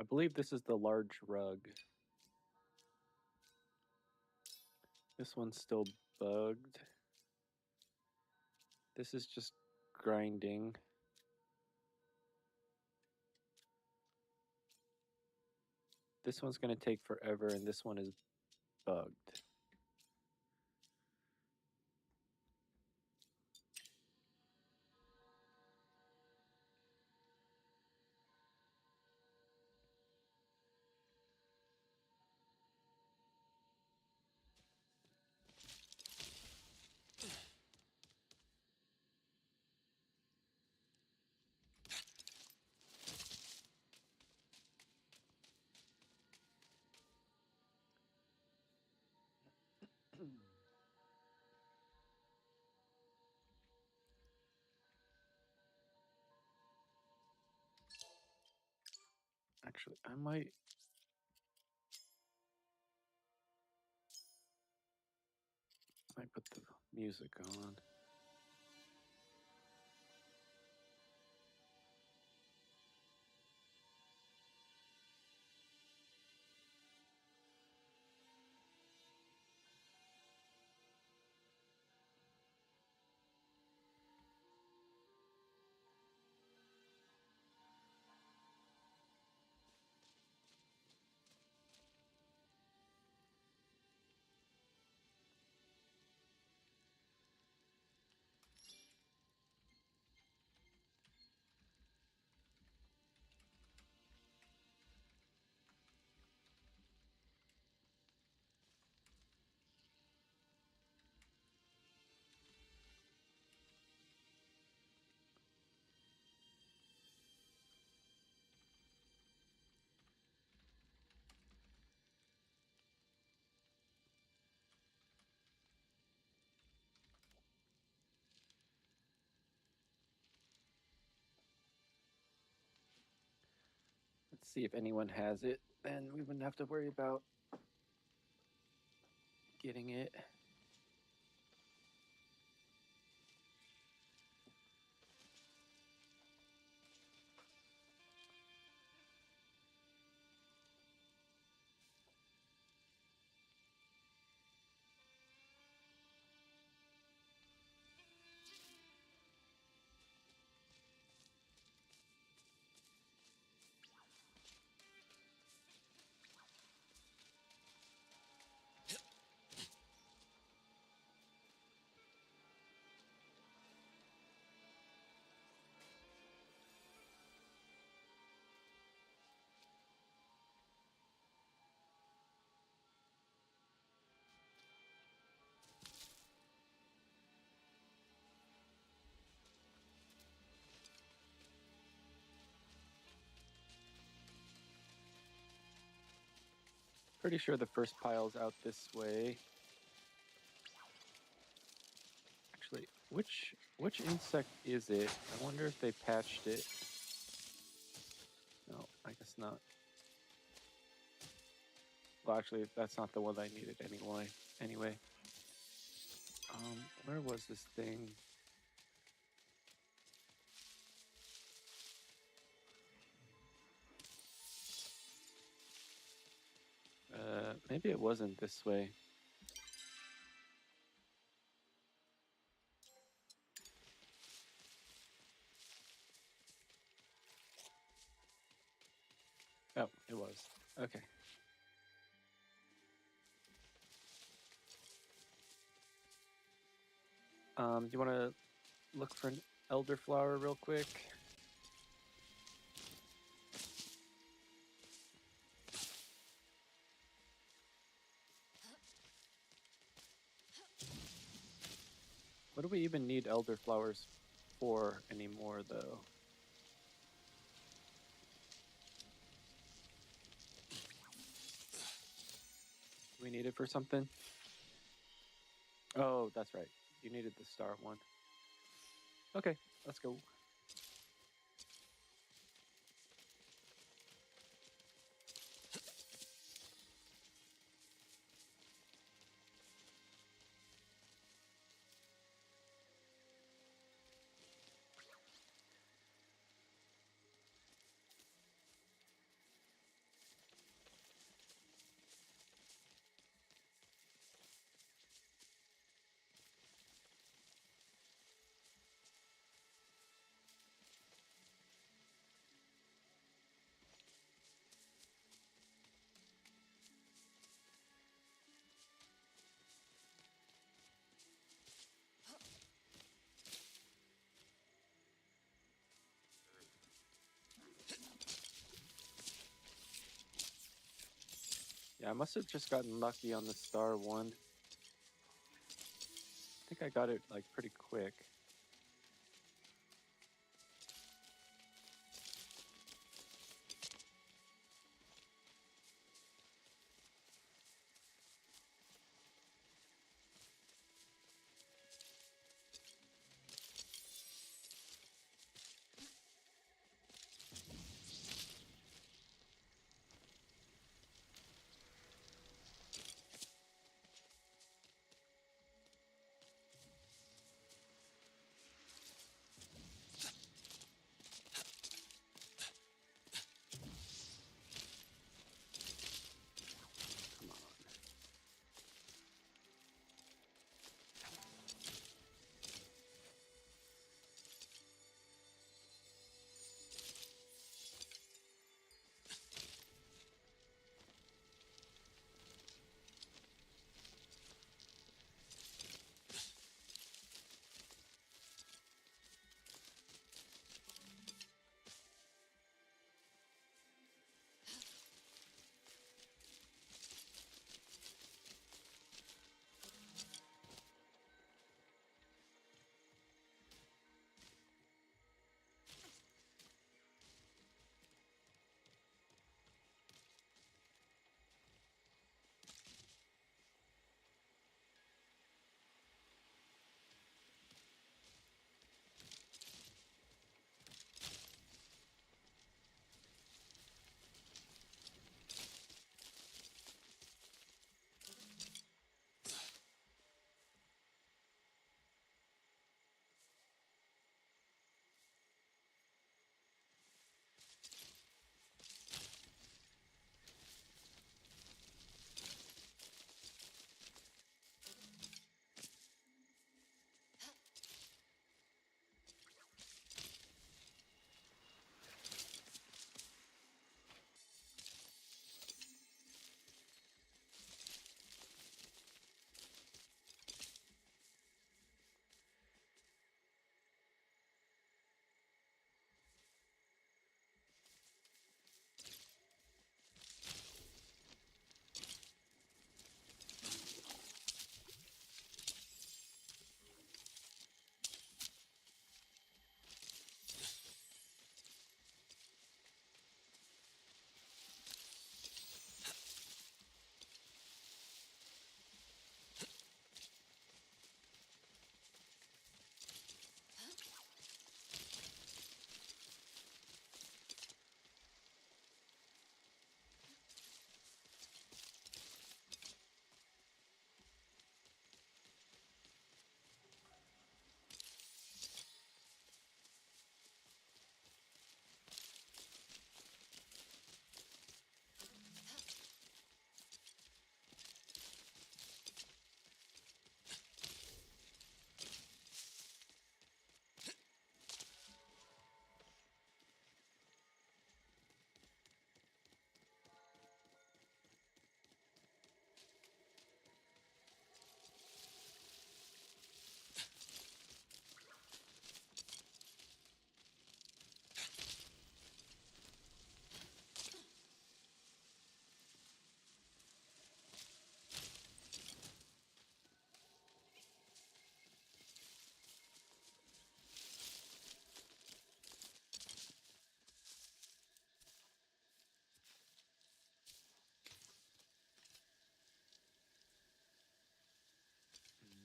I believe this is the large rug. This one's still bugged. This is just grinding. This one's going to take forever, and this one is bugged. Actually, I might put the music on. Let's see if anyone has it, then we wouldn't have to worry about getting it. Pretty sure the first pile's out this way. Actually, which insect is it? I wonder if they patched it. No, I guess not. Well, actually, that's not the one I needed anyway. Where was this thing? Maybe it wasn't this way. Oh, it was. Okay. Do you want to look for an elderflower real quick? What do we even need elderflowers for anymore, though? Do we need it for something? Oh, that's right. You needed the star one. Okay, let's go. Yeah, I must have just gotten lucky on the star one. I think I got it like pretty quick. Come on.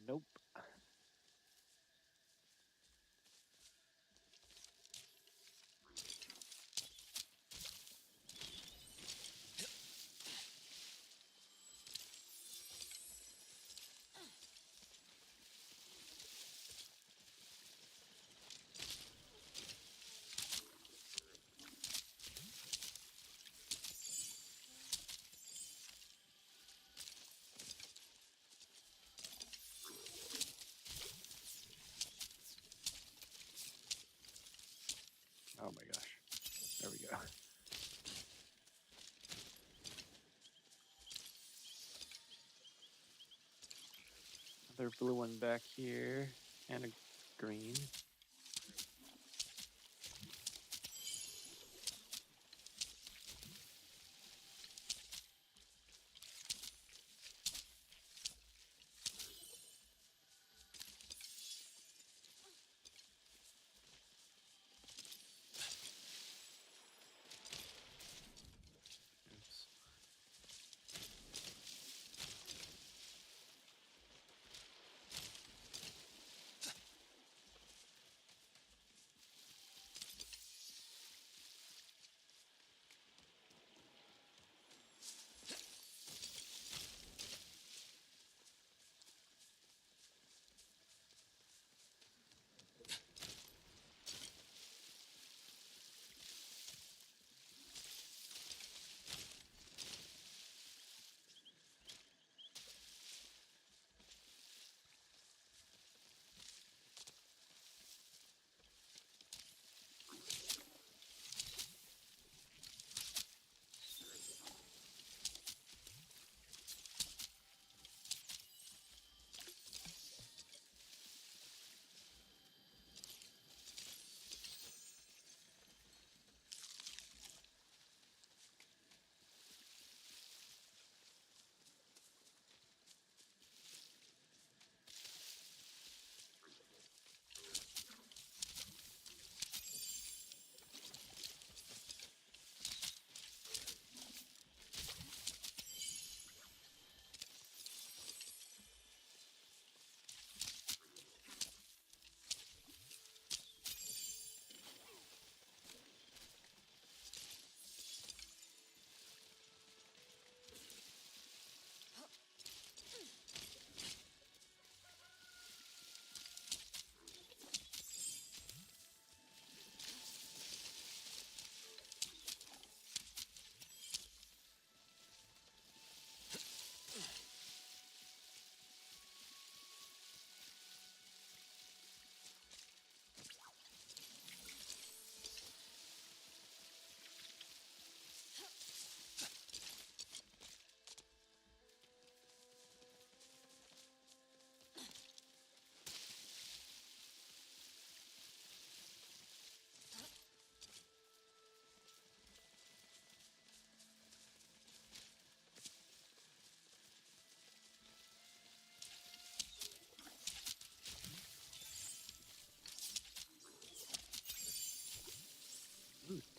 Nope. Oh my gosh. There we go. Another blue one back here, and a green.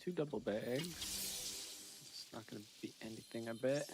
2 double bags. It's not going to be anything, I bet.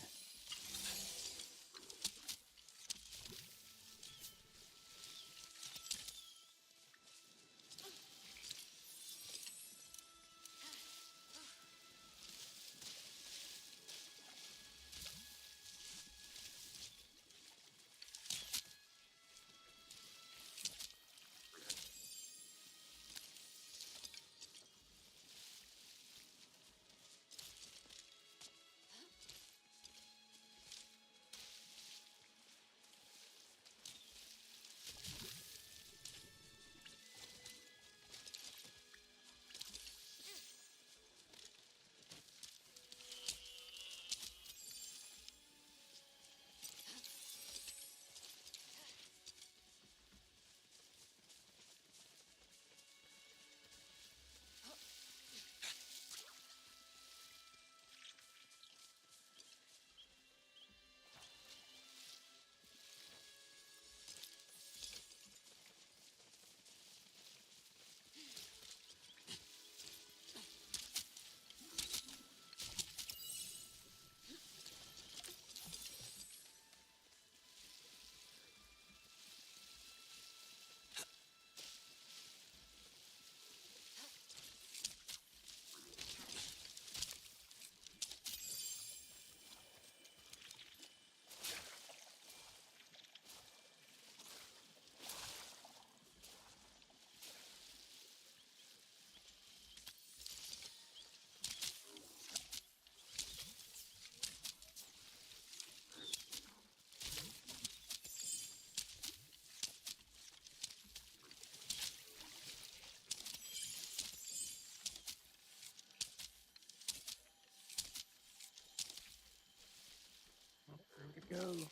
Oh, there we go.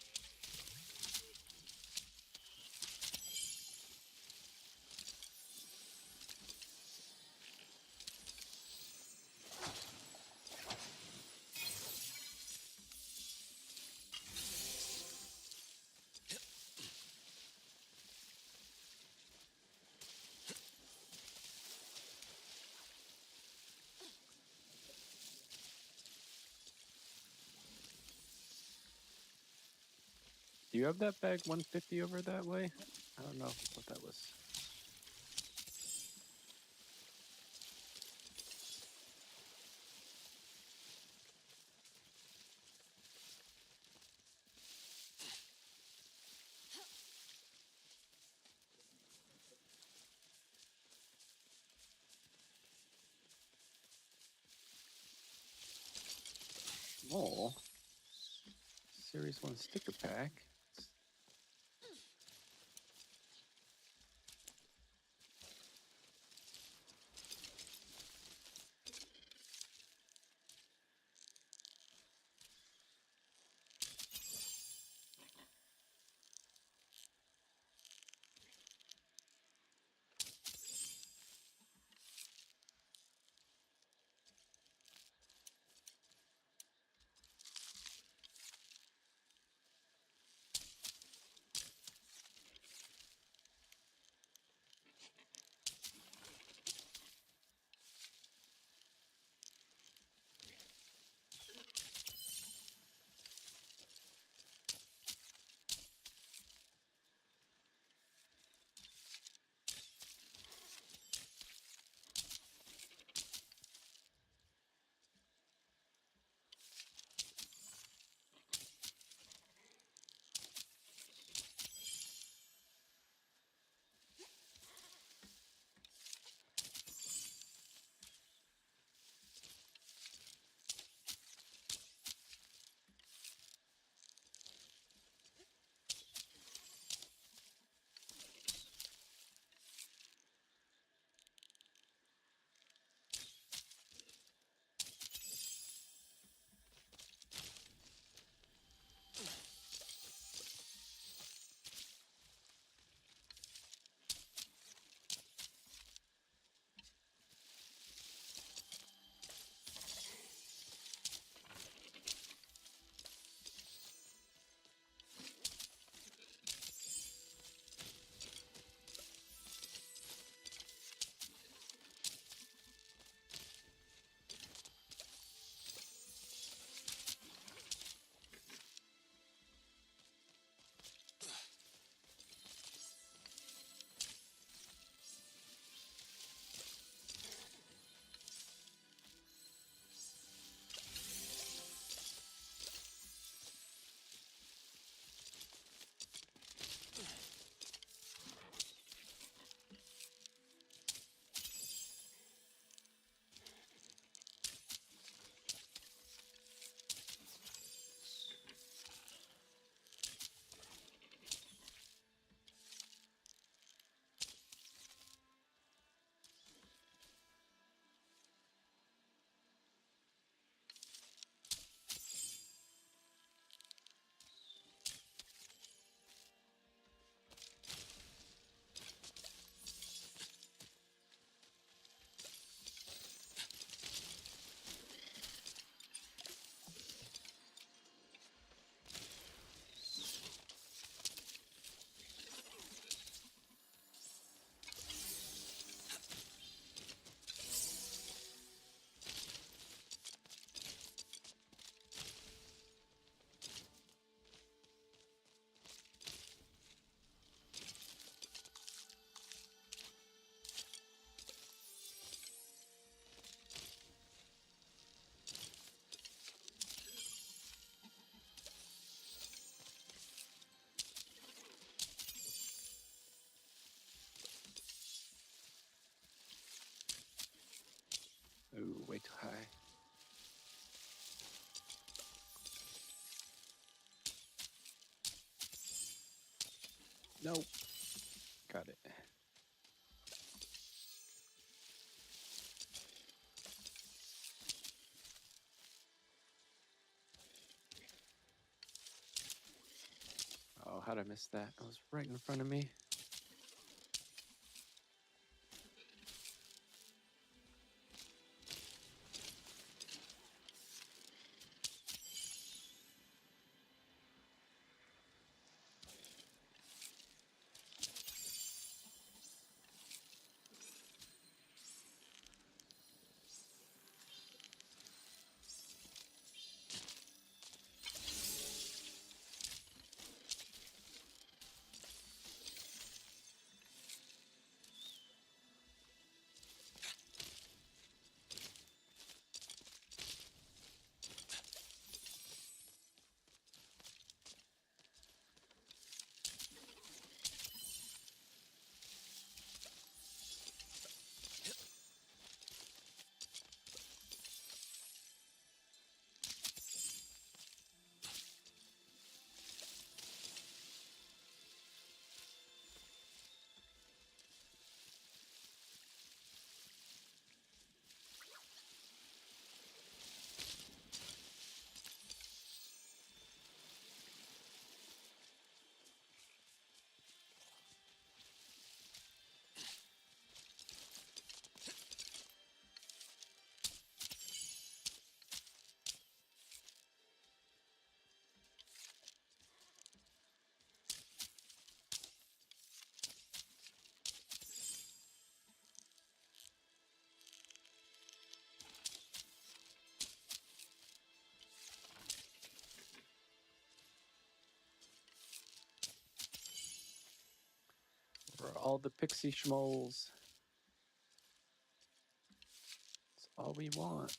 Do you have that bag 150 over that way? I don't know what that was. More Series 1 sticker pack. Nope. Got it. Oh, how'd I miss that? It was right in front of me. For all the pixie schmoles. That's all we want.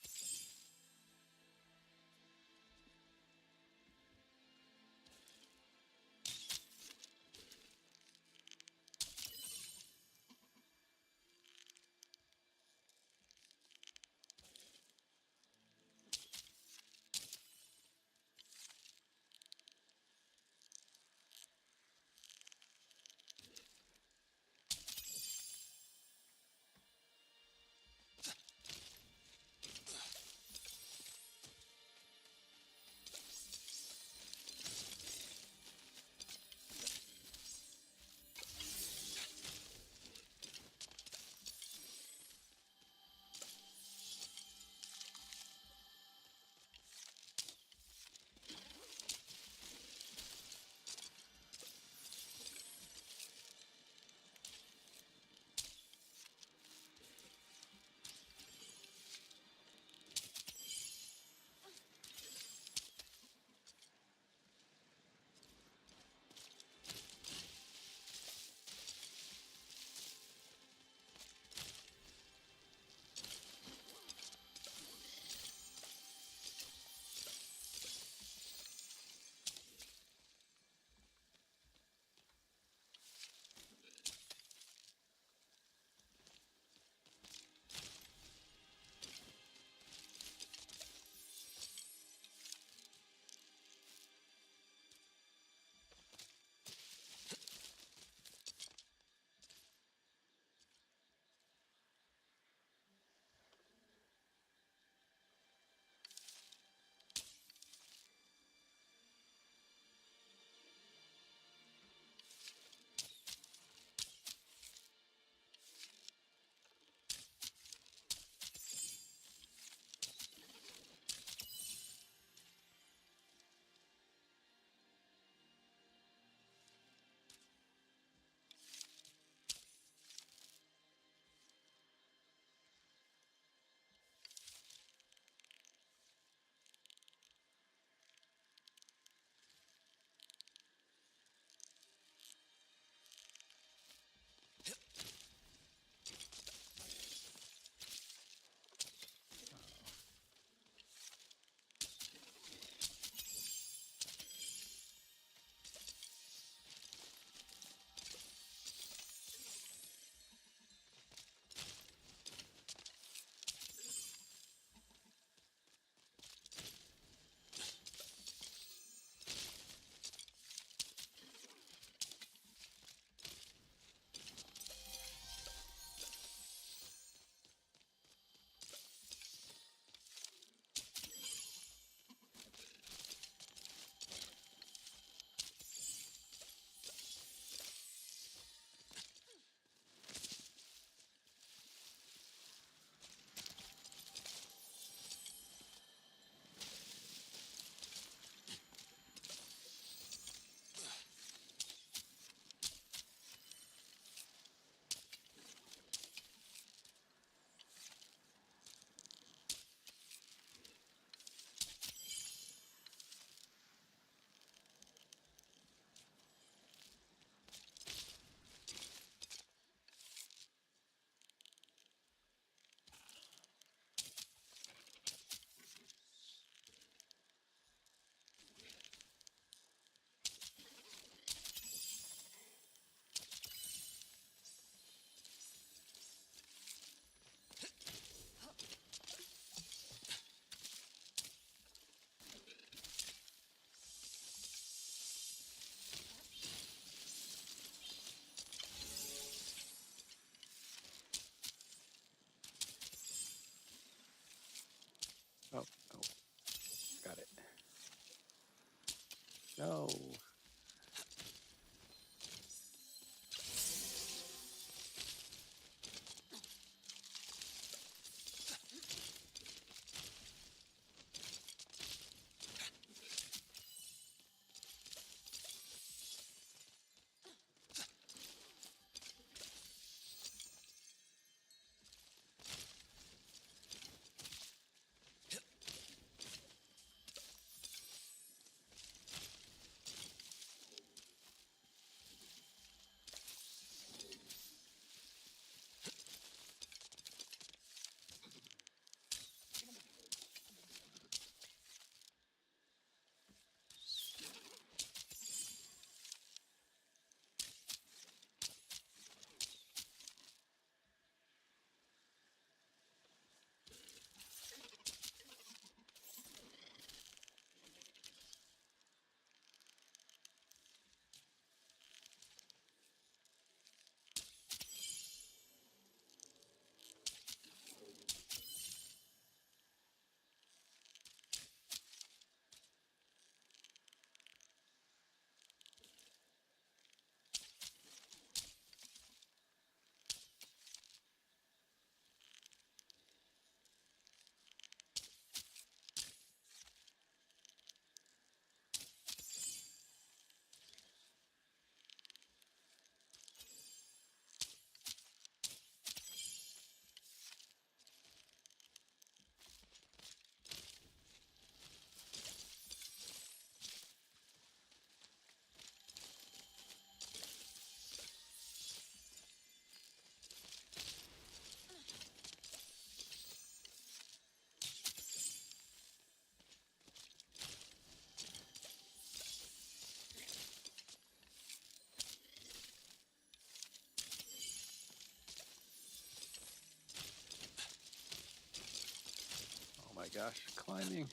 gosh, climbing.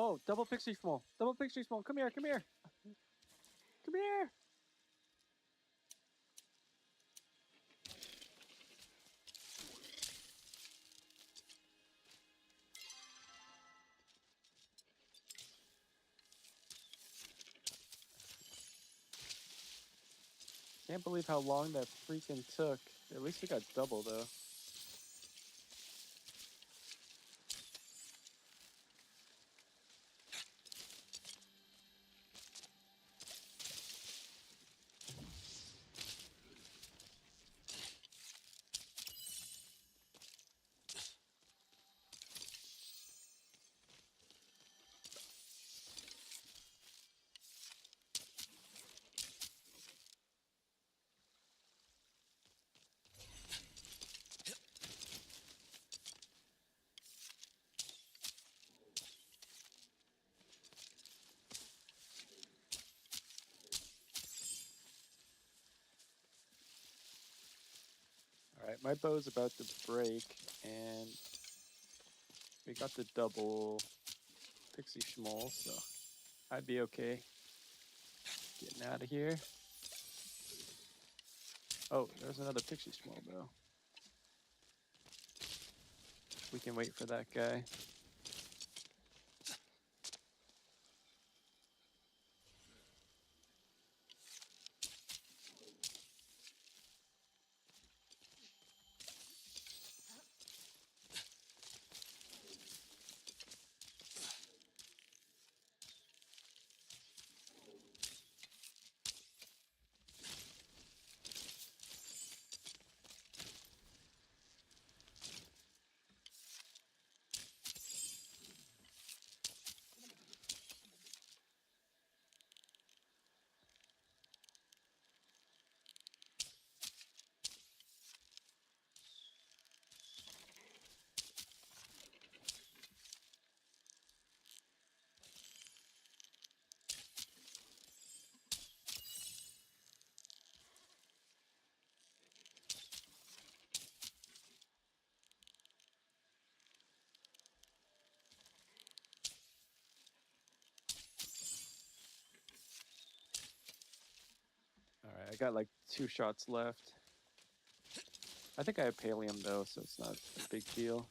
Oh, double pixie small. Double pixie small. Come here, come here. Come here. Can't believe how long that freaking took. At least we got double, though. Alright, my bow's about to break, and we got the double pixie schmoll, so I'd be okay getting out of here. Oh, there's another pixie schmoll, though. We can wait for that guy. Alright, I got like 2 shots left. I think I have Palium though, so it's not a big deal.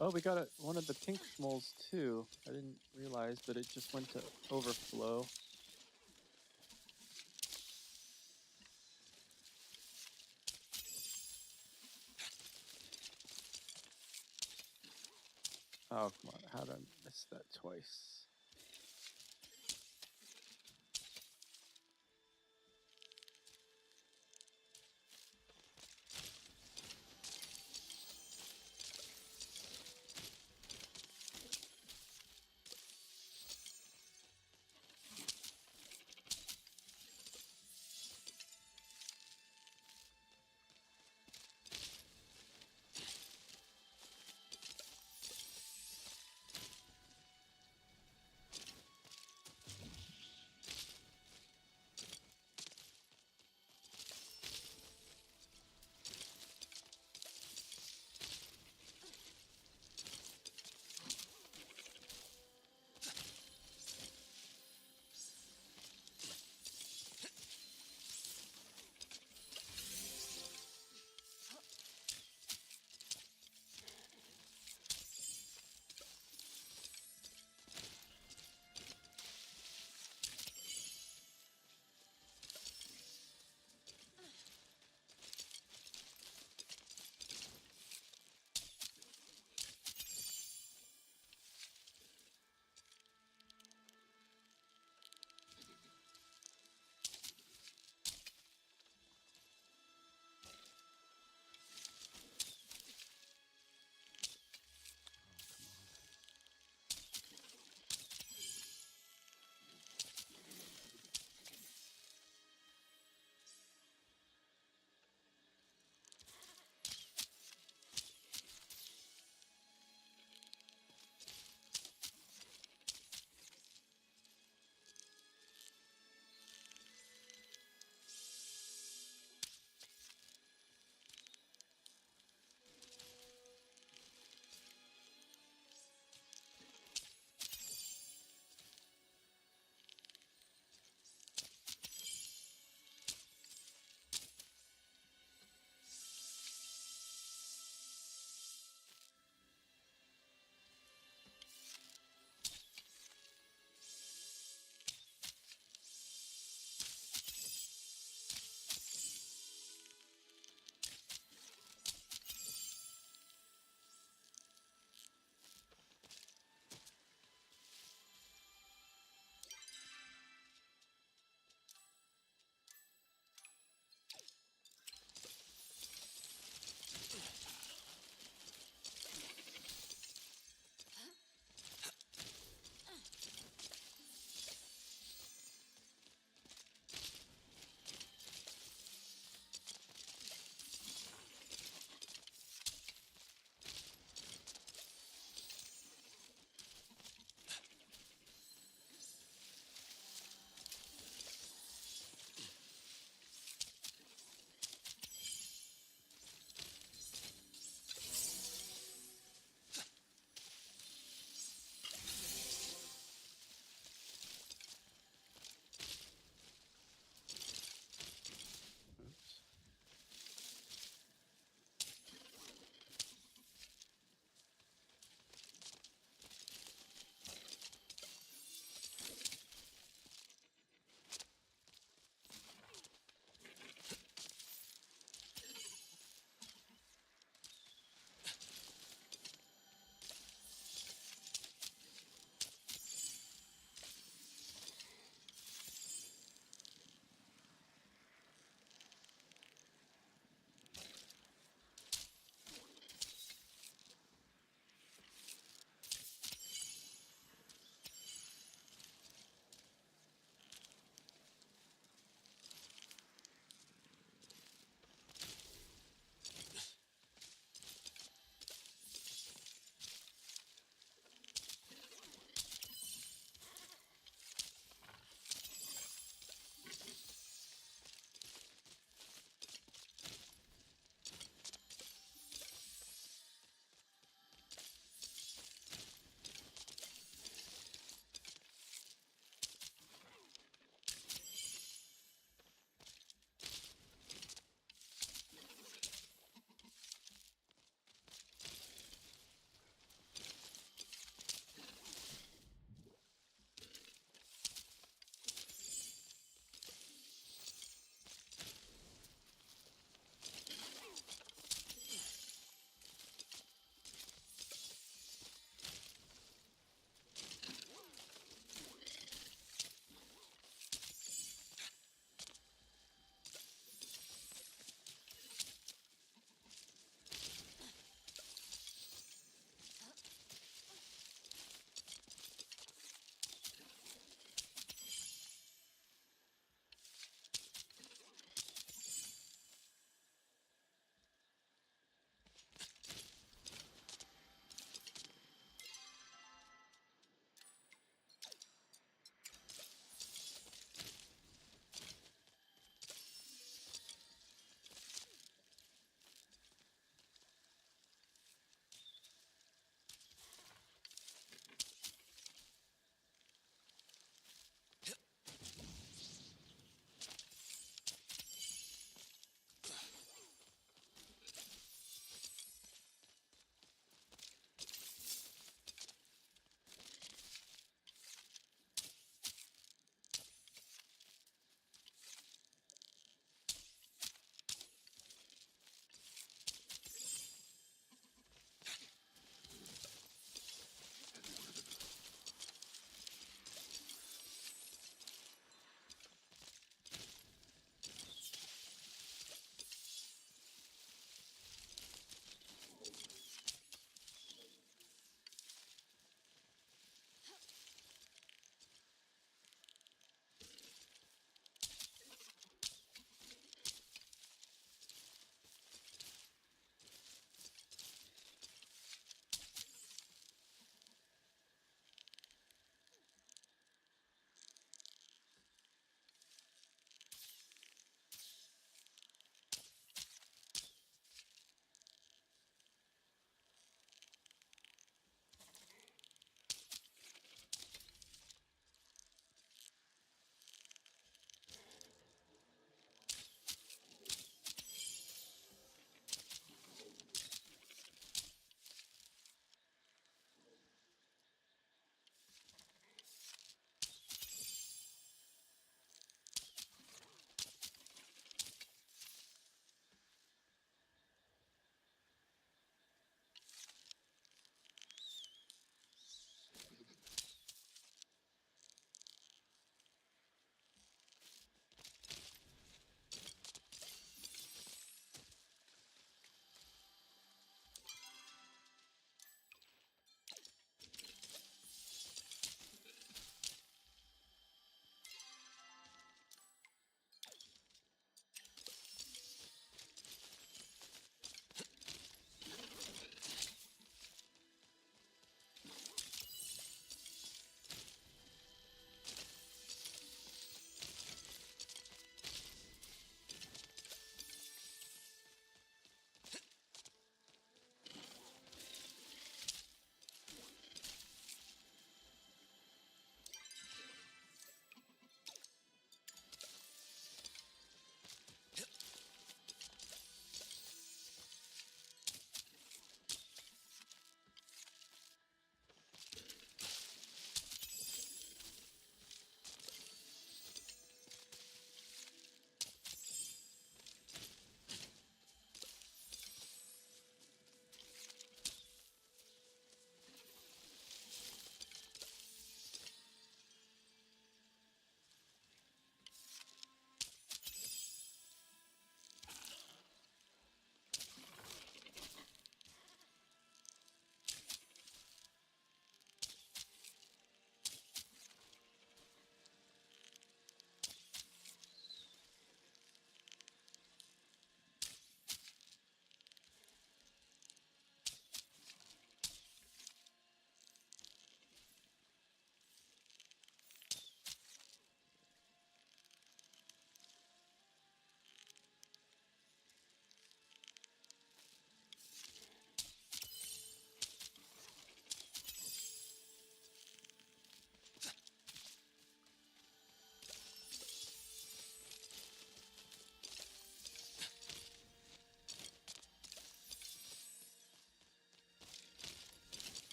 Oh, we got one of the pink schmoles too. I didn't realize, but it just went to overflow. Oh, come on. How did I miss that twice?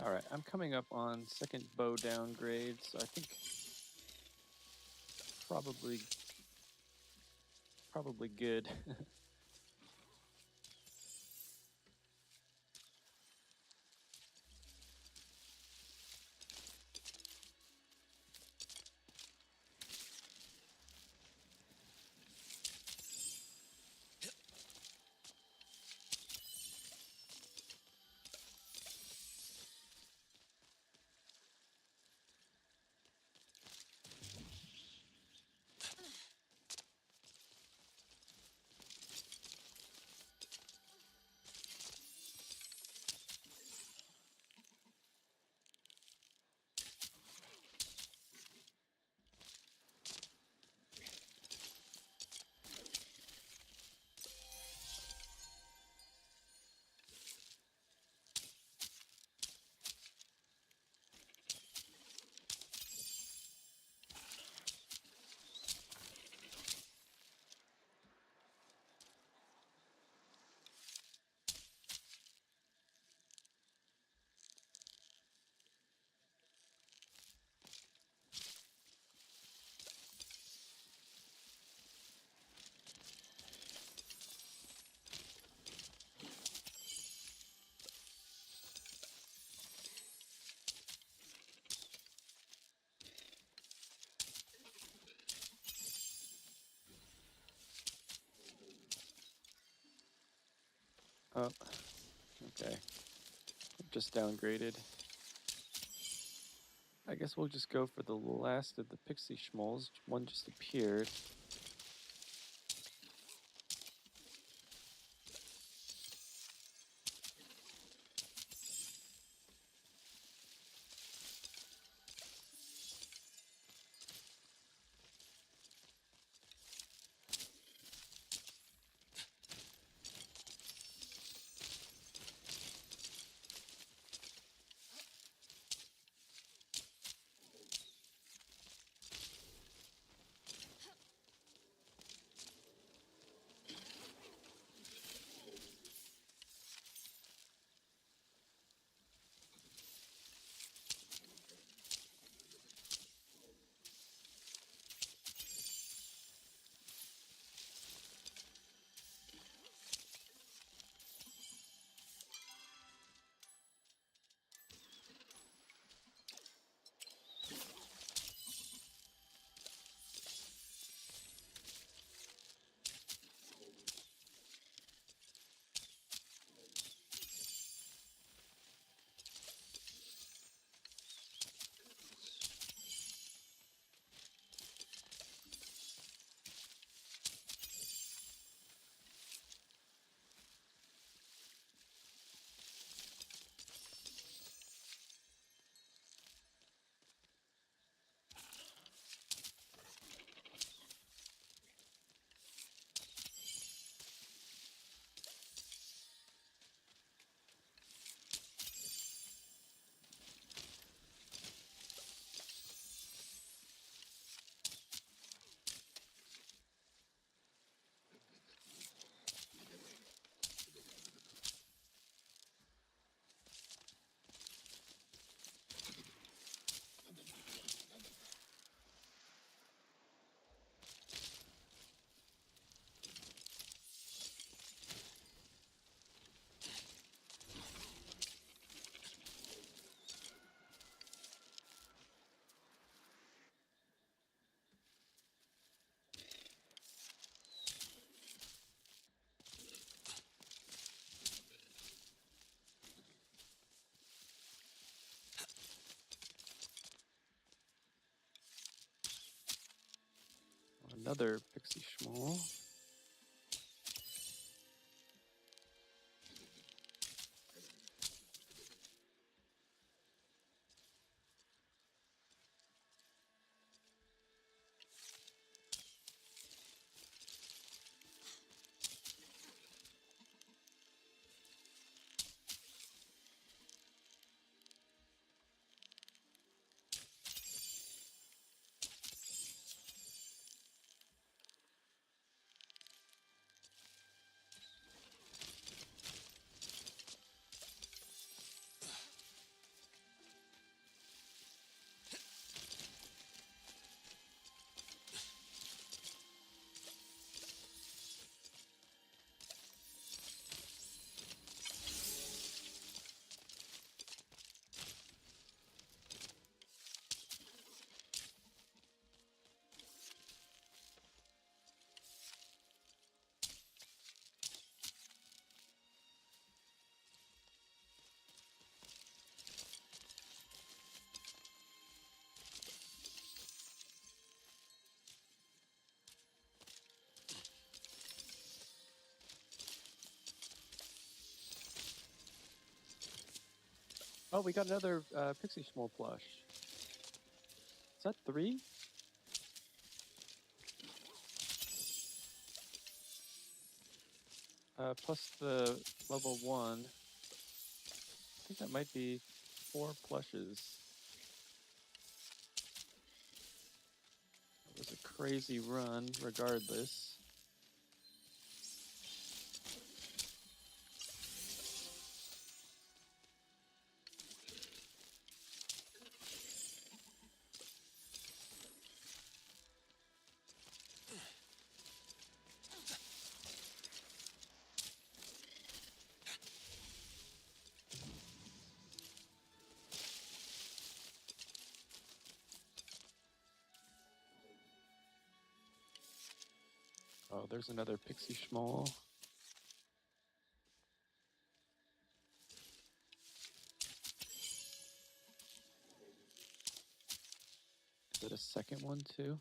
All right, I'm coming up on second bow downgrade, so I think probably good. Oh, okay. Just downgraded. I guess we'll just go for the last of the pixie schmoles. One just appeared. Another pixie schmole. Oh, we got another Pixie Schmoll plush. Is that 3? Plus the level 1. I think that might be 4 plushes. It was a crazy run, regardless. Oh, there's another Pixie Schmoll. Is it a second one too?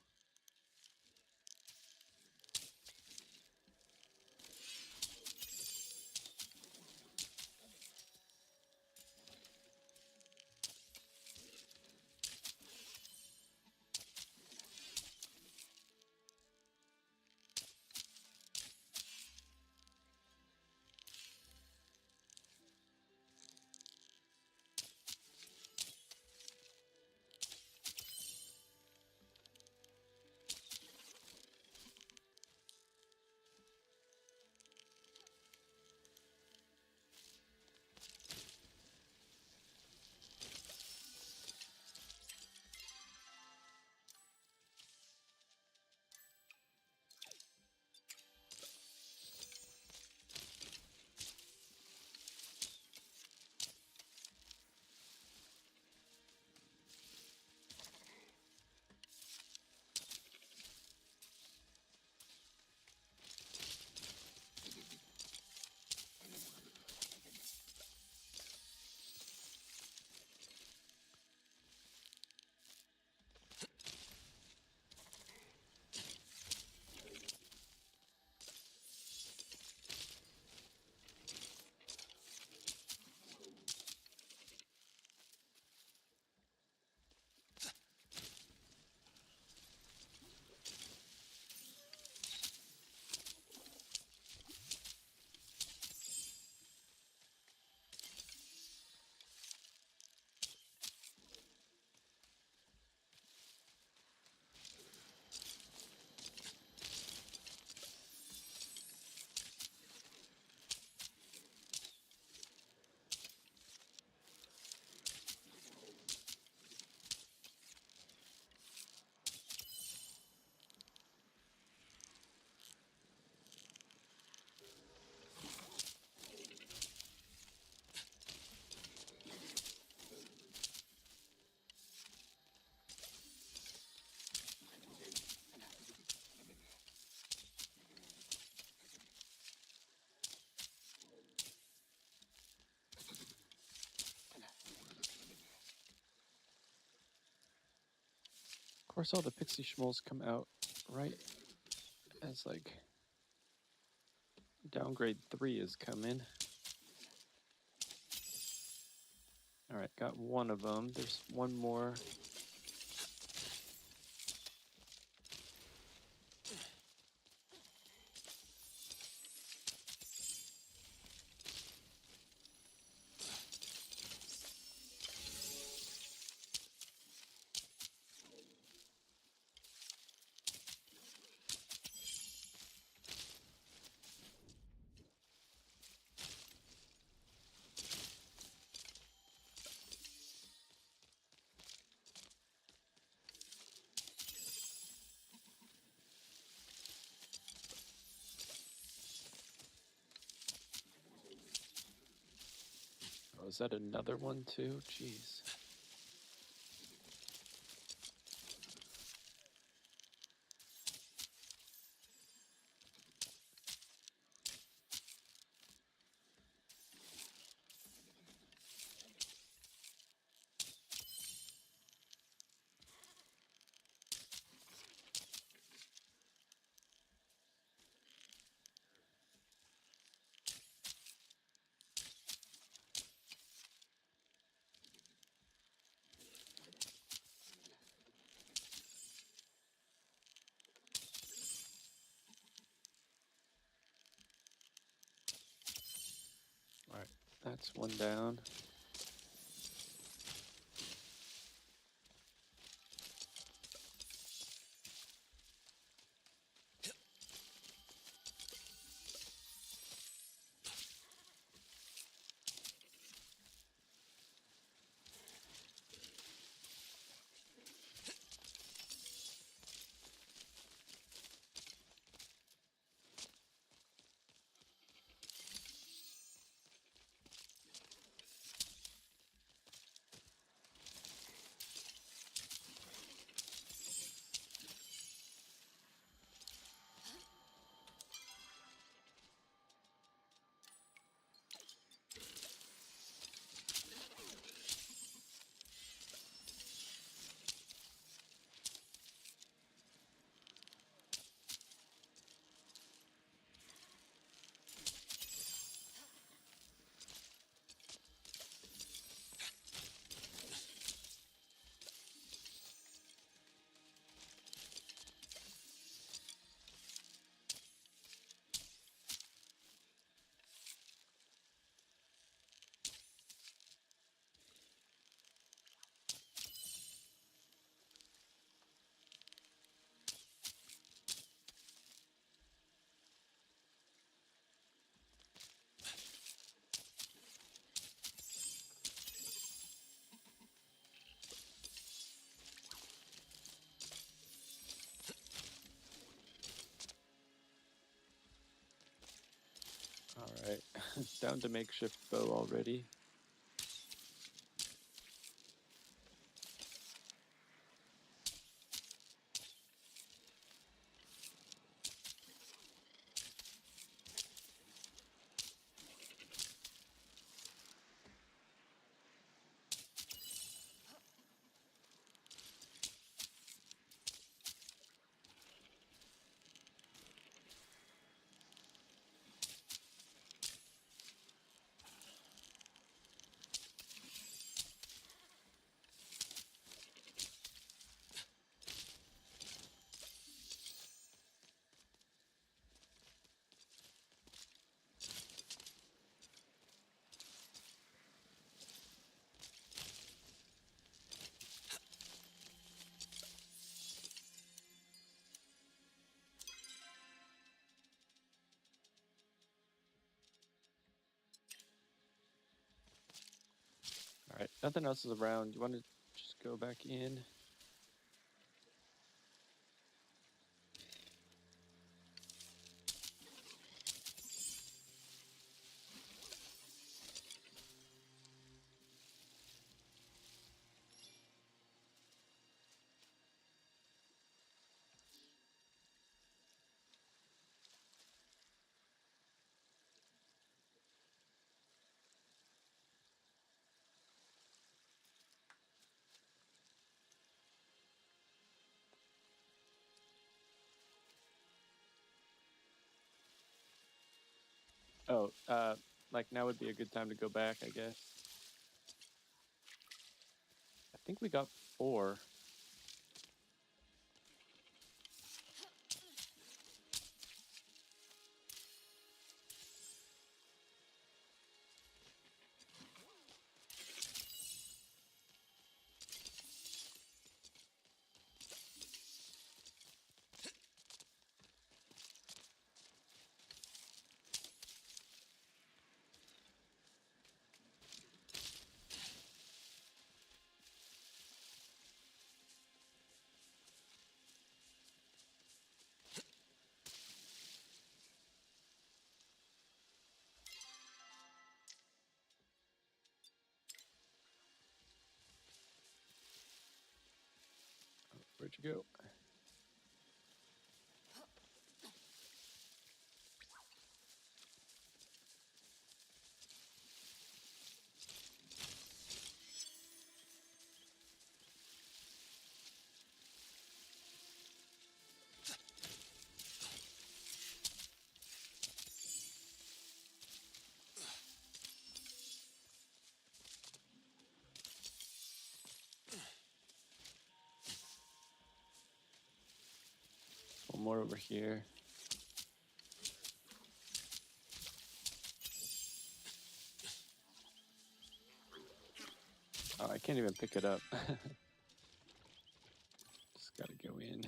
Of course, all the Pixie Schmolls come out right as like downgrade 3 is coming. All right, got one of them. There's one more. Oh, is that another one too? Jeez. It's one down. All right, down to makeshift bow already. All right, nothing else is around. You want to just go back in? Oh, like now would be a good time to go back, I guess. I think we got 4. Where'd you go? One more over here. Oh, I can't even pick it up. Just gotta go in.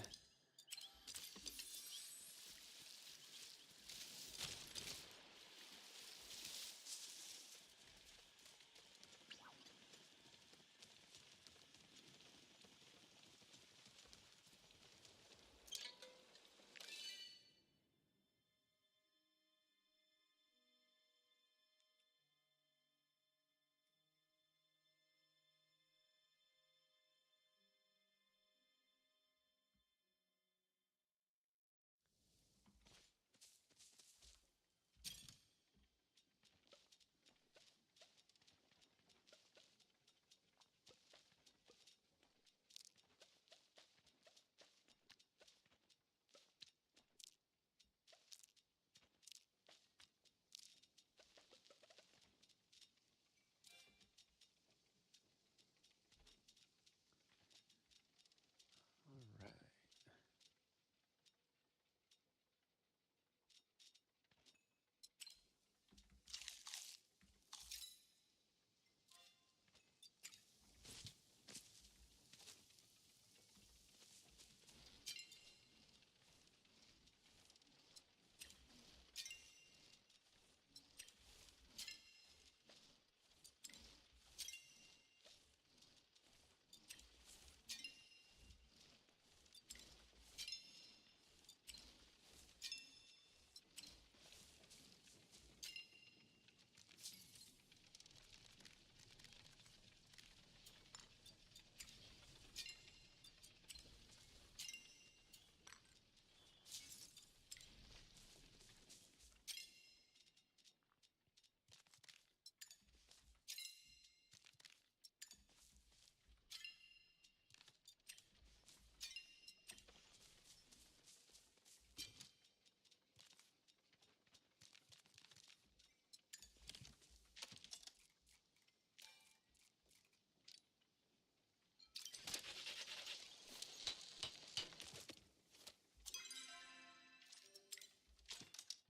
All right.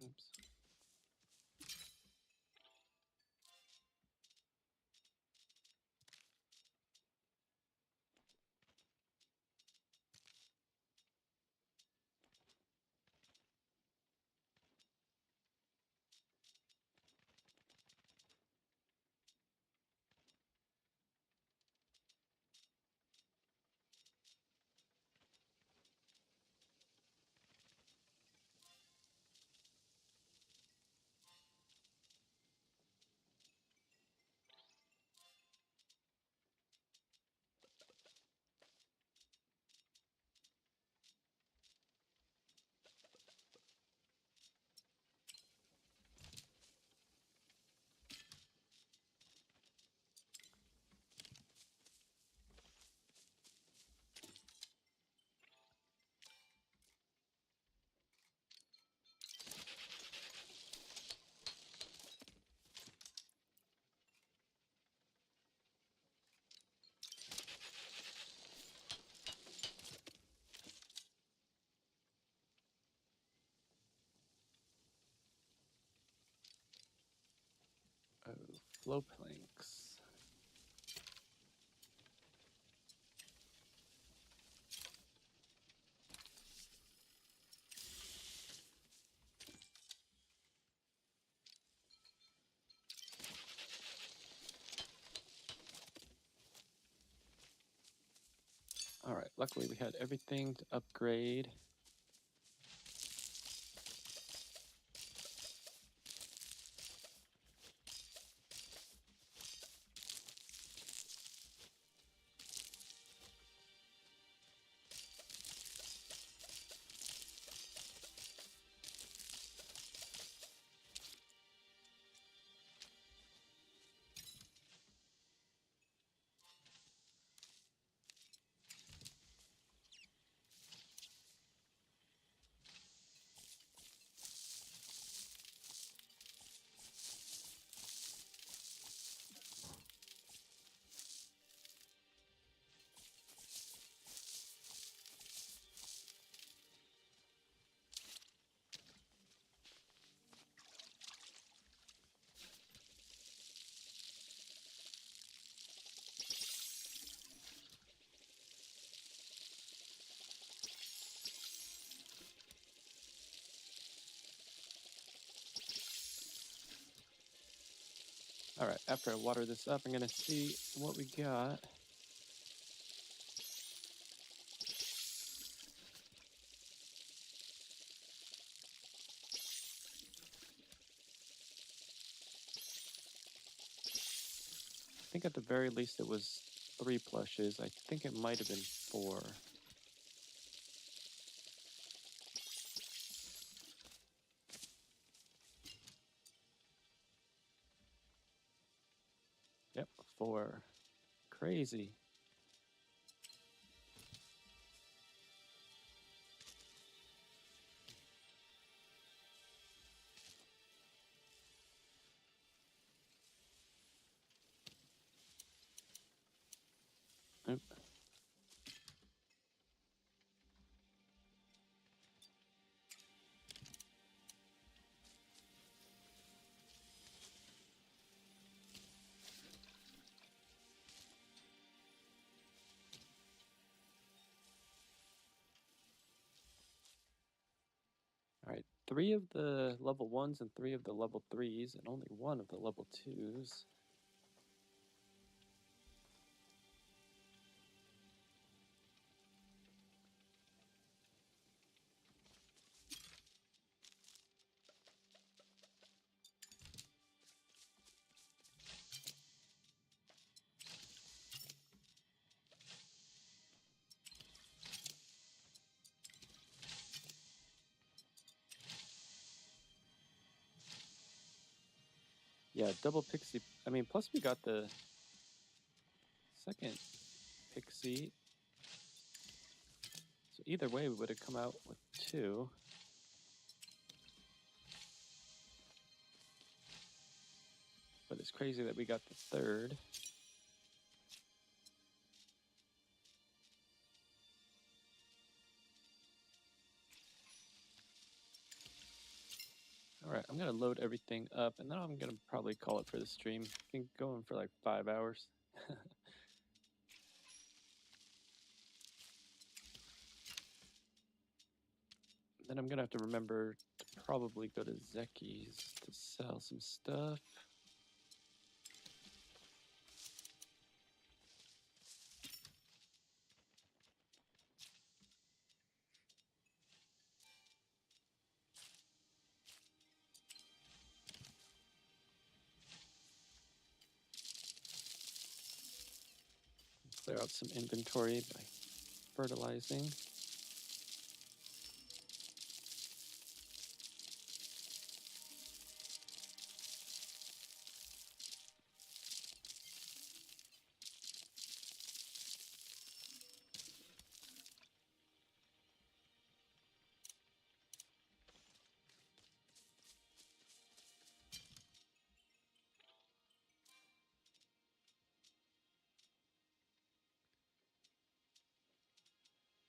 Oops. Oh, flow planks. All right, luckily we had everything to upgrade. All right, after I water this up, I'm gonna see what we got. I think at the very least it was 3 plushes. I think it might have been 4. Yep, 4. Crazy. Oop. All right, 3 of the level 1s and 3 of the level 3s, and only 1 of the level 2s. Yeah, double pixie. I mean, plus we got the second pixie. So either way, we would have come out with 2. But it's crazy that we got the third. All right, I'm gonna load everything up, and then I'm gonna probably call it for the stream. Been going for like 5 hours. Then I'm gonna have to remember to probably go to Zeki's to sell some stuff. Clear out some inventory by fertilizing.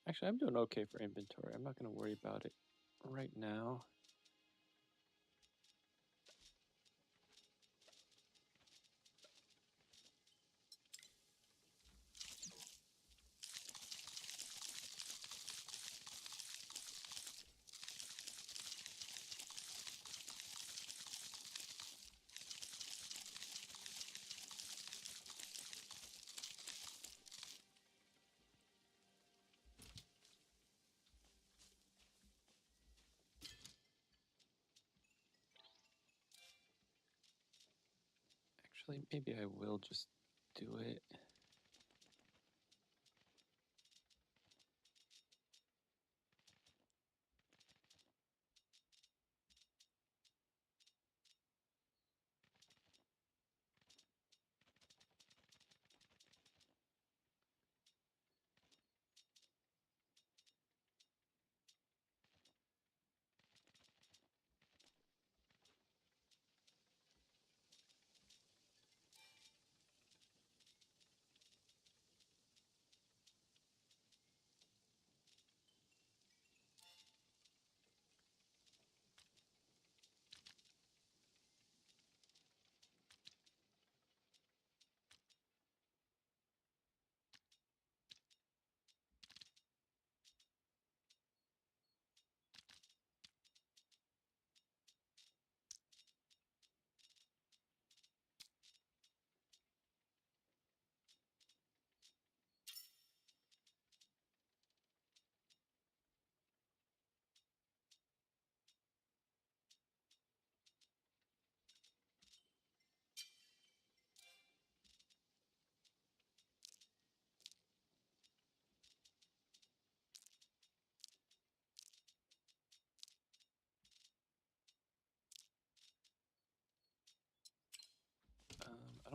Actually, I'm doing okay for inventory. I'm not gonna worry about it right now. Actually, maybe I will just do it.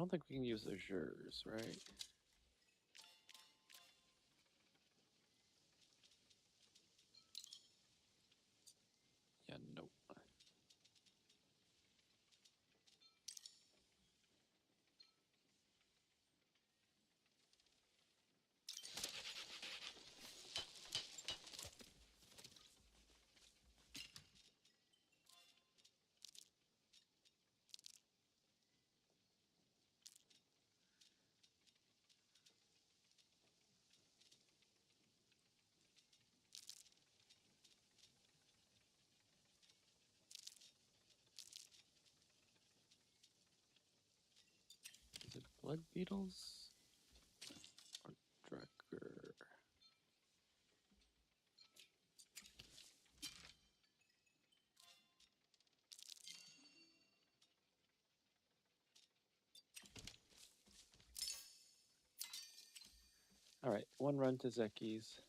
don't think we can use Azures, right? Yeah, nope. Is it blood beetles or Drucker? All right, one run to Zeki's.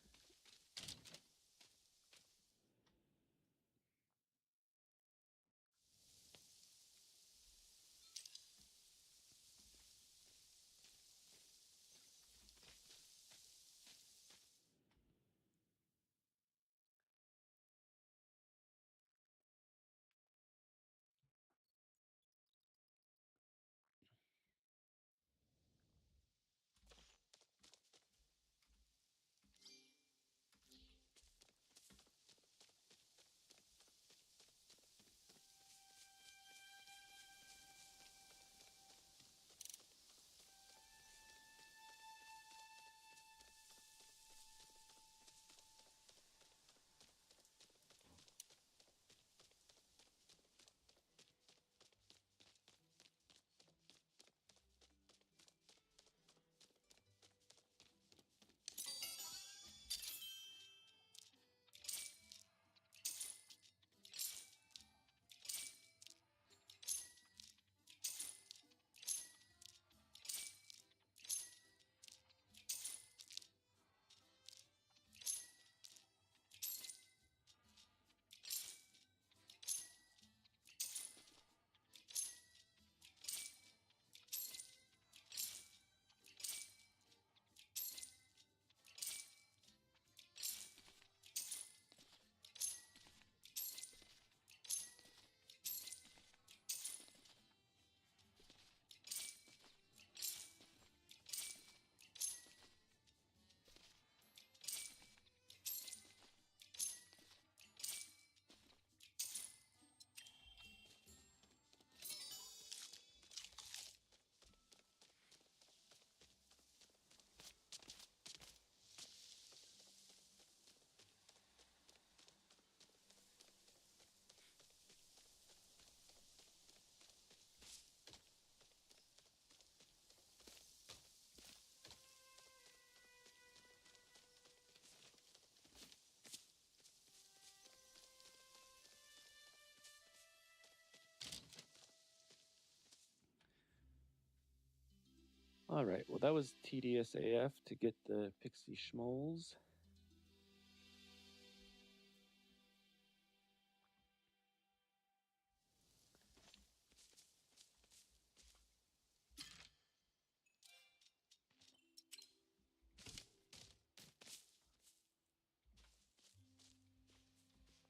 All right, well, that was tedious AF to get the Pixie Schmoles.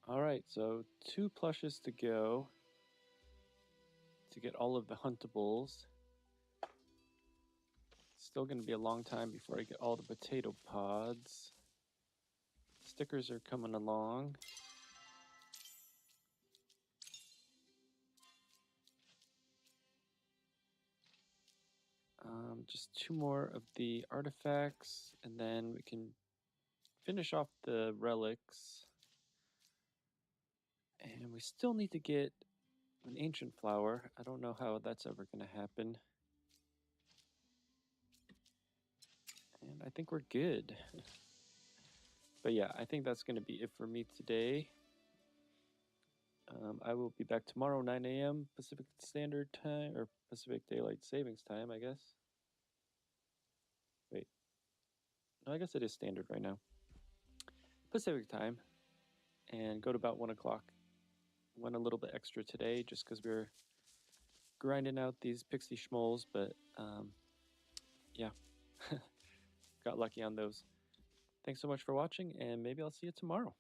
All right, so 2 plushes to go to get all of the huntables. Still going to be a long time before I get all the potato pods. Stickers are coming along. Just 2 more of the artifacts, and then we can finish off the relics. And we still need to get an ancient flower. I don't know how that's ever going to happen. And I think we're good. But yeah, I think that's going to be it for me today. I will be back tomorrow, 9 a.m. Pacific Standard Time, or Pacific Daylight Savings Time, I guess. Wait. No, I guess it is standard right now. Pacific Time. And go to about 1 o'clock. Went a little bit extra today just because we're grinding out these pixie schmoles, but yeah, got lucky on those. Thanks so much for watching, and maybe I'll see you tomorrow.